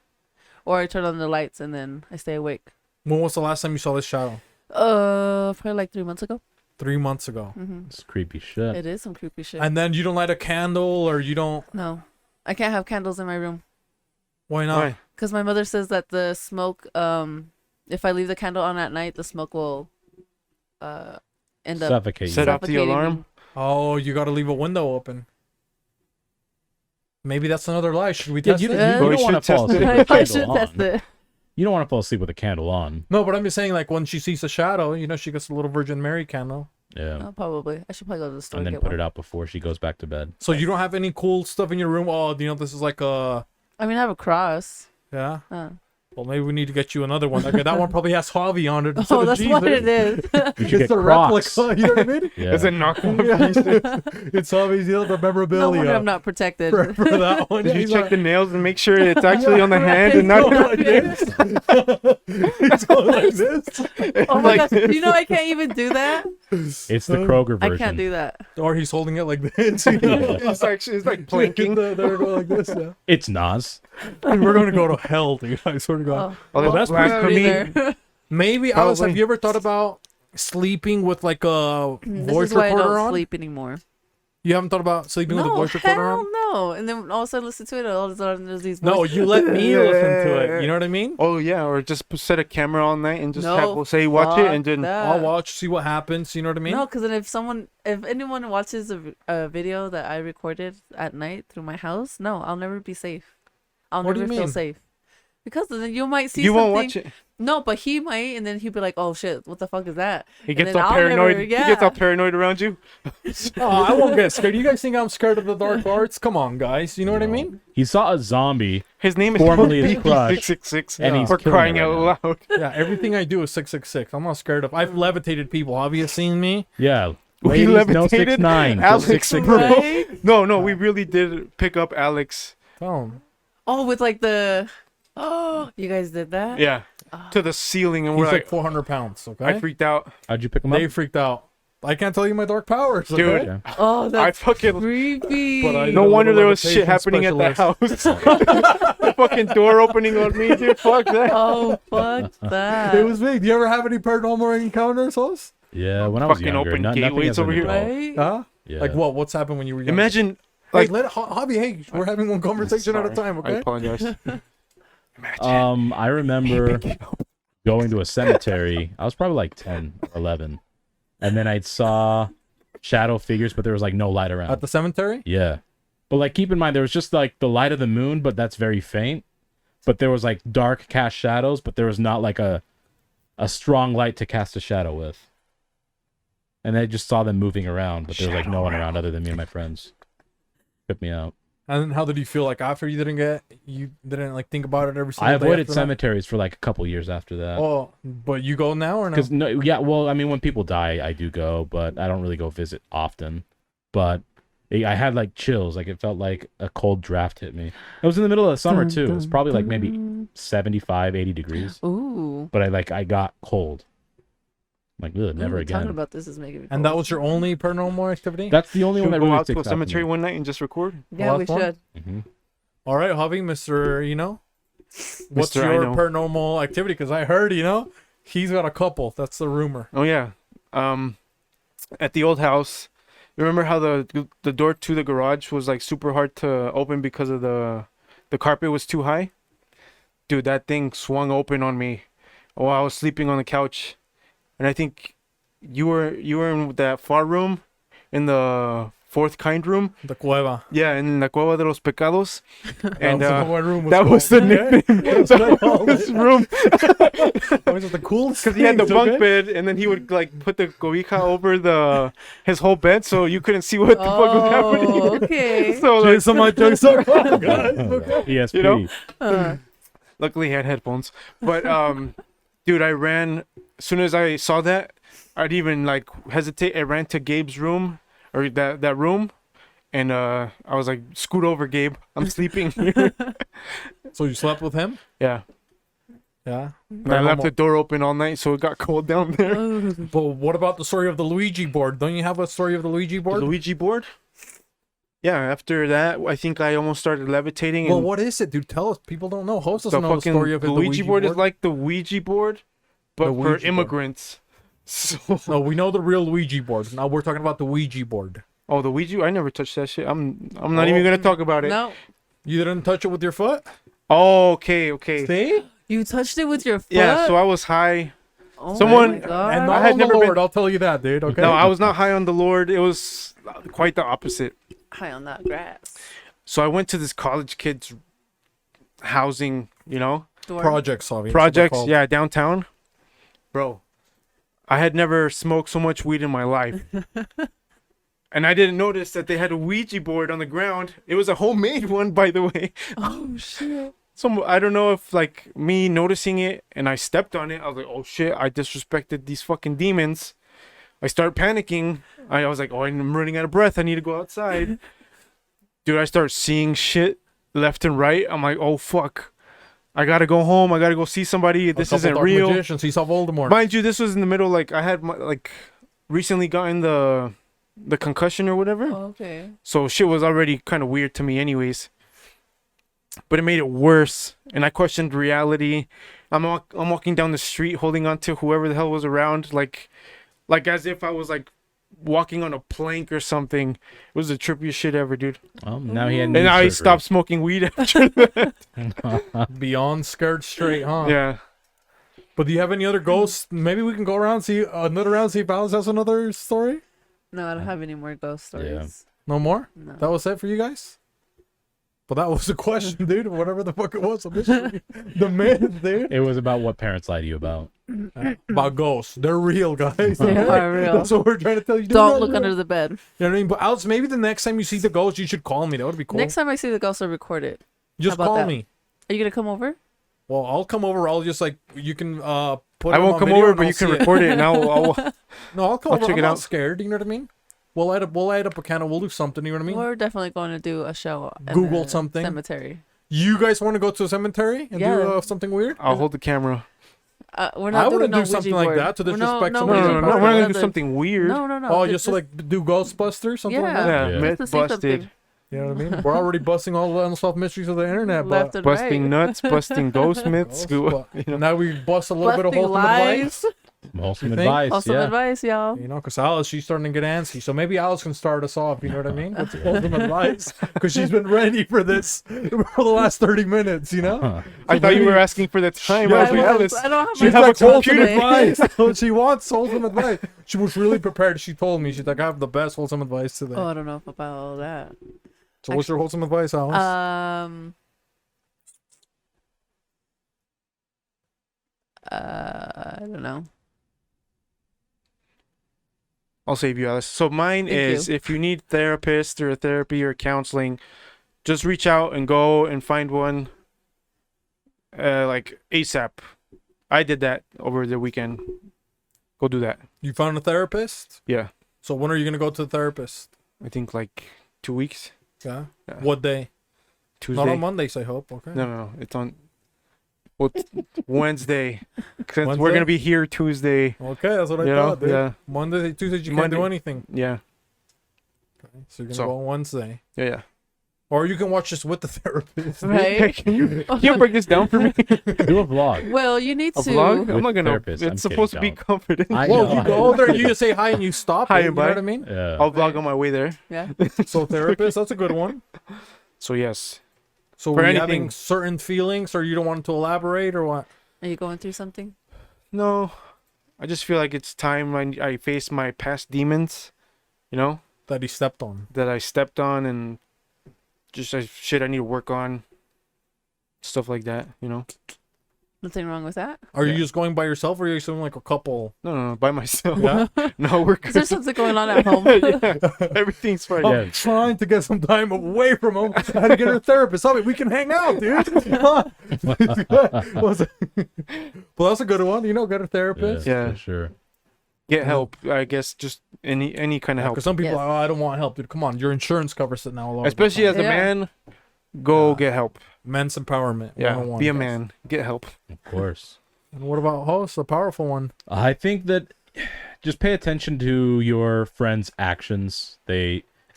or I turn on the lights and then I stay awake. When was the last time you saw this shadow? Probably like 3 months ago. 3 months ago. Mm-hmm. It's creepy shit. It is some creepy shit. And then you don't light a candle or you don't. No, I can't have candles in my room Why not? Why? because my mother says that the smoke. If I leave the candle on at night, the smoke will end up Suffocate you. Set off the suffocating alarm. me. Oh, you got to leave a window open. Maybe that's another lie. Should we Yeah, test you, it? you Well, we don't want to should fall test asleep it. with a I should candle test on. it. You don't want to fall asleep with a candle on. No, but I'm just saying, like, when she sees a shadow, you know, she gets a little Virgin Mary candle. Yeah. Oh, probably. I should probably go to the store And then get put one. it out before she goes back to bed. So you don't have any cool stuff in your room? Oh, you know, this is like a. I mean, I have a cross. Yeah. Uh. Well, maybe we need to get you another one. Okay, that one probably has Javi on it. instead Oh, of that's Jesus. what it is. You should It's get a Crocs. replica. You know what I mean? Yeah. It's a knockoff. Yeah. It's Javi's, you know, the No memorabilia. wonder I'm not protected. for that one. Did you He's check like- the nails and make sure it's actually on the hand and Go not like this. He's going like this. Oh my Like gosh! You know I can't even do that. It's the Kroger version. I can't do that. Or he's holding it like this. You know? it's like planking. They're going like this. Yeah. It's Nas. Dude, we're gonna go to hell, dude. I swear to God. Oh, well, that's we're already blasphemy. there. Maybe Alice, have Probably. you ever thought about sleeping with like a This voice is why I recorder don't on? sleep anymore. You haven't thought about sleeping with a No, voice recorder hell on? no. And then all of a sudden listen to it. All of a sudden there's these. No, voices. you let me Yeah. listen to it. You know what I mean? Oh yeah, or just set a camera all night and just No, have say watch it and fuck then that. I'll watch, see what happens. You know what I mean? No, because then if anyone watches a video that I recorded at night through my house, no, I'll never be safe. I'll What do never you feel mean? safe. Because then you might see you something. won't watch it. No, but he might, and then he'll be like, "Oh shit, what the fuck is that?" He And gets then all I'll paranoid. never- He gets all yeah. paranoid around you. Oh, I won't get scared. You guys think I'm scared of the dark arts? Come on, guys. You know what I No. mean? He saw a zombie, His name is Formerly his BB crush. 666. and Yeah. he's For killing crying it right out now. loud. Yeah, everything I do is 666. I'm not scared of. I've levitated people. Have you seen me? Yeah. We Ladies, no levitated 69. Alex, 666. bro. Right? No, we really did pick up Alex. Tell him. Oh, with like the. Oh, you guys did that? Yeah, to the ceiling, and He's we're like like, 400 pounds, okay? I freaked out. How'd you pick him up? They freaked out. I can't tell you my dark powers, Dude. okay? Yeah. Oh, I that's fucking. creepy. But I- No a wonder little there was shit levitation happening at that house. specialist. The fucking door opening on me, dude. Fuck that. Oh, fuck that. It was big. Do you ever have any paranormal encounters, Hoss? Yeah, when I was Fucking younger, open nothing gateways has over been here. involved. right? Huh? Yeah. Like what? What's happened when you were young? Imagine. Hey, Like, let Hobby. Hey, we're having one conversation at a sorry. time, I okay? apologize. Imagine. I remember going to a cemetery. I was probably like 10 or 11. And then I saw shadow figures, but there was like no light around. At the cemetery? Yeah. But like keep in mind there was just like the light of the moon, but that's very faint. But there was like dark cast shadows, but there was not like a strong light to cast a shadow with. And I just saw them moving around, but there was like no one around other than me and my friends. Tripped me out. And how did you feel like after you didn't like think about it every single I day avoided after that? cemeteries for like a couple years after that. Oh, but you go now or no? Because no, yeah, well, I mean, when people die, I do go, but I don't really go visit often. But I had like chills, like it felt like a cold draft hit me. It was in the middle of the summer too. It was probably like maybe 75, 80 degrees. Ooh. But I got cold. I'm like, ugh, never Ooh, again. Talking about this is making me And that was your only paranormal activity? That's the only Should one we that go really out to a sticks out to cemetery me. one night and just record? Yeah, we last one? should. Mhm. All right, Hobby, Mr. What's Mr. I your know. paranormal activity? Because I heard, he's got a couple. That's the rumor. Oh yeah. At the old house, you remember how the door to the garage was like super hard to open because of the carpet was too high? Dude, that thing swung open on me while I was sleeping on the couch. And I think you were in that far room, in the fourth kind room. The cueva. Yeah, in la cueva de los pecados. And That was what room was that called, was the okay? nickname. That was his room. Was it the coolest? Because he had the things, bunk okay? bed, and then he would like put the cobija over his whole bed, so you couldn't see what the fuck was happening. Oh, okay. So like, Jason, my jokes are fun, guys. Okay. ESP. You know? Uh, luckily he had headphones. But dude, I ran as soon as I saw that. I didn't even like hesitate. I ran to Gabe's room, or that room, and I was like, "Scoot over, Gabe. I'm sleeping here." So you slept with him? Yeah. Yeah. And I left the door open all night, so it got cold down there. ooh. But what about the story of the Luigi board? Don't you have a story of the Luigi The board? Luigi board. Yeah. After that, I think I almost started levitating. Well, and what is it, dude? Tell us. People don't know. Host the doesn't know the fucking story of it. Luigi board is like the Ouija board, but The for Ouija board. immigrants. So, No, we know the real Luigi board. Now we're talking about the Ouija board. oh, the Ouija! I never touched that shit. I'm not even gonna talk about it. No, You didn't touch it with your foot? Oh, okay. See? you touched it with your foot. Yeah, so I was high. Oh someone- my God. And I not had on the never Lord, been- I'll tell you that, dude. Okay. No, I was not high on the Lord. It was quite the opposite. high on that grass. So I went to this college kids housing, Door. Projects, obviously. projects, yeah, downtown. Bro, I had never smoked so much weed in my life. And I didn't notice that they had a Ouija board on the ground. It was a homemade one, by the way. Oh shit. So I don't know if like me noticing it and I stepped on it. I was like, oh shit, I disrespected these fucking demons. I start panicking. I was like, oh, I'm running out of breath. I need to go outside. Dude, I start seeing shit left and right. I'm like, oh fuck. I gotta go home. I gotta go see somebody. This isn't real. Magicians. He saw Voldemort. Mind you, this was in the middle. Like I had recently gotten the concussion or whatever. Oh, okay. So shit was already kind of weird to me anyways. But it made it worse. And I questioned reality. I'm walking down the street holding on to whoever the hell was around. Like as if I was like walking on a plank or something. It was the trippiest shit ever, dude. Well, now he had And knee now he surgery. stopped smoking weed after that. Beyond scared straight, huh? Yeah. But do you have any other ghosts? Maybe we can go around, see another round, see if Alice has another story. No, I don't have any more ghost stories. No more? No. That was it for you guys? But that was the question, dude. Whatever the fuck it was. The mystery. The myth, dude. It was about what parents lie to you about. About ghosts. They're real, guys. They okay? are real. That's what we're trying to tell you. Don't look under the bed. You know what I mean? But Alice, maybe the next time you see the ghost, you should call me. That would be cool. Next time I see the ghost, I'll record it. Just how about call that? me. Are you gonna come over? Well, I'll come over. I'll just like, you can put I it won't on come video over, and but I'll you can see it. record it and I'll No, I'll come I'll over. check I'm it not out. scared. You know what I mean? We'll light up a candle. We'll do something. You know what I mean? We're definitely going to do a show. In Google the something. Cemetery. You guys want to go to a cemetery and Yeah. do something weird? hold the camera. We're I not doing wouldn't no do something Ouija like board. that to No, disrespect no, somebody. No, Ouija no, no, board. we're not gonna Nothing. do something weird. No. Oh, just to like do Ghostbusters, something like that. Yeah, Yeah. myth Just to say busted. something. You know what I mean? We're already busting all the unsolved mysteries of the internet, Left but and Busting right. nuts, busting ghost myths. now we bust a little bit of Busting wholesome advice. lies. Wholesome You think? advice. Awesome Yeah. advice, y'all. You know, because Alice, she's starting to get antsy. So maybe Alice can start us off, you know what I mean? With wholesome advice. Because she's been ready for this for the last 30 minutes, you know? Huh. I thought you were asking for the time. Yeah, I was like, I Alice, I don't have She's my like phone wholesome today. advice. She wants wholesome advice. She was really prepared. She told me, she's like, I have the best wholesome advice today. Oh, I don't know about all that. So what's your wholesome advice, Alice? I don't know. I'll save you, Alice. So mine Thank is you. if you need therapist or therapy or counseling, just reach out and go and find one like ASAP. I did that over the weekend. Go do that. You found a therapist? Yeah. So when are you going to go to the therapist? I think like 2 weeks. Yeah. Yeah. What day? Tuesday. Not on Mondays, I hope. Okay. No. It's on Wednesday. Since Wednesday? we're gonna be here Tuesday. Okay, that's what I You know? thought, dude. Yeah. Monday, Tuesday, you can't Monday. do anything. Yeah. Okay. So you're going to So- go on Wednesday. Yeah. Or you can watch this with the therapist. Right? Can you break this down for me? Do a vlog. Well, you need A to. vlog? With I'm not gonna. therapist. I'm It's supposed to be kidding, confident. I Whoa, know. you go there and you just say hi and you stop. Hi it, and you know bye. what I mean? Yeah. I'll vlog on my way there. Yeah. So therapist, that's a good one. So yes. So For were you anything. having certain feelings or you don't want to elaborate or what? Are you going through something? No. I just feel like it's time I face my past demons. You know, That he stepped on. that I stepped on and just shit I need to work on. Stuff like that. You know. Nothing wrong with that. Are you Yeah. just going by yourself or are you doing like a couple? No, by myself. Yeah. No, we're Is there good. something going on at home? Yeah, everything's fine. I'm Yeah. trying to get some time away from him. I had to get a therapist. Tell me we can hang out, dude. well, that's a good one. You know, get a therapist. Yeah. For sure. Get help. I guess just any kind of help. Because some people Yes. are like, oh, I don't want help, dude. Come on, your insurance covers it now. A lot of the Especially time. as a Yeah. man, go Yeah. get help. Men's empowerment. Yeah, 101, be a guys. man. Get help. Of course. And what about host? A powerful one. I think that just pay attention to your friends' actions.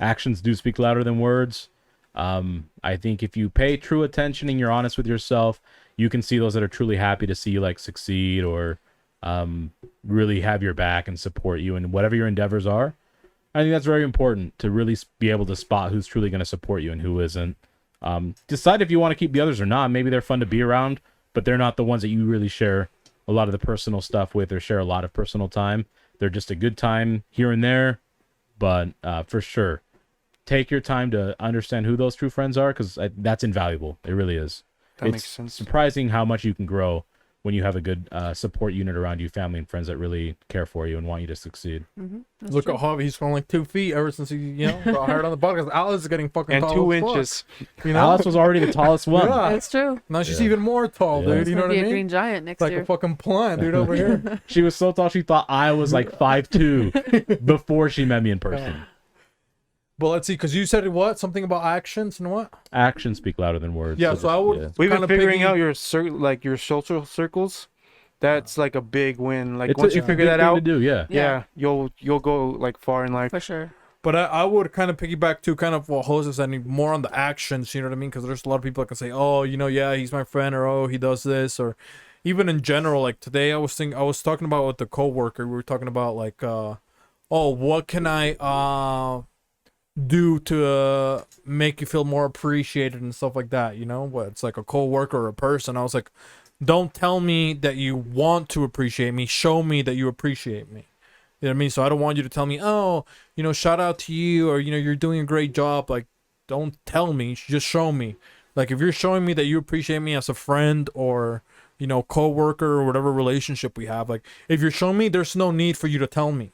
Actions do speak louder than words. I think if you pay true attention and you're honest with yourself, you can see those that are truly happy to see you like succeed or really have your back and support you in whatever your endeavors are. I think that's very important to really be able to spot who's truly going to support you and who isn't. Decide if you want to keep the others or not. Maybe they're fun to be around, but they're not the ones that you really share a lot of the personal stuff with or share a lot of personal time. They're just a good time here and there, but for sure, take your time to understand who those true friends are because that's invaluable. It really is. That It's makes sense. surprising how much you can grow when you have a good support unit around you, family and friends that really care for you and want you to succeed. Mm-hmm. Look at Javi. He's grown like 2 feet ever since he, got hired on the podcast. Alice is getting fucking And tall 2 as fuck, inches. You know? Alice was already the tallest one. Yeah. It's true. Now she's Yeah. even more tall, Yeah. dude. You know what I Be a mean? green giant next Like year. a fucking plant, dude, over here. She was so tall she thought I was like 5'2" before she met me in person. But let's see, because you said what? Something about actions and what? Actions speak louder than words. Yeah, so I would- yeah. We've been Kinda figuring piggy- out your social circles. That's like a big win. Like It's once a- you it's a figure big that thing out, to do, yeah. yeah, you'll go like far in life. For sure. But I would kind of piggyback to kind of what Jose said, more on the actions, you know what I mean? Because there's a lot of people that can say, oh, yeah, he's my friend, or oh, he does this, or even in general, like today I was talking about with the coworker, we were talking about like, oh, what can I do to make you feel more appreciated and stuff like that, you know? What it's like a coworker or a person. I was like, don't tell me that you want to appreciate me, show me that you appreciate me. You know what I mean? So I don't want you to tell me, oh, shout out to you, or, you're doing a great job. Like, don't tell me, just show me. Like, if you're showing me that you appreciate me as a friend or, co-worker or whatever relationship we have, like, if you're showing me, there's no need for you to tell me.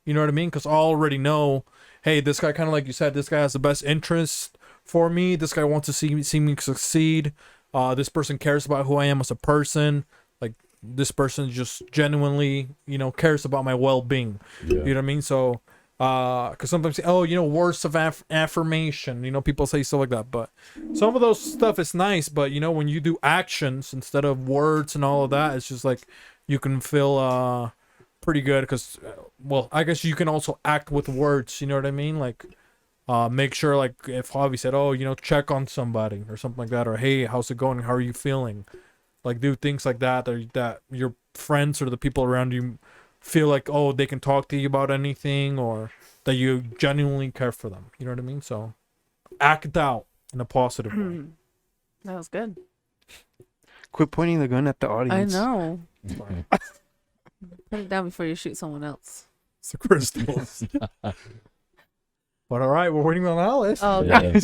You know what I mean? Because I already know, hey, this guy, kind of like you said, this guy has the best interest for me. This guy wants to see me succeed. This person cares about who I am as a person. Like, this person just genuinely, cares about my well-being. Yeah. You know what I mean? So, because sometimes, words of affirmation, people say stuff like that. But some of those stuff is nice. But, when you do actions instead of words and all of that, it's just like, you can feel pretty good because, well, I guess you can also act with words. You know what I mean? Like, make sure, like, if Javi said, oh, check on somebody or something like that, or hey, how's it going? How are you feeling? Like, do things like that, or that your friends or the people around you feel like, oh, they can talk to you about anything, or that you genuinely care for them. You know what I mean? So act out in a positive way. That was good. Quit pointing the gun at the I audience. know. Put it down before you shoot someone else. It's the crystals. But all right, we're waiting on Alice. Oh, Yeah. okay.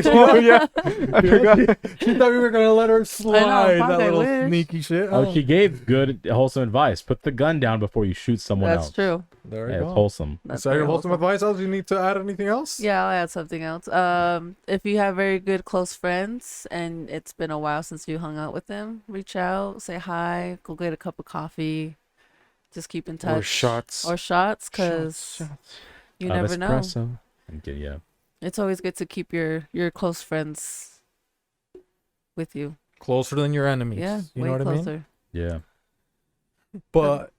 Oh yeah, I forgot. She thought we were gonna let her slide. fuck, That I little wish. sneaky shit. Oh, she gave good, wholesome advice. Put the gun down before you shoot someone That's else. true. There Yeah, you it's go. wholesome. That's So your very wholesome advice. Alice, you need to add anything else? Yeah, I'll add something else. If you have very good close friends and it's been a while since you hung out with them, reach out, say hi, go get a cup of coffee, just keep in touch. Or shots. Or shots, because Shots. you Of never know. espresso. Okay, yeah. It's always good to keep your close friends with you. Closer than your enemies. Yeah, you way know what closer. I mean. Yeah. But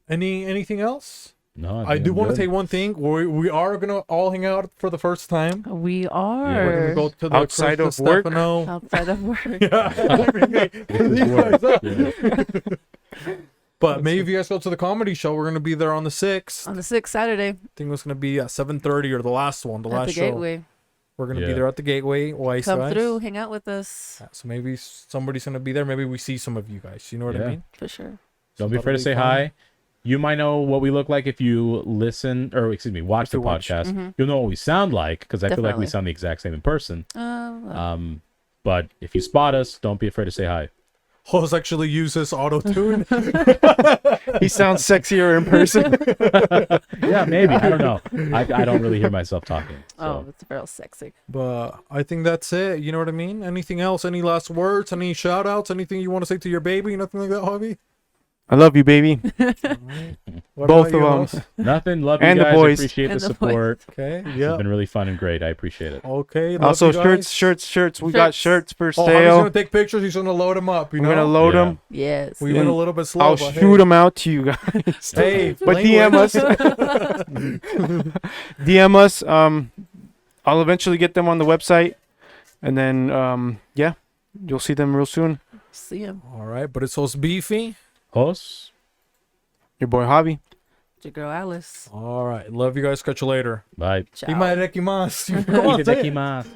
anything else? No, I think do I'm want to good. say one thing. We are gonna all hang out for the first time. We We're are gonna go to the Outside Chris of work? Stefano. outside of work. Yeah, everything. This is work. Yeah. But maybe if you guys go to the comedy show, we're gonna be there on the 6th. On the 6th Saturday I think it's gonna be at 7:30 or the last one, the at last the show. Gateway. We're gonna Yeah. be there at the Gateway. Wise Come guys. through, hang out with us Yeah, so maybe somebody's gonna be there. Maybe we see some of you guys. You know what I Yeah. mean? for sure. Don't be that'll afraid to be say fun. hi. You might know what we look like if you listen, or excuse me, watch If the you watch. podcast. Mhm. You'll know what we sound like, because I feel like we Definitely. sound the exact same in person. Well, But if you spot us, don't be afraid to say hi. Host actually uses auto tune. He sounds sexier in person. Yeah, maybe. I don't know. I don't really hear myself talking. oh, So. it's real sexy. But I think that's it. You know what I mean? Anything else? Any last words? Any shout outs? Anything you want to say to your baby? Nothing like that, Javi? I love you, baby. What Both about you, of host? them. Nothing. Love And you the guys. boys. Appreciate And the the boys. support. Okay. It's Yeah. been really fun and great. I appreciate it. Okay. love Also, you guys. shirts. We got Shirts. shirts for Oh, Javi's sale. gonna take pictures. He's gonna load them up. You I'm know. gonna load Yeah. them. Yes. We went a And little bit slow. I'll but shoot them out to you guys. Hey, But language. DM us. DM us. I'll eventually get them on the website, and then yeah, you'll see them real soon. See him. All right, but it's host beefy. Hos. Your boy Javi. Your girl Alice. All right, love you guys. Catch you later. Bye. Ciao. Imarekimasu. Come on, say it. Itadakimasu.